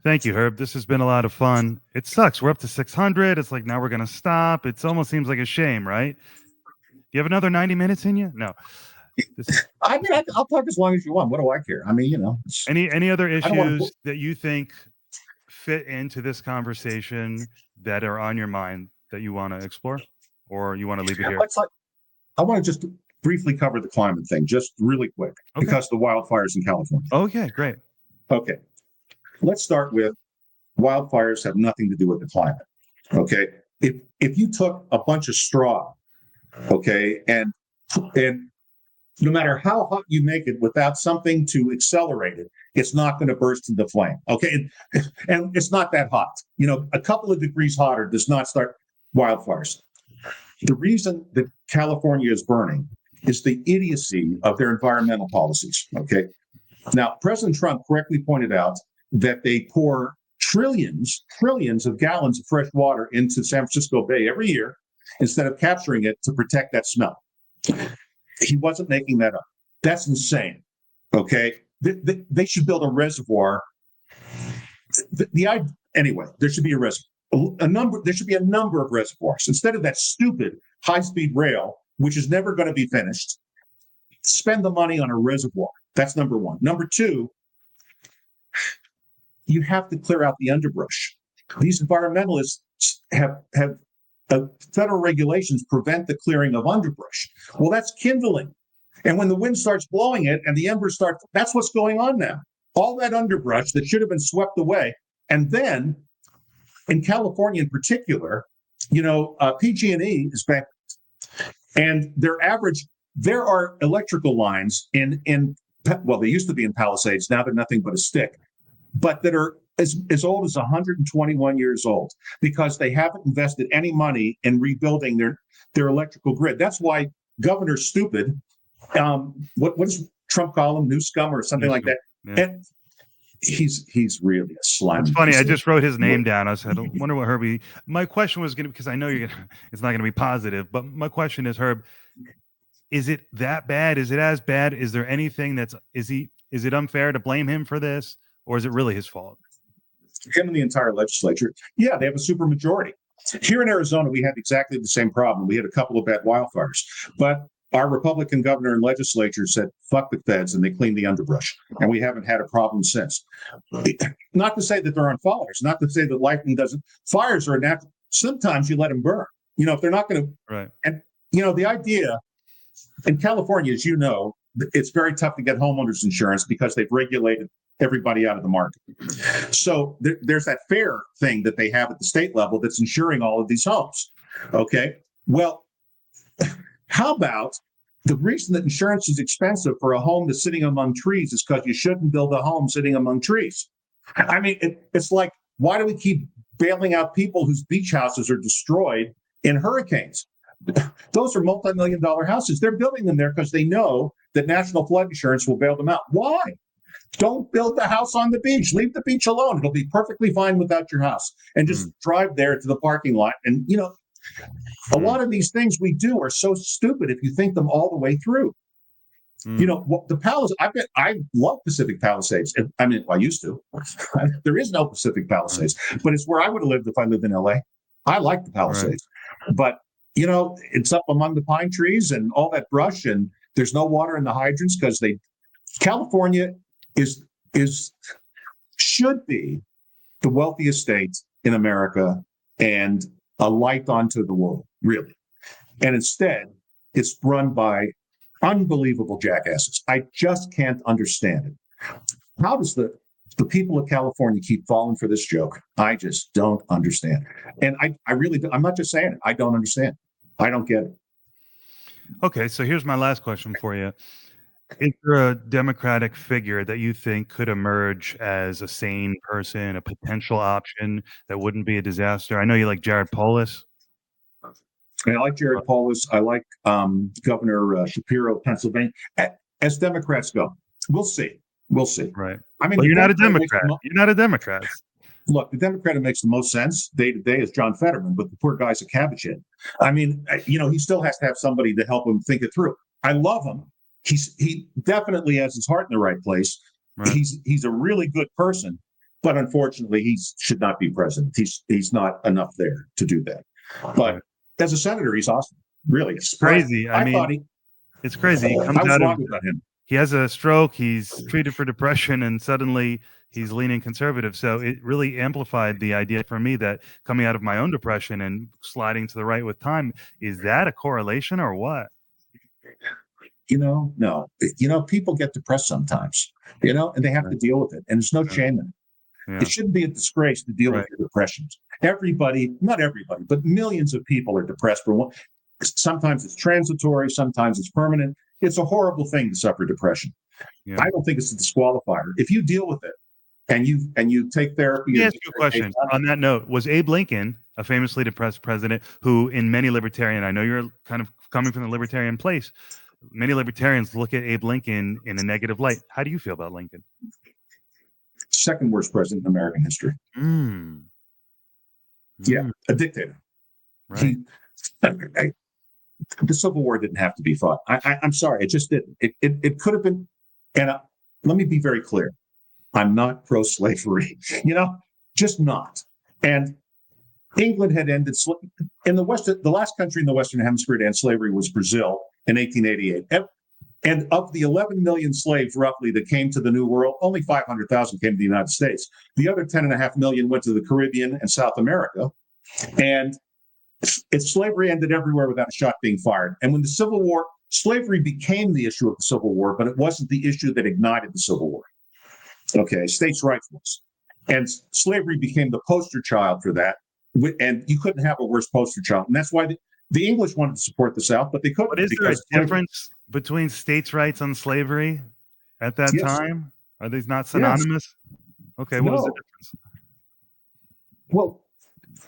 Thank you, Herb. This has been a lot of fun. It sucks. We're up to 600. It's like now we're going to stop. It almost seems like a shame, right? Do you have another 90 minutes in you? No. I'll talk as long as you want. What do I care? Any other issues that you think fit into this conversation that are on your mind that you want to explore, or you want to leave it here? I want to just briefly cover the climate thing, just really quick, because the wildfires in California. Okay, great. Okay. Let's start with wildfires have nothing to do with the climate. Okay. If you took a bunch of straw, okay, and no matter how hot you make it without something to accelerate it, it's not going to burst into flame. Okay. And it's not that hot. A couple of degrees hotter does not start wildfires. The reason that California is burning is the idiocy of their environmental policies. Okay. Now, President Trump correctly pointed out that they pour trillions of gallons of fresh water into San Francisco Bay every year instead of capturing it to protect that smell. He wasn't making that up. That's insane. Okay. They should build a reservoir. Anyway, there should be a reservoir. There should be a number of reservoirs instead of that stupid high-speed rail, which is never going to be finished. Spend the money on a reservoir. That's number one. Number two, you have to clear out the underbrush. These environmentalists have federal regulations prevent the clearing of underbrush. Well, that's kindling. And when the wind starts blowing it and the embers start, that's what's going on now. All that underbrush that should have been swept away. And then in California in particular, PG&E is back. And there are electrical lines they used to be in Palisades. Now they're nothing but a stick, but that are as old as 121 years old because they haven't invested any money in rebuilding their electrical grid. That's why Governor's stupid. What does Trump call him? New scum or something like that. Yeah. And he's really a slime. It's funny. I just wrote his name down. I said, I wonder what Herby. My question was going to, because I know it's not going to be positive, but my question is, Herb, is it that bad? Is it as bad? Is there anything is it unfair to blame him for this, or is it really his fault? Him and the entire legislature. Yeah, they have a super majority. Here in Arizona, we had exactly the same problem. We had a couple of bad wildfires, but our Republican governor and legislature said, fuck the feds, and they cleaned the underbrush. And we haven't had a problem since. Not to say that there aren't fires, not to say that lightning doesn't. Fires are natural. Sometimes you let them burn. If they're not going to. Right. And, the idea in California, as you know, it's very tough to get homeowners insurance because they've regulated everybody out of the market. So there's that fair thing that they have at the state level that's insuring all of these homes. Okay. Well, how about the reason that insurance is expensive for a home that's sitting among trees is because you shouldn't build a home sitting among trees. I mean, it's like, why do we keep bailing out people whose beach houses are destroyed in hurricanes? Those are multi-million-dollar houses. They're building them there because they know that National Flood Insurance will bail them out. Why? Don't build the house on the beach. Leave the beach alone. It'll be perfectly fine without your house. And just drive there to the parking lot. And, a lot of these things we do are so stupid if you think them all the way through. You know, the Palisades, I love Pacific Palisades. I mean, I used to. There is no Pacific Palisades, but it's where I would have lived if I lived in LA. I like the Palisades. Right. But, you know, it's up among the pine trees and all that brush, and there's no water in the hydrants because California should be the wealthiest state in America and a light onto the world, really. And instead, it's run by unbelievable jackasses. I just can't understand it. How does the people of California keep falling for this joke? I just don't understand. And I really, I'm not just saying it. I don't understand. I don't get it. Okay, so here's my last question for you. Is there a Democratic figure that you think could emerge as a sane person, a potential option that wouldn't be a disaster? I know you like Jared Polis. I like Jared Polis. I like Governor Shapiro of Pennsylvania. As Democrats go, we'll see. We'll see. Right. I mean, well, you're not a Democrat. You're not a Democrat. Look, the Democrat that makes the most sense day to day is John Fetterman, but the poor guy's a cabbage head. I mean, you know, he still has to have somebody to help him think it through. I love him. He definitely has his heart in the right place. Right. He's a really good person, but unfortunately, he should not be president. He's not enough there to do that. But as a senator, he's awesome. Really, it's crazy. I mean, it's crazy. He comes out of him. He has a stroke. He's treated for depression, and suddenly he's leaning conservative. So it really amplified the idea for me that coming out of my own depression and sliding to the right with time, is that a correlation or what? You know, no. You know, people get depressed sometimes, you know, and they have to deal with it. And there's no shame in it. Yeah. It shouldn't be a disgrace to deal with your depressions. Everybody, not everybody, but millions of people are depressed for one. Sometimes it's transitory, sometimes it's permanent. It's a horrible thing to suffer depression. Yeah. I don't think it's a disqualifier. If you deal with it and you take therapy. Let me ask you a question. On that note, was Abe Lincoln a famously depressed president who, in many libertarian, I know you're kind of coming from the libertarian place, many libertarians look at Abe Lincoln in a negative light. How do you feel about Lincoln? Second worst president in American history. Yeah, a dictator. Right. The Civil War didn't have to be fought. I'm sorry, it just didn't. It could have been. And let me be very clear. I'm not pro-slavery, you know, just not. And England had ended in the West. The last country in the Western Hemisphere to end slavery was Brazil in 1888. And of the 11 million slaves roughly that came to the New World, only 500,000 came to the United States. The other 10.5 million went to the Caribbean and South America. And slavery ended everywhere without a shot being fired. And when the Civil War, slavery became the issue of the Civil War, but it wasn't the issue that ignited the Civil War. Okay, states' rights was. And slavery became the poster child for that. And you couldn't have a worse poster child. And that's why the English wanted to support the South, but they couldn't. But is there a difference between states' rights and slavery at that time? Are these not synonymous? Yes. Okay, what was the difference? Well,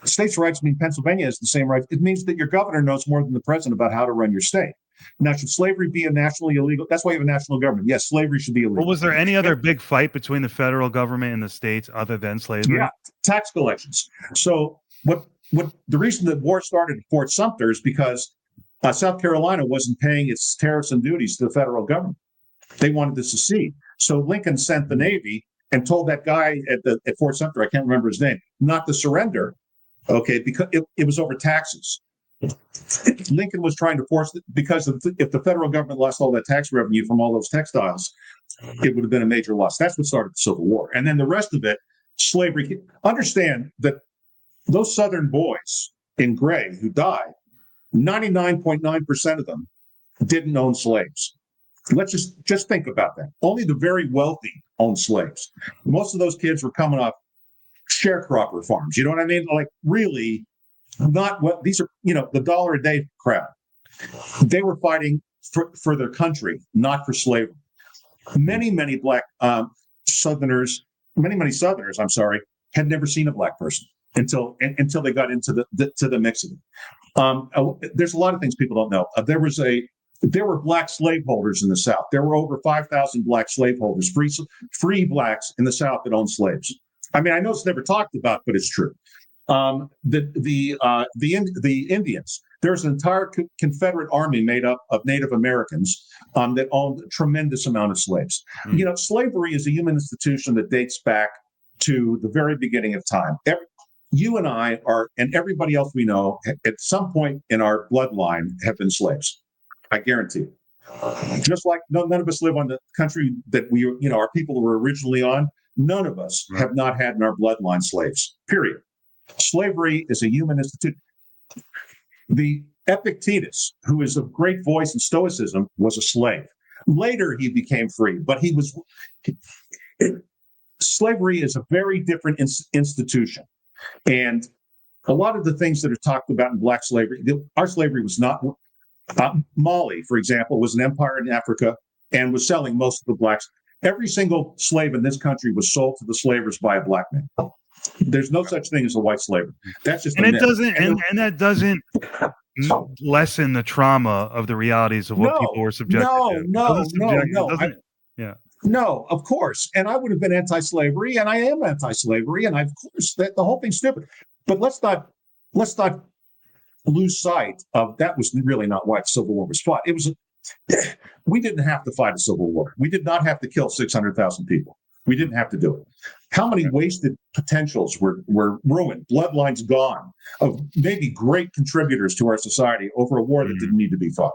states' rights mean Pennsylvania has the same rights. It means that your governor knows more than the president about how to run your state. Now, should slavery be a nationally illegal? That's why you have a national government. Yes, slavery should be illegal. Well, was there any other big fight between the federal government and the states other than slavery? Yeah, tax collections. So what the reason that war started at Fort Sumter is because South Carolina wasn't paying its tariffs and duties to the federal government. They wanted to secede. So Lincoln sent the Navy and told that guy at Fort Sumter, I can't remember his name, not to surrender. Okay, because it was over taxes. Lincoln was trying to force it because if the federal government lost all that tax revenue from all those textiles, it would have been a major loss. That's what started the Civil War. And then the rest of it, slavery. Understand that those Southern boys in gray who died, 99.9% of them didn't own slaves. Let's just think about that. Only the very wealthy owned slaves. Most of those kids were coming off sharecropper farms. You know what I mean? Like really not what these are, you know, the dollar a day crowd. They were fighting for their country, not for slavery. Many black Southerners, many Southerners, I'm sorry, had never seen a black person until they got into the mix of it. There's a lot of things people don't know. There were black slaveholders in the South. There were over 5,000 black slaveholders, free blacks in the South that owned slaves. I mean, I know it's never talked about, but it's true. The Indians, There's an entire Confederate army made up of Native Americans that owned a tremendous amount of slaves. Slavery is a human institution that dates back to the very beginning of time. You and I are, and everybody else we know, at some point in our bloodline have been slaves. I guarantee you. Just like none of us live on the country that our people were originally on. None of us have not had in our bloodline slaves, period. Slavery is a human institution. The Epictetus, who is of great voice in Stoicism, was a slave. Later, he became free, but slavery is a very different institution. And a lot of the things that are talked about in black slavery, our slavery was not. Mali, for example, was an empire in Africa and was selling most of the blacks. Every single slave in this country was sold to the slavers by a black man. There's no such thing as a white slaver. That's just that doesn't lessen the trauma of the realities of what people were subjected to. No, of course. And I would have been anti-slavery, and I am anti-slavery, and of course that the whole thing's stupid. But let's not lose sight of that was really not why the Civil War was fought. We didn't have to fight a civil war. We did not have to kill 600,000 people. We didn't have to do it. How many wasted potentials were ruined, bloodlines gone, of maybe great contributors to our society over a war that didn't need to be fought?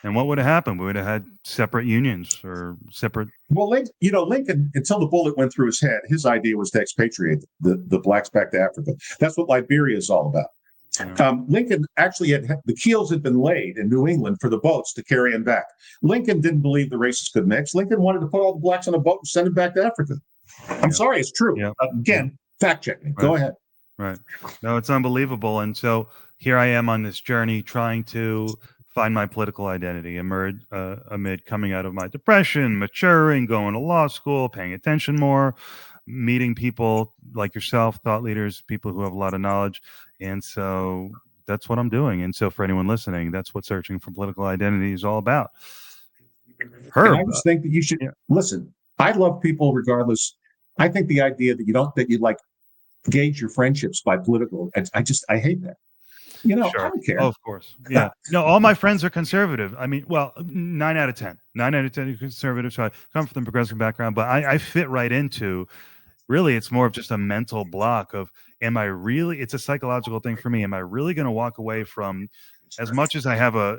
And what would have happened? We would have had separate unions or separate. Well, Lincoln, until the bullet went through his head, his idea was to expatriate the blacks back to Africa. That's what Liberia is all about. Lincoln actually the keels had been laid in New England for the boats to carry him back. Lincoln didn't believe the races could mix. Lincoln wanted to put all the blacks on a boat and send them back to Africa. I'm sorry, it's true. Again, fact checking. Go ahead. Right. No, it's unbelievable. And so here I am on this journey trying to find my political identity amid coming out of my depression, maturing, going to law school, paying attention more, meeting people like yourself, thought leaders, people who have a lot of knowledge. And so that's what I'm doing. And so for anyone listening, that's what searching for political identity is all about. I just think that you should listen. I love people regardless. I think the idea that you like gauge your friendships by political, I hate that. Sure. I don't care. Oh, of course. Yeah. No, all my friends are conservative. I mean, well, 9 out of 10 are conservative. So I come from the progressive background, but I fit right into, really, it's more of just a mental block of, it's a psychological thing for me. Am I really going to walk away from, as much as I have I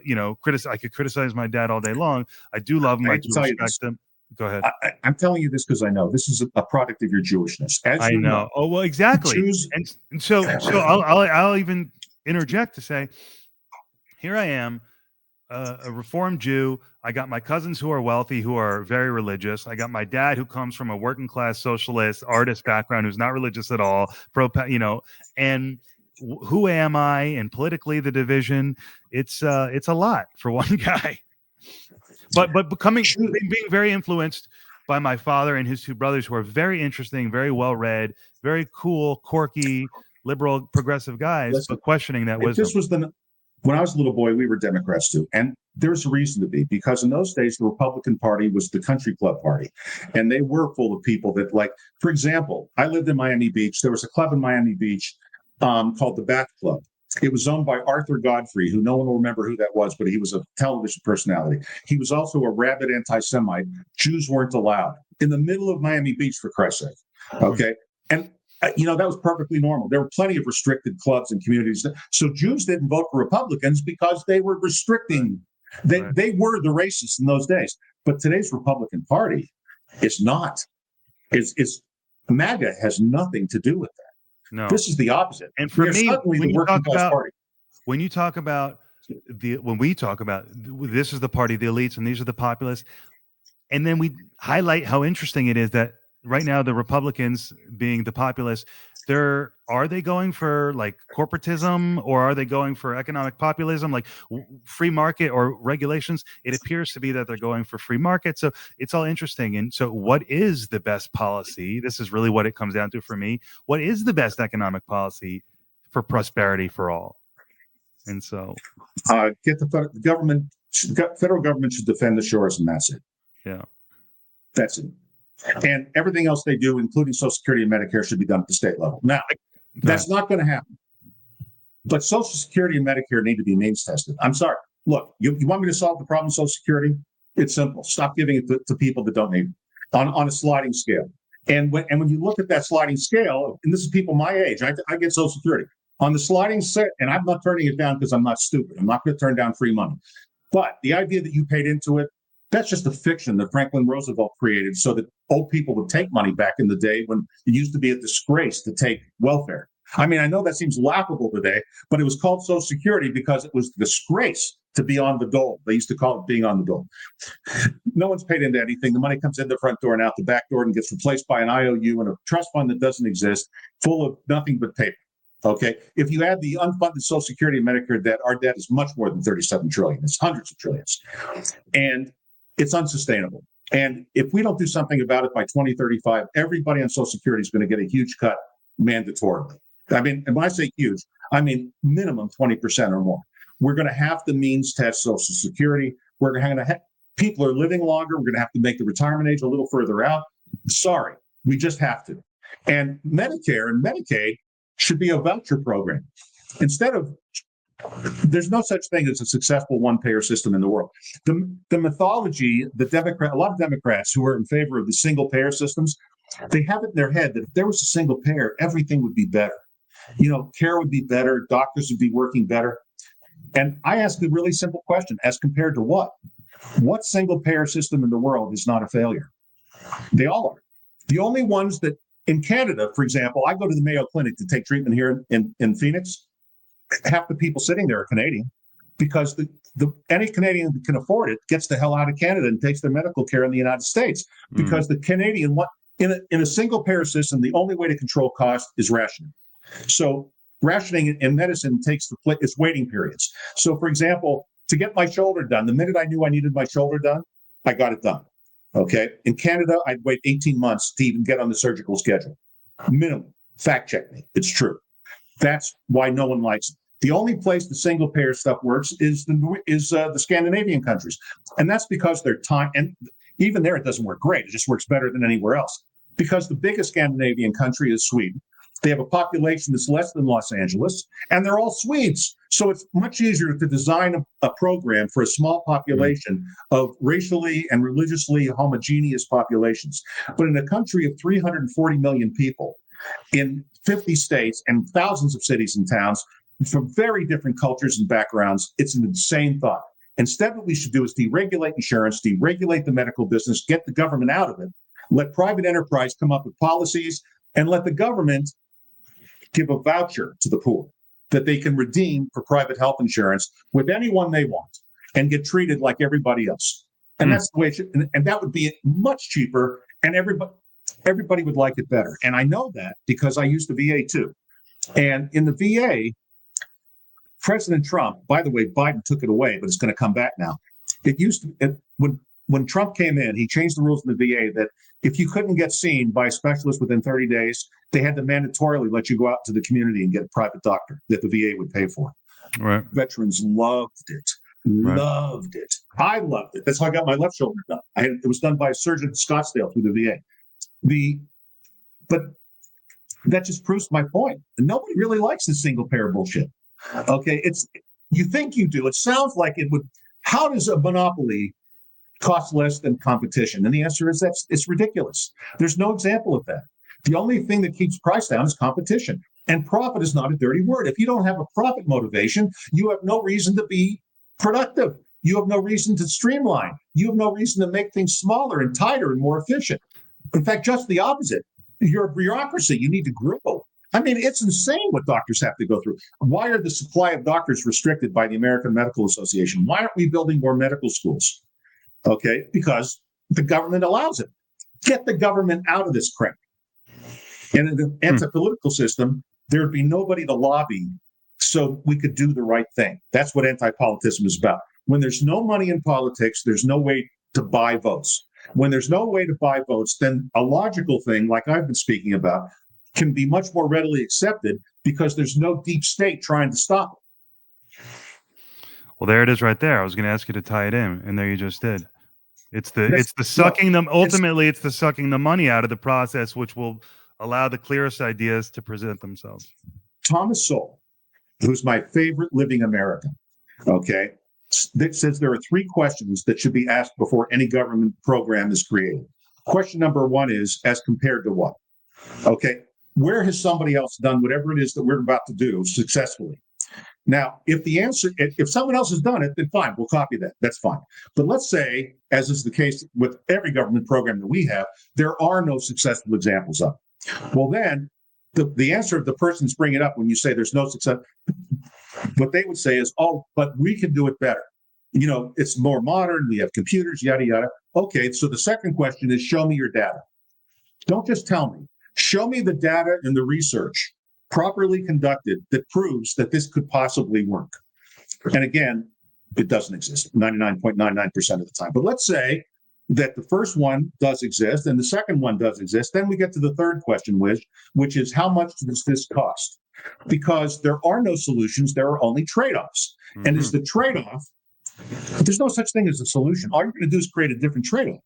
could criticize my dad all day long. I do love him. I do respect him. Go ahead. I'm telling you this because I know this is a product of your Jewishness. I know. Oh, well, exactly. And so I'll even interject to say, here I am, a Reformed Jew. I got my cousins who are wealthy, who are very religious. I got my dad who comes from a working class socialist artist background, who's not religious at all. And who am I? And politically, the division. It's a lot for one guy. But being very influenced by my father and his two brothers, who are very interesting, very well read, very cool, quirky, liberal, progressive guys, but questioning that wisdom. When I was a little boy, we were Democrats too. And there's a reason to be, because in those days, the Republican Party was the country club party. And they were full of people that, like, for example, I lived in Miami Beach. There was a club in Miami Beach called the Bath Club. It was owned by Arthur Godfrey, who no one will remember who that was, but he was a television personality. He was also a rabid anti-Semite. Jews weren't allowed in the middle of Miami Beach, for Christ's sake. Okay. And that was perfectly normal. There were plenty of restricted clubs and communities. So Jews didn't vote for Republicans because they were restricting. They were the racists in those days. But today's Republican Party is not. MAGA has nothing to do with that. No, this is the opposite. And for me, when we talk about this is the party, the elites, and these are the populists, and then we highlight how interesting it is that right now the Republicans, being the populists, are they going for like corporatism, or are they going for economic populism, like free market or regulations? It appears to be that they're going for free market. So it's all interesting. And so what is the best policy? This is really what it comes down to for me. What is the best economic policy for prosperity for all? And so get the government, federal government should defend the shores, and that's it. Yeah. That's it. And everything else they do, including Social Security and Medicare, should be done at the state level. Now, that's not going to happen. But Social Security and Medicare need to be means tested. I'm sorry. Look, you want me to solve the problem of Social Security? It's simple. Stop giving it to people that don't need it on a sliding scale. And when you look at that sliding scale, and this is people my age, I get Social Security. On the sliding set, and I'm not turning it down because I'm not stupid. I'm not going to turn down free money. But the idea that you paid into it, that's just a fiction that Franklin Roosevelt created so that old people would take money back in the day when it used to be a disgrace to take welfare. I mean, I know that seems laughable today, but it was called Social Security because it was a disgrace to be on the dole. They used to call it being on the dole. No one's paid into anything. The money comes in the front door and out the back door and gets replaced by an IOU and a trust fund that doesn't exist, full of nothing but paper. Okay. If you add the unfunded Social Security and Medicare debt, our debt is much more than 37 trillion. It's hundreds of trillions. And it's unsustainable. And if we don't do something about it by 2035, everybody on Social Security is going to get a huge cut mandatorily. I mean, and when I say huge, I mean minimum 20% or more. We're going to have to means test Social Security. We're going to have people are living longer. We're going to have to make the retirement age a little further out. Sorry, we just have to. And Medicare and Medicaid should be a voucher program. Instead of, there's no such thing as a successful one-payer system in the world. The mythology, a lot of Democrats who are in favor of the single-payer systems, they have it in their head that if there was a single payer, everything would be better. You know, care would be better, doctors would be working better. And I ask a really simple question, as compared to what? What single-payer system in the world is not a failure? They all are. The only ones that, in Canada, for example, I go to the Mayo Clinic to take treatment here in Phoenix. Half the people sitting there are Canadian because any Canadian that can afford it gets the hell out of Canada and takes their medical care in the United States because the Canadian, in a single payer system, the only way to control cost is rationing. So rationing in medicine takes its waiting periods. So, for example, to get my shoulder done, the minute I knew I needed my shoulder done, I got it done. Okay. In Canada, I'd wait 18 months to even get on the surgical schedule. Minimum. Fact check me. It's true. That's why no one likes it. The only place the single payer stuff works is the Scandinavian countries. And that's because their time, and even there it doesn't work great. It just works better than anywhere else. Because the biggest Scandinavian country is Sweden. They have a population that's less than Los Angeles, and they're all Swedes. So it's much easier to design a program for a small population of racially and religiously homogeneous populations. But in a country of 340 million people, in 50 states and thousands of cities and towns from very different cultures and backgrounds, it's an insane thought. Instead, what we should do is deregulate insurance, deregulate the medical business, get the government out of it, let private enterprise come up with policies, and let the government give a voucher to the poor that they can redeem for private health insurance with anyone they want and get treated like everybody else. And that's the way it should, and that would be much cheaper, and everybody would like it better. And I know that because I used the VA too. And in the VA, President Trump, by the way, Biden took it away, but it's going to come back now. It used to, when Trump came in, he changed the rules in the VA that if you couldn't get seen by a specialist within 30 days, they had to mandatorily let you go out to the community and get a private doctor that the VA would pay for. Right. Veterans loved it. Loved it. I loved it. That's how I got my left shoulder done. It was done by a surgeon at Scottsdale through the VA. But that just proves my point. And nobody really likes this single payer bullshit. Okay, you think you do. It sounds like it would. How does a monopoly cost less than competition? And the answer is it's ridiculous. There's no example of that. The only thing that keeps price down is competition. And profit is not a dirty word. If you don't have a profit motivation, you have no reason to be productive. You have no reason to streamline. You have no reason to make things smaller and tighter and more efficient. In fact, just the opposite. You're a bureaucracy. You need to grow. I mean, it's insane what doctors have to go through. Why are the supply of doctors restricted by the American Medical Association? Why aren't we building more medical schools? Okay, because the government allows it. Get the government out of this crap. And in the anti-political system, there would be nobody to lobby so we could do the right thing. That's what anti-politism is about. When there's no money in politics, there's no way to buy votes. When there's no way to buy votes, then a logical thing, like I've been speaking about, can be much more readily accepted because there's no deep state trying to stop it. Well, there it is right there. I was going to ask you to tie it in, and there you just did. It's the sucking them. Ultimately, it's the sucking the money out of the process, which will allow the clearest ideas to present themselves. Thomas Sowell who's my favorite living American, okay, that says there are 3 questions that should be asked before any government program is created. Question number 1 is, as compared to what? Okay, where has somebody else done whatever it is that we're about to do successfully? Now, if someone else has done it, then fine, we'll copy that. That's fine. But let's say, as is the case with every government program that we have, there are no successful examples of it. Well, then the answer of the person's bring it up when you say there's no success, what they would say is, oh, but we can do it better. It's more modern. We have computers, yada, yada. Okay, so the second question is, show me your data. Don't just tell me. Show me the data and the research properly conducted that proves that this could possibly work. And again, it doesn't exist 99.99% of the time. But let's say that the first one does exist and the second one does exist. Then we get to the third question, which is, how much does this cost? Because there are no solutions, there are only trade-offs. Mm-hmm. And is the trade-off, there's no such thing as a solution. All you're going to do is create a different trade-off.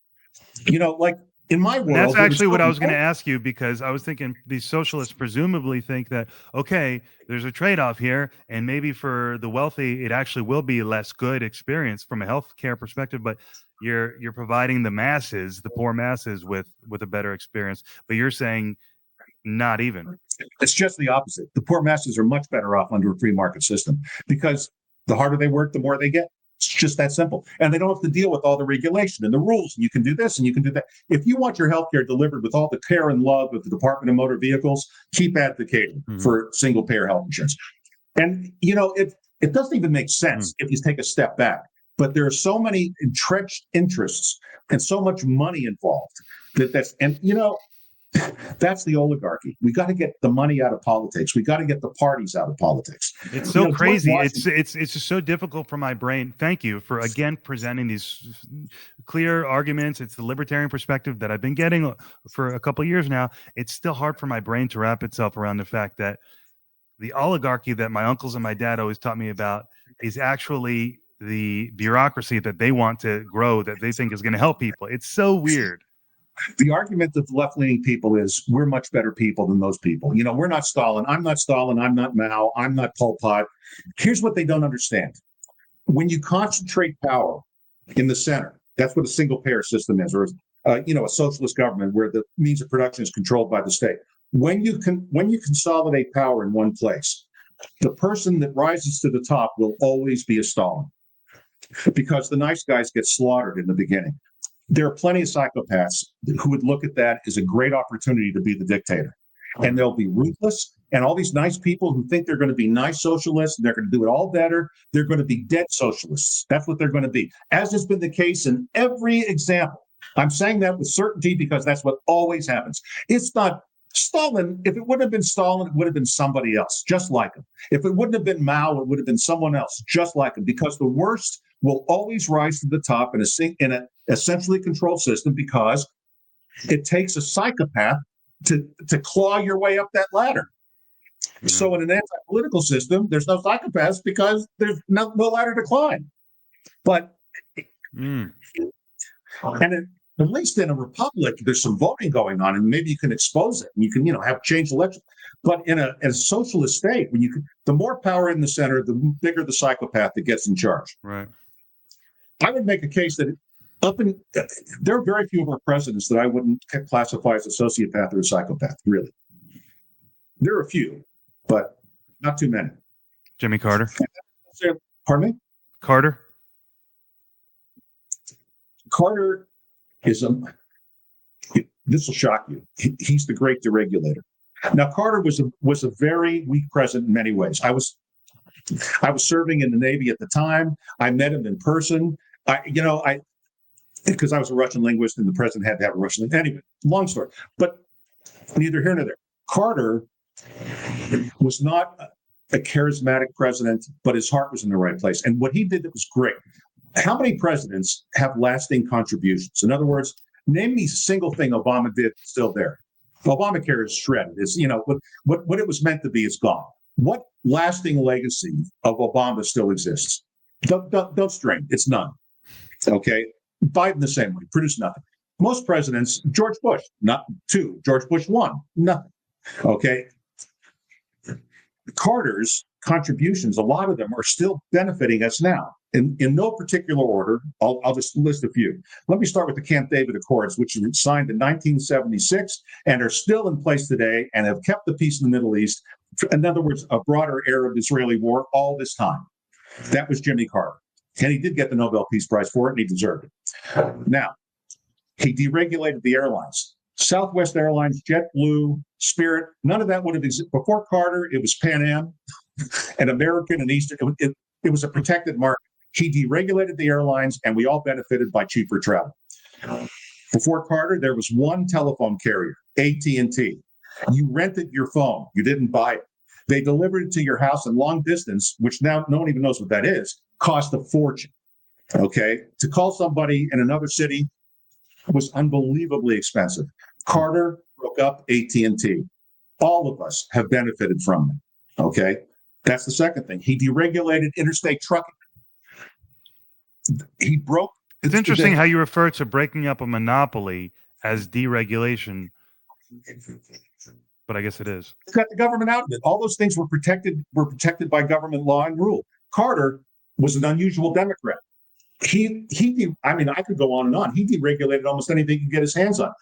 Like in my world, that's actually what I was going to ask you, because I was thinking these socialists presumably think that, okay, there's a trade-off here, and maybe for the wealthy, it actually will be a less good experience from a healthcare perspective, but you're providing the masses, the poor masses, with a better experience. But you're saying not even. It's just the opposite. The poor masses are much better off under a free market system, because the harder they work, the more they get. It's just that simple. And they don't have to deal with all the regulation and the rules. And you can do this and you can do that. If you want your healthcare delivered with all the care and love of the Department of Motor Vehicles, keep advocating for single payer health insurance. And, it doesn't even make sense if you take a step back. But there are so many entrenched interests and so much money involved that's the oligarchy. We got to get the money out of politics. We got to get the parties out of politics. It's so crazy. It's just so difficult for my brain. Thank you for again presenting these clear arguments. It's the libertarian perspective that I've been getting for a couple of years now. It's still hard for my brain to wrap itself around the fact that the oligarchy that my uncles and my dad always taught me about is actually the bureaucracy that they want to grow, that they think is going to help people. It's so weird. The argument of left-leaning people is we're much better people than those people. We're not Stalin. I'm not Stalin. I'm not Mao. I'm not Pol Pot. Here's what they don't understand. When you concentrate power in the center, that's what a single-payer system is, or a socialist government where the means of production is controlled by the state. When you consolidate power in one place, the person that rises to the top will always be a Stalin, because the nice guys get slaughtered in the beginning. There are plenty of psychopaths who would look at that as a great opportunity to be the dictator. And they'll be ruthless. And all these nice people who think they're going to be nice socialists and they're going to do it all better, they're going to be dead socialists. That's what they're going to be, as has been the case in every example. I'm saying that with certainty because that's what always happens. It's not Stalin. If it wouldn't have been Stalin, it would have been somebody else, just like him. If it wouldn't have been Mao, it would have been someone else, just like him, because the worst will always rise to the top in a centrally controlled system, because it takes a psychopath to claw your way up that ladder. Mm-hmm. So in an anti-political system, there's no psychopaths because there's no ladder to climb. But at least in a republic, there's some voting going on, and maybe you can expose it. And you can, have changed elections. But in a socialist state, the more power in the center, the bigger the psychopath that gets in charge. Right. I would make a case that there are very few of our presidents that I wouldn't classify as a sociopath or a psychopath. Really, there are a few, but not too many. Jimmy Carter. Pardon me? Carter is this will shock you. He's the great deregulator. Now, Carter was a very weak president in many ways. I was serving in the Navy at the time. I met him in person. Because I was a Russian linguist and the president had to have a Russian linguist. Anyway, long story. But neither here nor there. Carter was not a charismatic president, but his heart was in the right place. And what he did that was great. How many presidents have lasting contributions? In other words, name me a single thing Obama did still there. Obamacare is shredded. It's, what it was meant to be is gone. What lasting legacy of Obama still exists? Don't strain. It's none. Okay. Biden the same way. Produced nothing. Most presidents, George Bush, not two. George Bush 1, nothing. Okay. Carter's contributions, a lot of them are still benefiting us now. In no particular order, I'll just list a few. Let me start with the Camp David Accords, which were signed in 1976 and are still in place today and have kept the peace in the Middle East. In other words, a broader Arab-Israeli war all this time. That was Jimmy Carter. And he did get the Nobel Peace Prize for it, and he deserved it. Now, he deregulated the airlines. Southwest Airlines, JetBlue, Spirit, none of that would have existed. Before Carter, it was Pan Am and American and Eastern. It was a protected market. He deregulated the airlines, and we all benefited by cheaper travel. Before Carter, there was one telephone carrier, AT&T. You rented your phone. You didn't buy it. They delivered it to your house in long distance, which now no one even knows what that is, cost a fortune. Okay? To call somebody in another city was unbelievably expensive. Carter broke up AT&T. All of us have benefited from it. Okay? That's the second thing. He deregulated interstate trucking. He broke. It's interesting how you refer to breaking up a monopoly as deregulation, but I guess it is. Got the government out of it. All those things were protected by government law and rule. Carter was an unusual Democrat. I mean, I could go on and on. He deregulated almost anything he could get his hands on.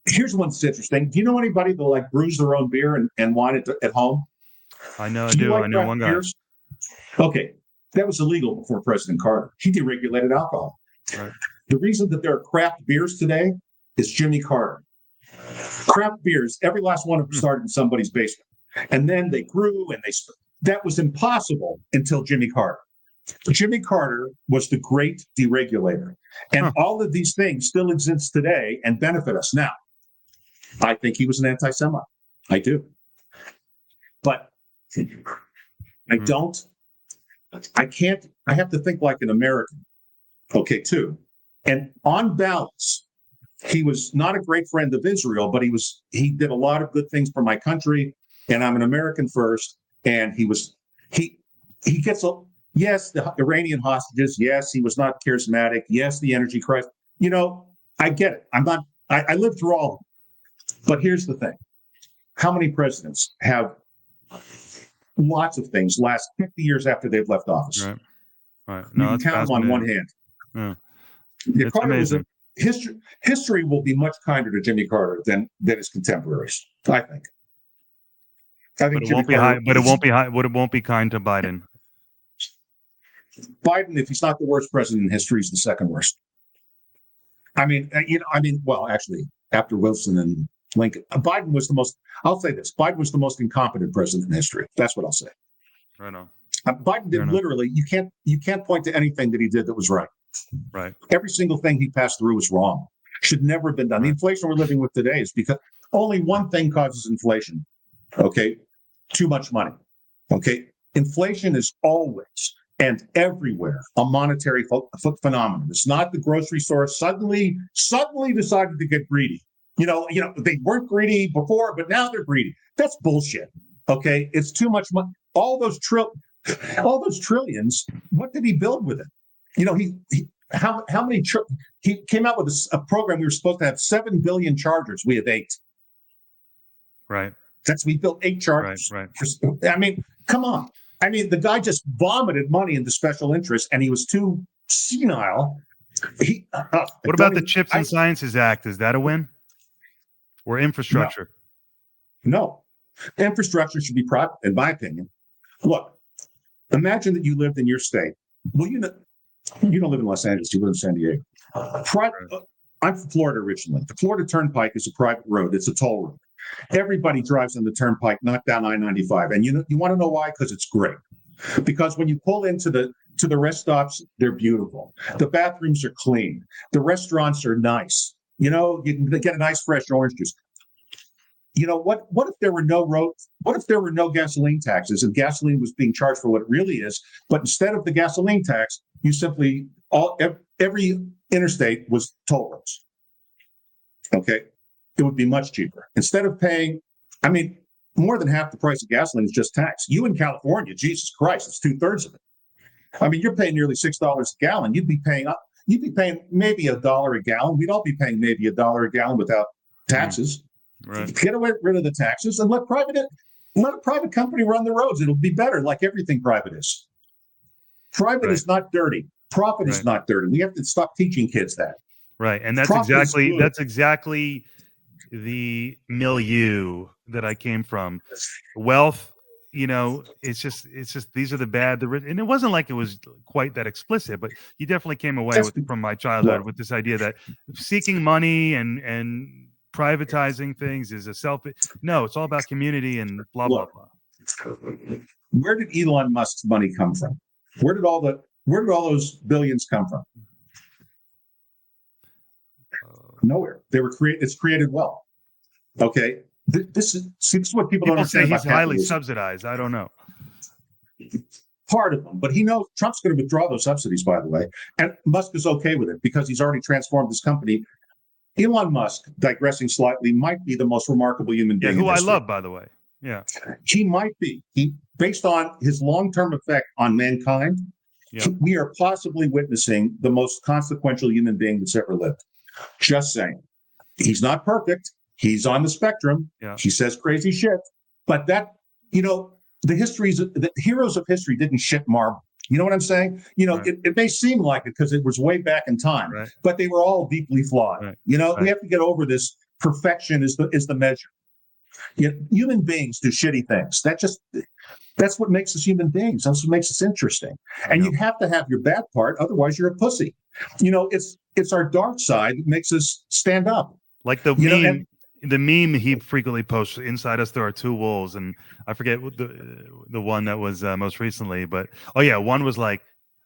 Here's one that's interesting. Do you know anybody that like brews their own beer and wine at home? I know, I do. I know one guy. Beers? Okay. That was illegal before President Carter. He deregulated alcohol. Right. The reason that there are craft beers today is Jimmy Carter. Craft beers, every last one of them started in somebody's basement. And then they grew and that was impossible until Jimmy Carter. Jimmy Carter was the great deregulator. And all of these things still exist today and benefit us. Now, I think he was an anti-Semite. I do. But I have to think like an American, okay, too. And on balance, he was not a great friend of Israel, but he did a lot of good things for my country, and I'm an American first. And he gets yes, the Iranian hostages, yes, he was not charismatic, yes, the energy crisis. I get it. I lived through all of it. But here's the thing. How many presidents have lots of things last 50 years after they've left office? Right. No, you can count them on one hand. Yeah. It's amazing. History will be much kinder to Jimmy Carter than his contemporaries, I think. But it won't be high. But it won't be high. But it won't be kind to Biden. Biden, if he's not the worst president in history, he's the second worst. Well, actually, after Wilson and Lincoln, Biden was the most. I'll say this: Biden was the most incompetent president in history. That's what I'll say. Right on. Biden did literally. You can't point to anything that he did that was right. Right. Every single thing he passed through was wrong. Should never have been done. Right. The inflation we're living with today is because only one thing causes inflation. Okay, too much money. Okay, inflation is always and everywhere a monetary phenomenon. It's not the grocery store suddenly decided to get greedy. They weren't greedy before, but now they're greedy. That's bullshit. Okay, it's too much money. All those trillions. What did he build with it? How many? He came out with a program. We were supposed to have 7 billion chargers. We have 8. Right. We built 8 chargers. Right. Come on. The guy just vomited money into special interests, and he was too senile. What about the Chips and Sciences Act? Is that a win? Or infrastructure? No. Infrastructure should be private, in my opinion. Look, imagine that you lived in your state. Well, you don't live in Los Angeles. You live in San Diego. I'm from Florida originally. The Florida Turnpike is a private road. It's a toll road. Everybody drives on the Turnpike, not down I-95. And you want to know why? Because it's great. Because when you pull into the rest stops, they're beautiful. The bathrooms are clean. The restaurants are nice. You can get a nice fresh orange juice. What if there were no roads? What if there were no gasoline taxes and gasoline was being charged for what it really is? But instead of the gasoline tax, you simply every interstate was toll roads. Okay, it would be much cheaper. Instead of paying, more than half the price of gasoline is just tax. You in California, Jesus Christ, it's 2/3 of it. You're paying nearly $6 a gallon. You'd be paying maybe $1 a gallon. We'd all be paying maybe $1 a gallon without taxes. Right. Get rid of the taxes and let private. Let a private company run the roads. It'll be better, like everything private is. Private is not dirty. Profit is not dirty. We have to stop teaching kids that. Right. And that's exactly the milieu that I came from. Wealth, it's just these are the bad, and it wasn't like it was quite that explicit, but you definitely came away from my childhood with this idea that seeking money and privatizing things is it's all about community and blah, blah, blah. Where did Elon Musk's money come from? Where did all those billions come from? Nowhere. They were created. It's created wealth. Okay. This is what people don't understand. Say he's highly subsidized. I don't know. Part of them, but he knows Trump's going to withdraw those subsidies, by the way, and Musk is okay with it because he's already transformed this company. Elon Musk, digressing slightly, might be the most remarkable human being. Who I love, by the way. Yeah, he might be. Based on his long-term effect on mankind, we are possibly witnessing the most consequential human being that's ever lived. Just saying. He's not perfect. He's on the spectrum. Yeah. He says crazy shit. But that, the heroes of history didn't shit marble. You know what I'm saying? It may seem like it because it was way back in time, but they were all deeply flawed. Right. We have to get over this. Perfection is the measure. Human beings do shitty things. That's what makes us human beings. That's what makes us interesting. And you have to have your bad part, otherwise you're a pussy. It's our dark side that makes us stand up. Like the meme. The meme he frequently posts, inside us there are two wolves, and I forget what the one that was most recently, but one was like,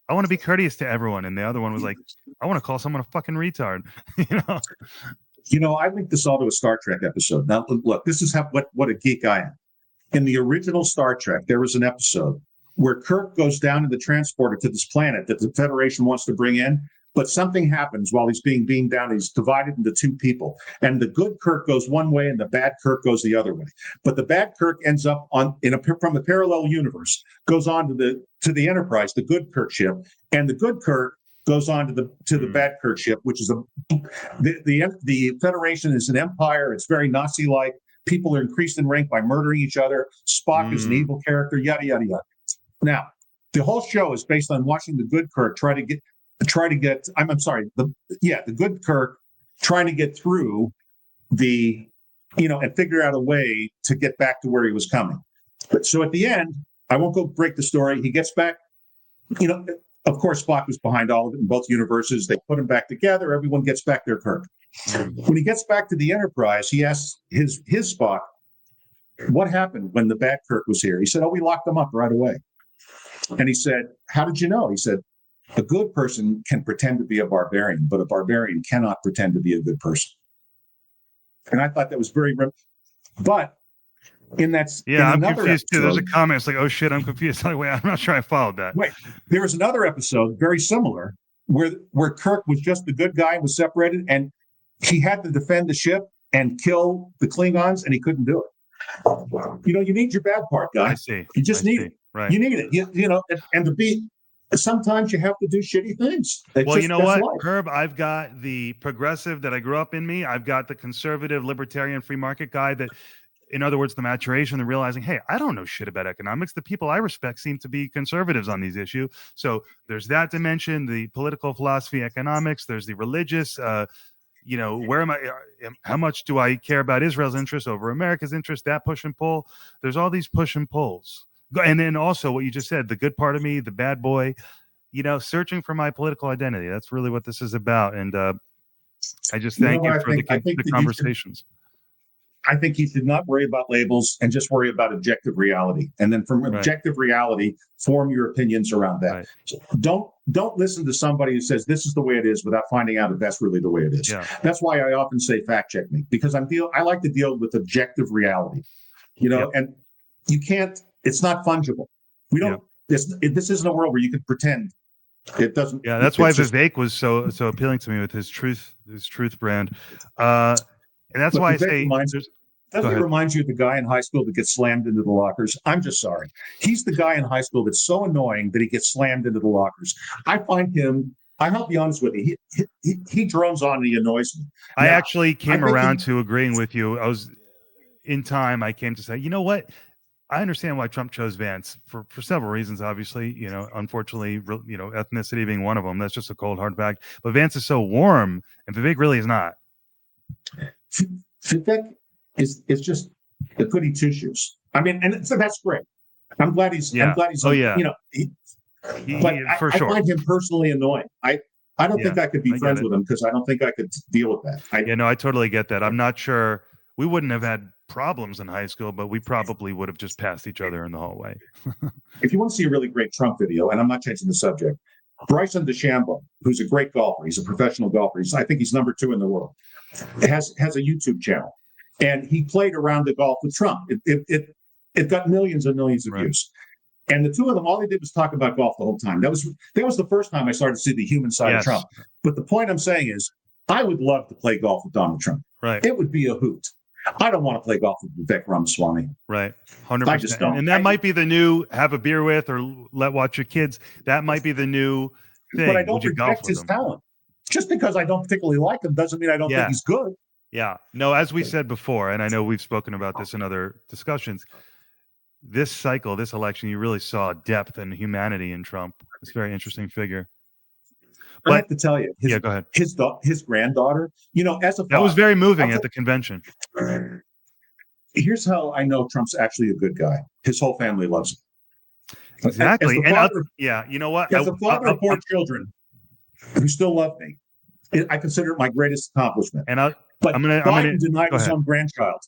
I want to be courteous to everyone, and the other one was like, I want to call someone a fucking retard. I linked this all to a Star Trek episode. Now look, this is what a geek I am. In the original Star Trek, there was an episode where Kirk goes down in the transporter to this planet that the Federation wants to bring in. But something happens while he's being beamed down. He's divided into two people. And the good Kirk goes one way and the bad Kirk goes the other way. But the bad Kirk ends up from a parallel universe, goes on to the Enterprise, the good Kirk ship. And the good Kirk goes on to the bad Kirk ship, which is the Federation is an empire. It's very Nazi-like. People are increased in rank by murdering each other. Spock is an evil character, yada, yada, yada. Now, the whole show is based on watching the good Kirk try to get the good Kirk trying to get through and figure out a way to get back to where he was coming. So at the end, I won't go break the story. He gets back, of course, Spock was behind all of it in both universes. They put him back together. Everyone gets back their Kirk. When he gets back to the Enterprise, he asks his Spock, what happened when the bad Kirk was here? He said, we locked them up right away. And he said, how did you know? He said, a good person can pretend to be a barbarian, but a barbarian cannot pretend to be a good person. And I thought that was very, but in that, I'm confused too. There's a comment. It's like, oh shit, I'm confused. Like, wait, I'm not sure I followed that. Wait, there was another episode very similar where Kirk was just the good guy and was separated, and he had to defend the ship and kill the Klingons, and he couldn't do it. You need your bad part, guy. I see. You just need it. Right. You need it. And to be. Sometimes you have to do shitty things. You know what, Herb? I've got the progressive that I grew up in me. I've got the conservative, libertarian, free market guy that, in other words, the maturation, the realizing, hey, I don't know shit about economics. The people I respect seem to be conservatives on these issues. So there's that dimension, the political philosophy, economics. There's the religious, where am I? How much do I care about Israel's interest over America's interest? That push and pull. There's all these push and pulls. And then also what you just said, the good part of me, the bad boy, searching for my political identity. That's really what this is about. And I just thank you for the conversations. I think you should not worry about labels and just worry about objective reality. And then from objective reality, form your opinions around that. Right. So don't listen to somebody who says this is the way it is without finding out if that's really the way it is. Yeah. That's why I often say fact check me, because I like to deal with objective reality. And you can't. It's not fungible. We don't. This isn't a world where you can pretend. It doesn't. Yeah, that's why Vivek was so appealing to me with his truth brand, and that's why I say. Doesn't it remind you of the guy in high school that gets slammed into the lockers? I'm just sorry. He's the guy in high school that's so annoying that he gets slammed into the lockers. I find him. I'll be honest with you. He drones on and he annoys me. I actually came around to agreeing with you. I was in time. I came to say, you know what? I understand why Trump chose Vance for several reasons. Obviously, unfortunately, ethnicity being one of them. That's just a cold hard fact. But Vance is so warm, and Vivek really is not. Vivek is just the goody two shoes. I mean, and so that's great. I'm glad he's. Yeah. I'm glad he's. Oh yeah. But for I sure. find him personally annoying. I don't think I could be friends with him because I don't think I could deal with that. I totally get that. I'm not sure we wouldn't have had problems in high school, but we probably would have just passed each other in the hallway. If you want to see a really great Trump video, and I'm not changing the subject, Bryson DeChambeau, who's a great golfer, he's a professional golfer. I think he's number 2 in the world. Has a YouTube channel, and he played around the golf with Trump. It got millions and millions of views. And the two of them, all they did was talk about golf the whole time. That was the first time I started to see the human side of Trump. But the point I'm saying is, I would love to play golf with Donald Trump. Right. It would be a hoot. I don't want to play golf with Vivek Ramaswamy. Right. 100%. I just don't. And that might be the new have a beer with or watch your kids. That might be the new thing. But I don't reject his talent. Just because I don't particularly like him doesn't mean I don't think he's good. Yeah. No, as we said before, and I know we've spoken about this in other discussions, this cycle, this election, you really saw depth and humanity in Trump. It's a very interesting figure. But I have to tell you, go ahead. His granddaughter, as a father, that was very moving at the convention. Here's how I know Trump's actually a good guy. His whole family loves him. Exactly. You know what? As a father of 4 children who still love me, I consider it my greatest accomplishment. Biden denied his own grandchild.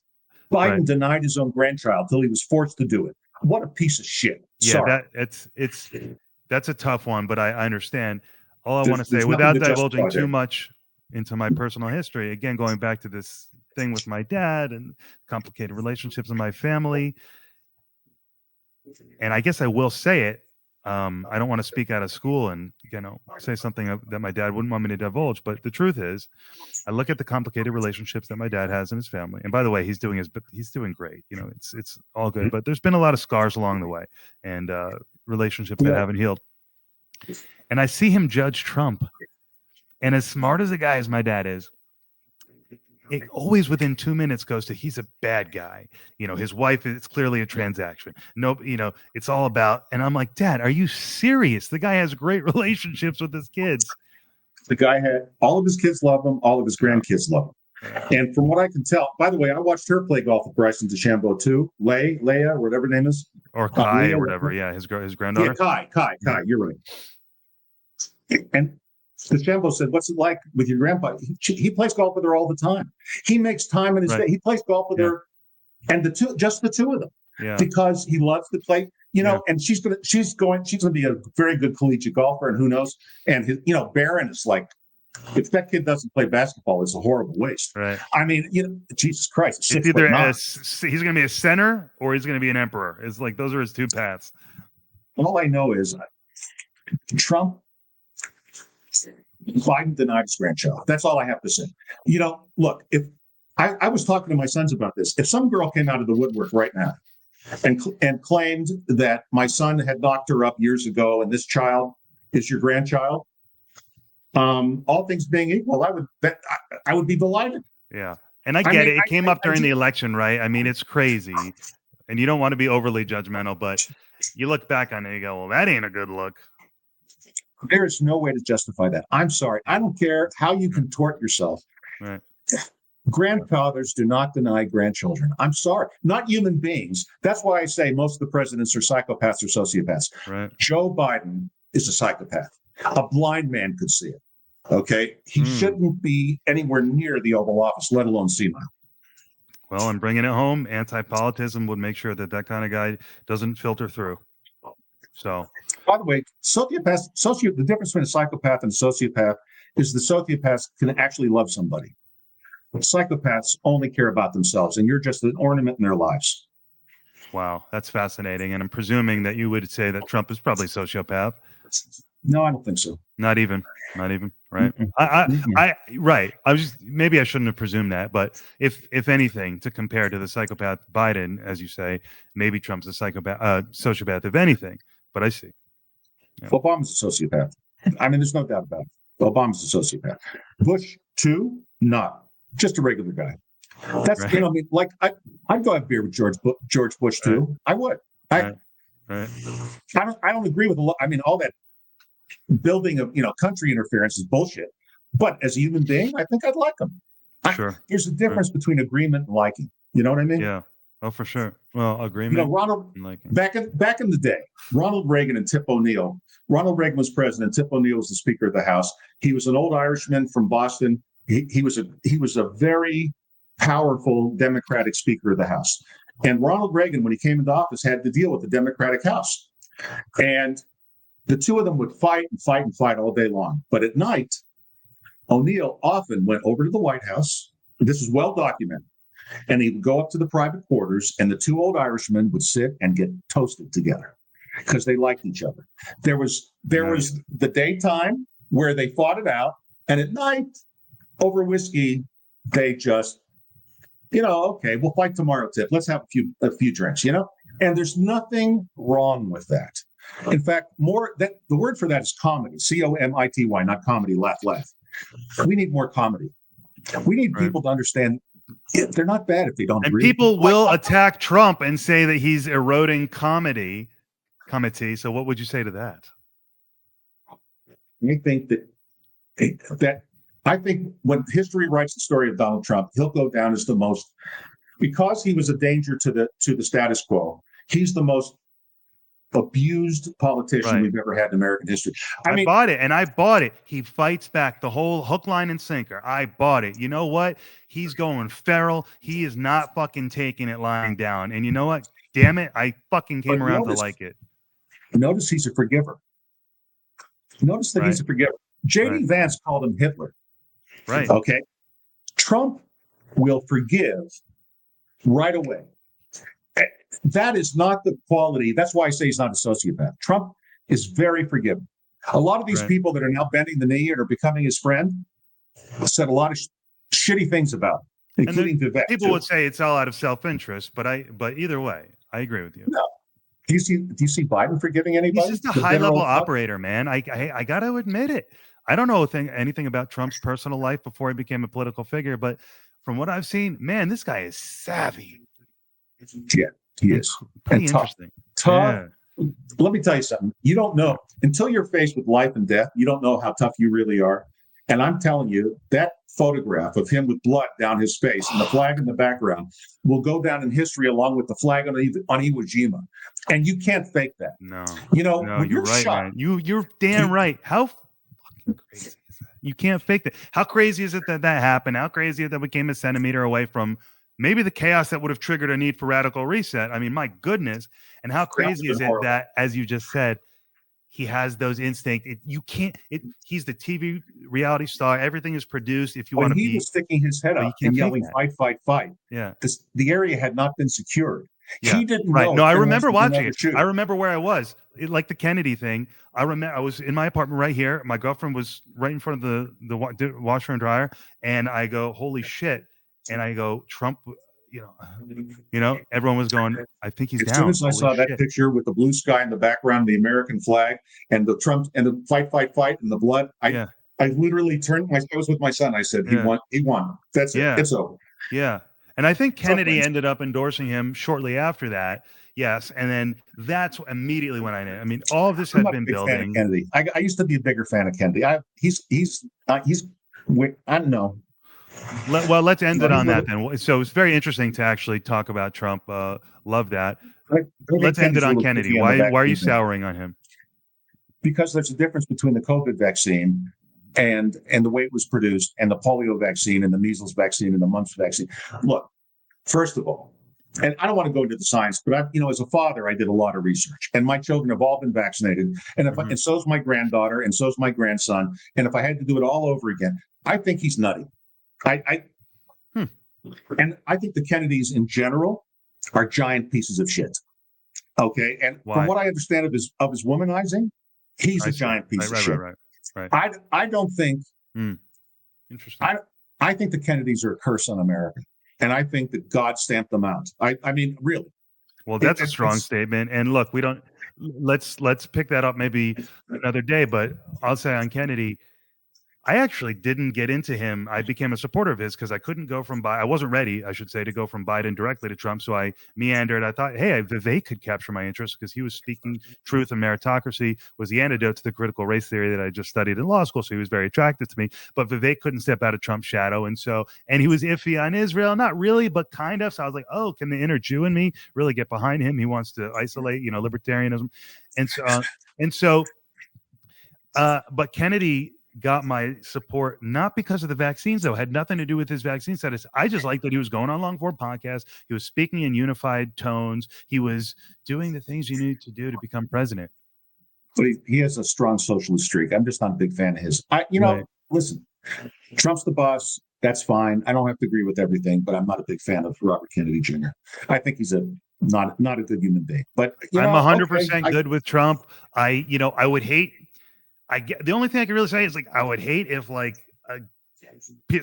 Biden denied his own grandchild till he was forced to do it. What a piece of shit. Sorry. That's a tough one, but I understand. All I want to say, without divulging too much into my personal history, again, going back to this thing with my dad and complicated relationships in my family, and I guess I will say it. I don't want to speak out of school and say something that my dad wouldn't want me to divulge. But the truth is, I look at the complicated relationships that my dad has in his family. And by the way, he's doing great. It's all good. But there's been a lot of scars along the way and relationships that haven't healed. And I see him judge Trump. And as smart as a guy as my dad is, it always within 2 minutes goes to he's a bad guy. His wife, it's clearly a transaction. No, it's all about, and I'm like, Dad, are you serious? The guy has great relationships with his kids. The guy had all of his kids love him, all of his grandkids love him. And from what I can tell, by the way, I watched her play golf with Bryson DeChambeau too. Leia, whatever her name is. Or Kai or whatever. Yeah, his granddaughter. Yeah, Kai, you're right. And DeChambeau said, "What's it like with your grandpa?" He plays golf with her all the time. He makes time in his day. He plays golf with her, and the two of them, because he loves to play. And she's gonna be a very good collegiate golfer, and who knows? And Barron is like, if that kid doesn't play basketball, it's a horrible waste. Right. I mean, Jesus Christ, it's either he's going to be a center or he's going to be an emperor. It's like those are his two paths. All I know is Trump. Biden denied his grandchild. That's all I have to say. Look, if I was talking to my sons about this, if some girl came out of the woodwork right now and claimed that my son had knocked her up years ago and this child is your grandchild, all things being equal, I would be delighted. Yeah, and I get it. It came up during the election, right? I mean, it's crazy, and you don't want to be overly judgmental, but you look back on it and you go, "Well, that ain't a good look." There is no way to justify that. I'm sorry. I don't care how you contort yourself. Right. Grandfathers do not deny grandchildren. I'm sorry. Not human beings. That's why I say most of the presidents are psychopaths or sociopaths. Right. Joe Biden is a psychopath. A blind man could see it. Okay? He shouldn't be anywhere near the Oval Office, let alone senile. Well, and bringing it home, anti-politism would make sure that kind of guy doesn't filter through. So, by the way, the difference between a psychopath and a sociopath is the sociopaths can actually love somebody. But psychopaths only care about themselves, and you're just an ornament in their lives. Wow, that's fascinating. And I'm presuming that you would say that Trump is probably a sociopath. No, I don't think so. Not even, right? Right. Maybe I shouldn't have presumed that, but if anything, to compare to the psychopath Biden, as you say, maybe Trump's a sociopath, if anything. But I see. Yeah. Obama's a sociopath. I mean, there's no doubt about it. Obama's a sociopath. Bush, too, not. Just a regular guy. That's Right. I mean, like I'd go have beer with George Bush too. Right. I would. I Right. I don't agree with a lot. I mean, all that building of country interference is bullshit. But as a human being, I think I'd like him. Sure. There's a difference between agreement and liking. You know what I mean? Yeah. Oh, for sure. Well, agreement. Ronald and liking. back in the day, Ronald Reagan and Tip O'Neill. Ronald Reagan was president. Tip O'Neill was the Speaker of the House. He was an old Irishman from Boston. He was a very powerful Democratic Speaker of the House. And Ronald Reagan, when he came into office, had to deal with the Democratic House. And the two of them would fight and fight and fight all day long. But at night, O'Neill often went over to the White House. This is well documented. And he would go up to the private quarters, and the two old Irishmen would sit and get toasted together because they liked each other. There was the daytime where they fought it out, and at night, over whiskey, they just, okay, we'll fight tomorrow, Tip. Let's have a few drinks, And there's nothing wrong with that. In fact, the word for that is comedy, comity, not comedy, laugh. We need more comedy. We need people to understand they're not bad if they don't agree. And people will attack Trump and say that he's eroding comedy. So what would you say to that? I think I think when history writes the story of Donald Trump, he'll go down as the most, because he was a danger to the status quo. He's the most abused politician we've ever had in American history. I bought it. He fights back the whole hook, line, and sinker. I bought it. You know what? He's going feral. He is not fucking taking it lying down. And you know what? Damn it. I fucking came around to like it. Notice he's a forgiver. Notice that he's a forgiver. J.D. Vance called him Hitler. Right. Okay. Trump will forgive right away. That is not the quality. That's why I say he's not a sociopath. Trump is very forgiving. A lot of these people that are now bending the knee and are becoming his friend said a lot of shitty things about him, including Vivek. People would say it's all out of self-interest, but either way, I agree with you. No. Do you see Biden forgiving anybody? He's just a high-level operator, man. I got to admit it. I don't know anything about Trump's personal life before he became a political figure, but from what I've seen, man, this guy is savvy. Yeah. He is. Pretty interesting. Tough. Yeah. Let me tell you something. You don't know until you're faced with life and death. You don't know how tough you really are. And I'm telling you, that photograph of him with blood down his face and the flag in the background will go down in history along with the flag on Iwo Jima. And you can't fake that. No. When you're right, shot, man. You're damn right. How fucking crazy is that? You can't fake that. How crazy is it that happened? How crazy is it that we came a centimeter away from maybe the chaos that would have triggered a need for radical reset? I mean, my goodness. And how crazy is it that, as you just said, he has those instincts. He's the TV reality star. Everything is produced. If you want to be, he was sticking his head up and yelling, "Fight, fight, fight!" Yeah, the area had not been secured. Yeah. He didn't know. No, I remember watching it. I remember where I was. Like the Kennedy thing. I remember I was in my apartment right here. My girlfriend was right in front of the washer and dryer, and I go, "Holy shit!" And I go, "Trump." Everyone was going, I think he's down. As soon as I saw that picture with the blue sky in the background, the American flag, and the Trump and the fight, fight, fight, and the blood, I literally turned. I was with my son. I said, He won. That's it. It's over. Yeah. And I think Kennedy ended up endorsing him shortly after that. Yes. And then that's immediately when I knew. I mean, all of this had been building. Kennedy. I used to be a bigger fan of Kennedy. He's I don't know. Let's end it on that then. So it's very interesting to actually talk about Trump. Love that. Let's end it on Kennedy. Why are you souring on him? Because there's a difference between the COVID vaccine and the way it was produced, and the polio vaccine, and the measles vaccine, and the mumps vaccine. Look, first of all, and I don't want to go into the science, but as a father, I did a lot of research, and my children have all been vaccinated, and and so's my granddaughter, and so's my grandson. And if I had to do it all over again, I think he's nutty. And I think the Kennedys in general are giant pieces of shit. Okay, and from what I understand of his womanizing, he's a giant piece of shit. Right. I don't think. Interesting. I think the Kennedys are a curse on America, and I think that God stamped them out. I mean, really. Well, that's a strong statement. And look, we don't. Let's pick that up maybe another day. But I'll say on Kennedy, I actually didn't get into him. I became a supporter of his because I couldn't go from I wasn't ready, I should say, to go from Biden directly to Trump. So I meandered. I thought, hey, Vivek could capture my interest because he was speaking truth and meritocracy was the antidote to the critical race theory that I just studied in law school. So he was very attractive to me. But Vivek couldn't step out of Trump's shadow. And he was iffy on Israel. Not really, but kind of. So I was like, oh, can the inner Jew in me really get behind him? He wants to isolate, libertarianism. But Kennedy got my support not because of the vaccines, though. It had nothing to do with his vaccine status. I just liked that he was going on long form podcasts. He was speaking in unified tones. He was doing the things you need to do to become president. But he has a strong socialist streak. I'm just not a big fan of his. Listen, Trump's the boss. That's fine. I don't have to agree with everything, but I'm not a big fan of Robert Kennedy Jr. I think he's not a good human being. But I'm 100% good with Trump. I would hate. The only thing I can really say is I would hate if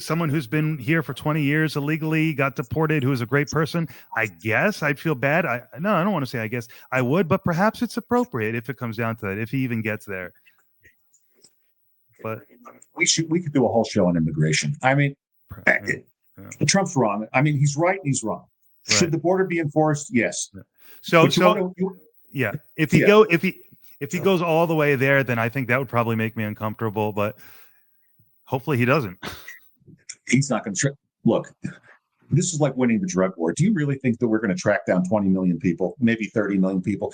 someone who's been here for 20 years illegally got deported, who is a great person. I guess I'd feel bad. I don't want to say I guess I would, but perhaps it's appropriate if it comes down to that, if he even gets there. But we could do a whole show on immigration. I mean, Trump's wrong. I mean, he's right and he's wrong. Right. Should the border be enforced? Yes. Yeah. If he goes all the way there, then I think that would probably make me uncomfortable, but hopefully he doesn't. He's not going to look. This is like winning the drug war. Do you really think that we're going to track down 20 million people, maybe 30 million people?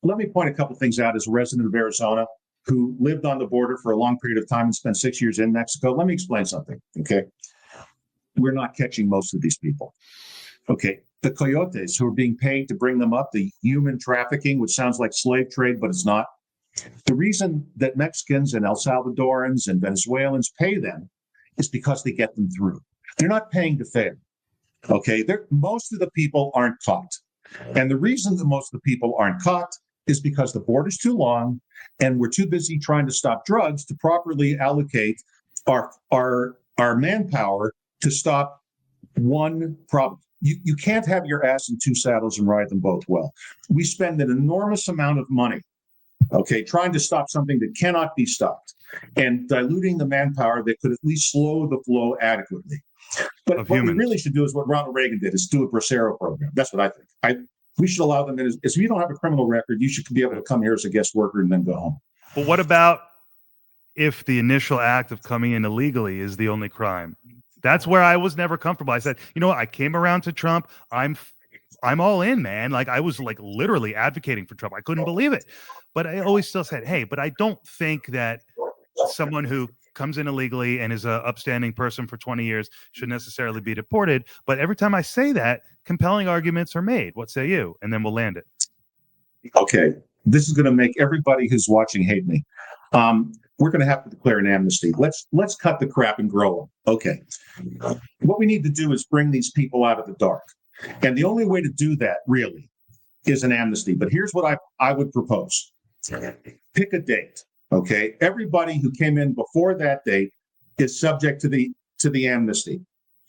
Let me point a couple things out as a resident of Arizona who lived on the border for a long period of time and spent 6 years in Mexico. Let me explain something, okay? We're not catching most of these people. Okay, the coyotes who are being paid to bring them up, the human trafficking, which sounds like slave trade, but it's not. The reason that Mexicans and El Salvadorans and Venezuelans pay them is because they get them through. They're not paying to fail. Okay, most of the people aren't caught. And the reason that most of the people aren't caught is because the border's too long and we're too busy trying to stop drugs to properly allocate our manpower to stop one problem. You can't have your ass in two saddles and ride them both well. We spend an enormous amount of money, okay, trying to stop something that cannot be stopped and diluting the manpower that could at least slow the flow adequately. But what we really should do is what Ronald Reagan did, is do a Bracero program. That's what I think. We should allow them, if you don't have a criminal record, you should be able to come here as a guest worker and then go home. But what about if the initial act of coming in illegally is the only crime? That's where I was never comfortable. I said, I came around to Trump. I'm all in, man. I was literally advocating for Trump. I couldn't believe it. But I always still said, hey, but I don't think that someone who comes in illegally and is an upstanding person for 20 years should necessarily be deported. But every time I say that, compelling arguments are made. What say you? And then we'll land it. Okay. This is going to make everybody who's watching hate me. We're going to have to declare an amnesty. Let's cut the crap and grow them. Okay. What we need to do is bring these people out of the dark. And the only way to do that, really, is an amnesty. But here's what I would propose. Pick a date. Okay. Everybody who came in before that date is subject to the amnesty.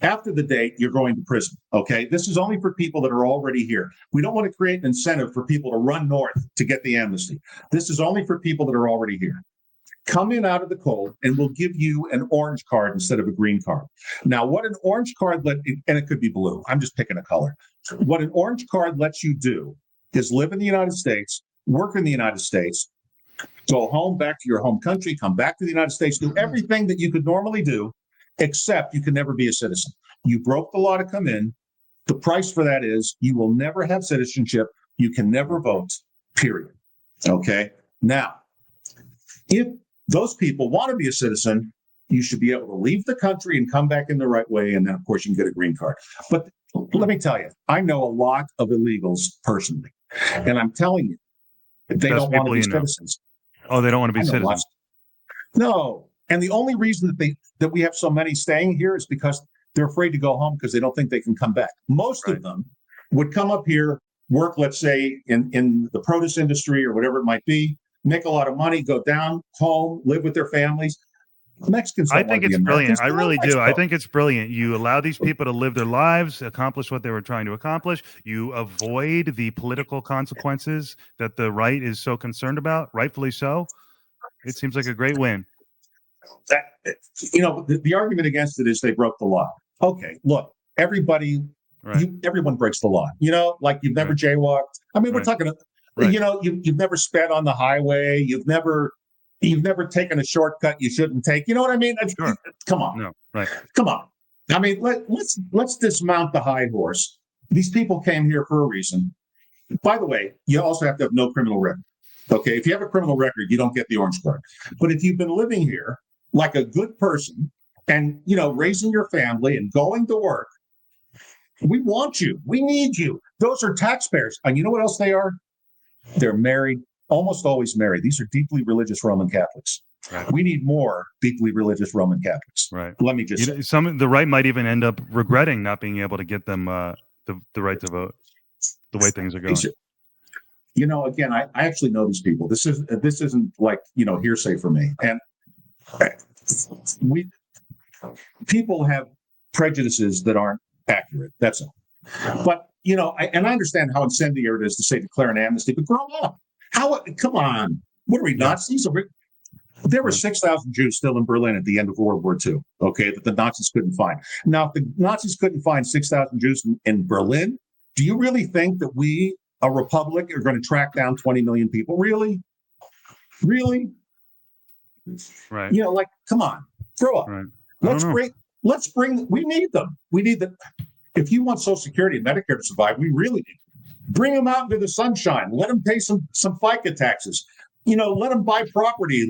After the date, you're going to prison. Okay. This is only for people that are already here. We don't want to create an incentive for people to run north to get the amnesty. This is only for people that are already here. Come in out of the cold and we'll give you an orange card instead of a green card. Now, what an orange card and it could be blue. I'm just picking a color. What an orange card lets you do is live in the United States, work in the United States, go home, back to your home country, come back to the United States, do everything that you could normally do, except you can never be a citizen. You broke the law to come in. The price for that is you will never have citizenship. You can never vote, period. Okay? Now, if those people want to be a citizen, you should be able to leave the country and come back in the right way. And then, of course, you can get a green card. But let me tell you, I know a lot of illegals personally. And I'm telling you, they don't want to be citizens. Oh, they don't want to be citizens. No. And the only reason that we have so many staying here is because they're afraid to go home because they don't think they can come back. Most of them would come up here, work, let's say, in the produce industry or whatever it might be, make a lot of money, go down home, live with their families. Mexicans don't want to be Americans. I really do. I think it's brilliant. You allow these people to live their lives, accomplish what they were trying to accomplish. You avoid the political consequences that the right is so concerned about, rightfully so. It seems like a great win. The argument against it is they broke the law. Okay, look, everyone breaks the law. Like you've never jaywalked. I mean, we're talking. You've never sped on the highway. You've never taken a shortcut you shouldn't take. You know what I mean? Sure. Come on. No. Right. Come on. I mean, let's dismount the high horse. These people came here for a reason. By the way, you also have to have no criminal record. Okay, if you have a criminal record, you don't get the orange card. But if you've been living here like a good person and, raising your family and going to work, we want you. We need you. Those are taxpayers. And you know what else they are? They're married, almost always married. These are deeply religious Roman Catholics. Right. We need more deeply religious Roman Catholics. Right. Let me just say. The right might even end up regretting not being able to get them the right to vote the way things are going. Again, I actually know these people. This isn't like, hearsay for me. And people have prejudices that aren't accurate. That's all. But, I understand how incendiary it is to say declare an amnesty, but grow up. Come on. What are we, Nazis? There were 6,000 Jews still in Berlin at the end of World War II, okay, that the Nazis couldn't find. Now, if the Nazis couldn't find 6,000 Jews in Berlin, do you really think that we, a republic, are going to track down 20 million people? Really? Really? Right. Come on, grow up. Right. We need them. We need them. If you want Social Security and Medicare to survive, we really need them. Bring them out into the sunshine. Let them pay some FICA taxes. Let them buy property.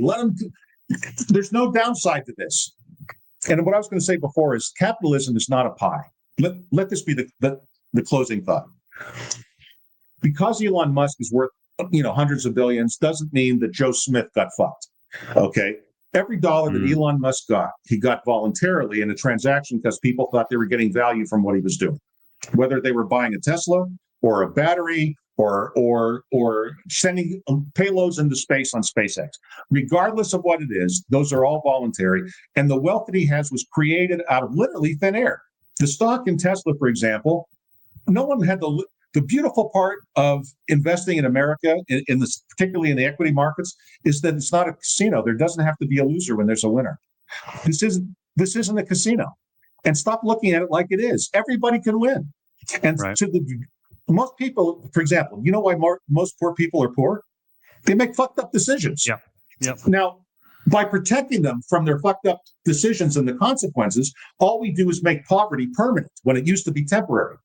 There's no downside to this. And what I was going to say before is capitalism is not a pie. Let this be the closing thought. Because Elon Musk is worth, hundreds of billions doesn't mean that Joe Smith got fucked. Okay. Every dollar that Elon Musk got, he got voluntarily in a transaction because people thought they were getting value from what he was doing. Whether they were buying a Tesla or a battery or sending payloads into space on SpaceX. Regardless of what it is, those are all voluntary. And the wealth that he has was created out of literally thin air. The stock in Tesla, for example, no one had the beautiful part of investing in America, particularly in the equity markets, is that it's not a casino. There doesn't have to be a loser when there's a winner. This isn't a casino. And stop looking at it like it is. Everybody can win. And most people, for example, you know why most poor people are poor? They make fucked up decisions. Yeah. Yep. Now, by protecting them from their fucked up decisions and the consequences, all we do is make poverty permanent when it used to be temporary.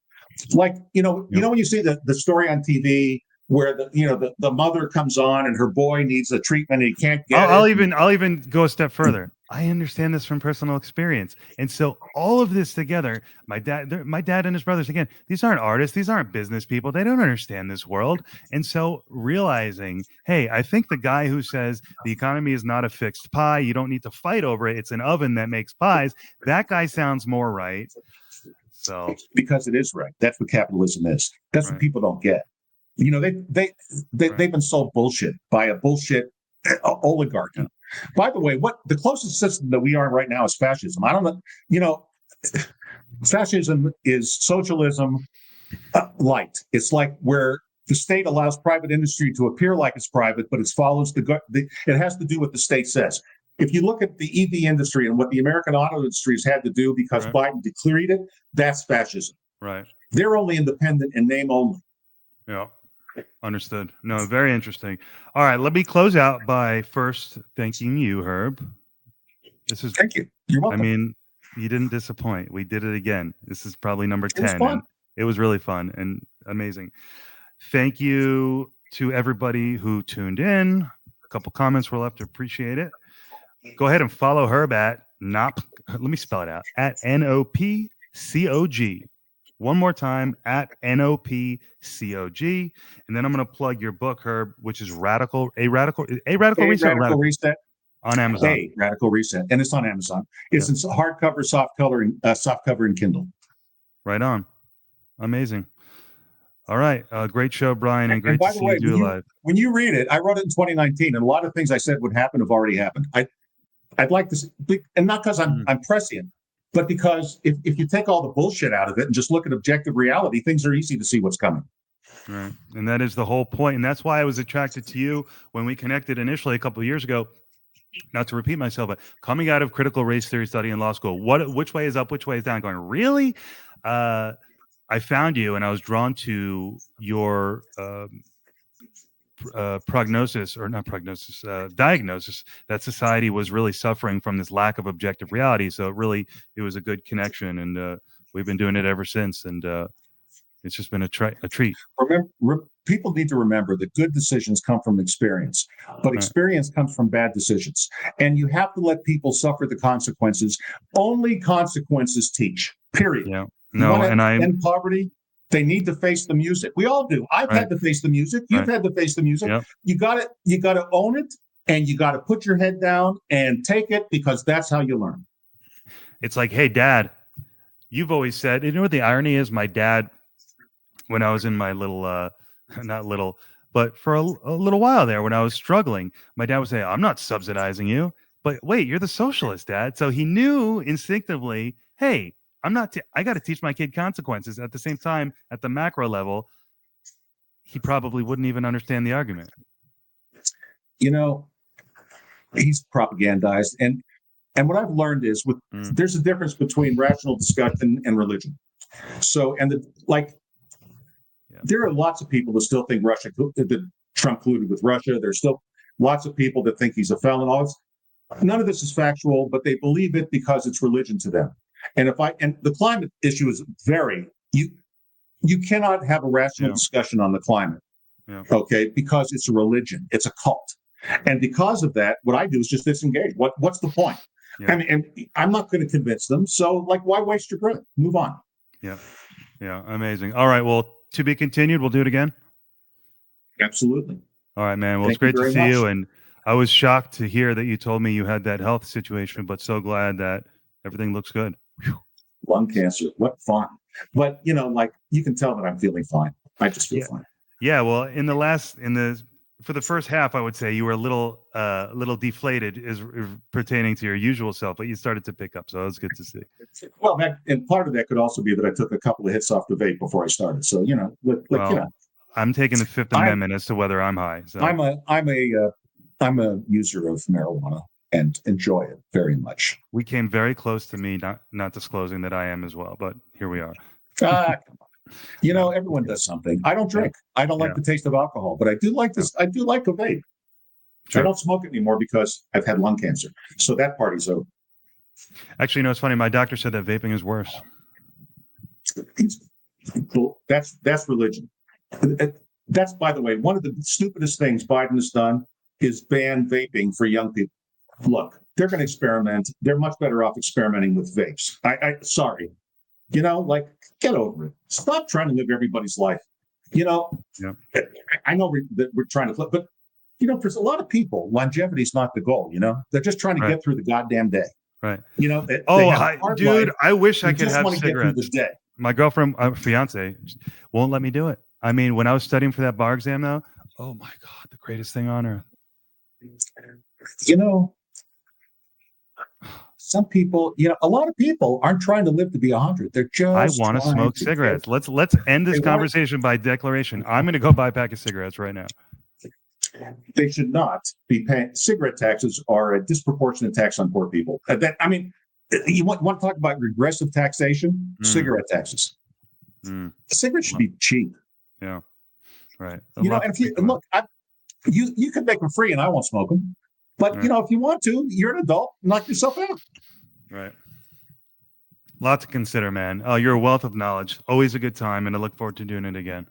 Like, when you see the story on TV where the mother comes on and her boy needs a treatment and he can't get I'll it. I'll even go a step further. I understand this from personal experience. And so all of this together, my dad and his brothers, again, these aren't artists. These aren't business people. They don't understand this world. And so realizing, hey, I think the guy who says the economy is not a fixed pie, you don't need to fight over it. It's an oven that makes pies. That guy sounds more right. So because it is right. That's what capitalism is. That's what people don't get. They've been sold bullshit by a bullshit oligarchy. Yeah. By the way, what the closest system that we are right now is fascism. I don't know. Fascism is socialism light. It's like where the state allows private industry to appear like it's private, but it follows it has to do what the state says. If you look at the EV industry and what the American auto industry has had to do because Biden declared it, that's fascism. Right. They're only independent in name only. Yeah. Understood. No, very interesting. All right. Let me close out by first thanking you, Herb. Thank you. You're welcome. I mean, you didn't disappoint. We did it again. This is probably number 10. It was fun. It was really fun and amazing. Thank you to everybody who tuned in. A couple comments were left. Appreciate it. Go ahead and follow Herb at NOP. Let me spell it out. At NOPCOG. One more time, at NOPCOG. And then I'm going to plug your book, Herb, which is Radical Reset on Amazon. Radical Reset. And it's on Amazon. It's in hardcover, softcover, and Kindle. Right on. Amazing. All right. Great show, Brian, and great to see you live. When you read it, I wrote it in 2019, and a lot of things I said would happen have already happened. I'd like to see, and not because I'm prescient, but because if you take all the bullshit out of it and just look at objective reality, things are easy to see what's coming. Right. And that is the whole point. And that's why I was attracted to you when we connected initially a couple of years ago. not to repeat myself, but coming out of critical race theory study in law school, which way is up, which way is down? Going, really? I found you, and I was drawn to your diagnosis that society was really suffering from this lack of objective reality. So it was a good connection, and we've been doing it ever since. And it's just been a treat. Remember, people need to remember that good decisions come from experience, but experience comes from bad decisions. And you have to let people suffer the consequences. Only consequences teach, period. Yeah. No, and I end poverty. They need to face the music. We all do. I've had to face the music. You've had to face the music. Yep. You got to own it, and you got to put your head down and take it, because that's how you learn. It's like, hey, Dad, you've always said, you know what the irony is? My dad, when I was in my not little, but for a little while there, when I was struggling, my dad would say, I'm not subsidizing you, but wait, you're the socialist, Dad. So he knew instinctively, hey, I got to teach my kid consequences. At the same time, at the macro level, he probably wouldn't even understand the argument. You know, he's propagandized. And what I've learned is there's a difference between rational discussion and religion. So, there are lots of people that still think that Trump colluded with Russia. There's still lots of people that think he's a felon. None of this is factual, but they believe it because it's religion to them. And the climate issue is you cannot have a rational discussion on the climate, okay? Because it's a religion, it's a cult, and because of that, what I do is just disengage. What's the point? Yeah. And I'm not going to convince them. So, why waste your breath? Move on. Yeah, amazing. All right, well, to be continued. We'll do it again. Absolutely. All right, man. Well, it's great to see you, and I was shocked to hear that you told me you had that health situation, but so glad that everything looks good. Whew. Lung cancer, what fun. But, you can tell that I'm feeling fine. I just feel fine. Yeah, well, for the first half, I would say you were a little deflated as pertaining to your usual self, but you started to pick up, so it was good to see. Well, and part of that could also be that I took a couple of hits off the vape before I started. So, I'm taking the Fifth Amendment as to whether I'm high. So. I'm a user of marijuana and enjoy it very much. We came very close to me not disclosing that I am as well, but here we are. Everyone does something. I don't drink. I don't like the taste of alcohol, but I do like this. I do like a vape. Sure. I don't smoke it anymore because I've had lung cancer. So that party's over. Actually, it's funny. My doctor said that vaping is worse. That's religion. That's, by the way, one of the stupidest things Biden has done is ban vaping for young people. Look, they're going to experiment. They're much better off experimenting with vapes. Sorry. Get over it. Stop trying to live everybody's life. I know we're trying to flip, but for a lot of people, longevity is not the goal. They're just trying to get through the goddamn day. Right. Dude, I wish I could have cigarettes. Get through the day. My girlfriend, fiance, won't let me do it. I mean, when I was studying for that bar exam, though, oh my God, the greatest thing on earth. Some people, a lot of people aren't trying to live to be 100. They're just. I want to smoke cigarettes. Let's end this conversation by declaration. I'm going to go buy a pack of cigarettes right now. They should not be paying. Cigarette taxes are a disproportionate tax on poor people. You want to talk about regressive taxation? Cigarette taxes. Cigarettes should be cheap. Yeah, right. You can make them free, and I won't smoke them. But if you want to, you're an adult. Knock yourself out. Right. Lot to consider, man. Oh, you're a wealth of knowledge. Always a good time, and I look forward to doing it again.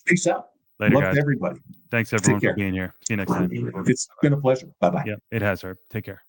Peace out. Later, Love guys. To everybody. Thanks, everyone, for being here. See you next time. It's been a pleasure. Bye-bye. Yeah, it has, Herb. Take care.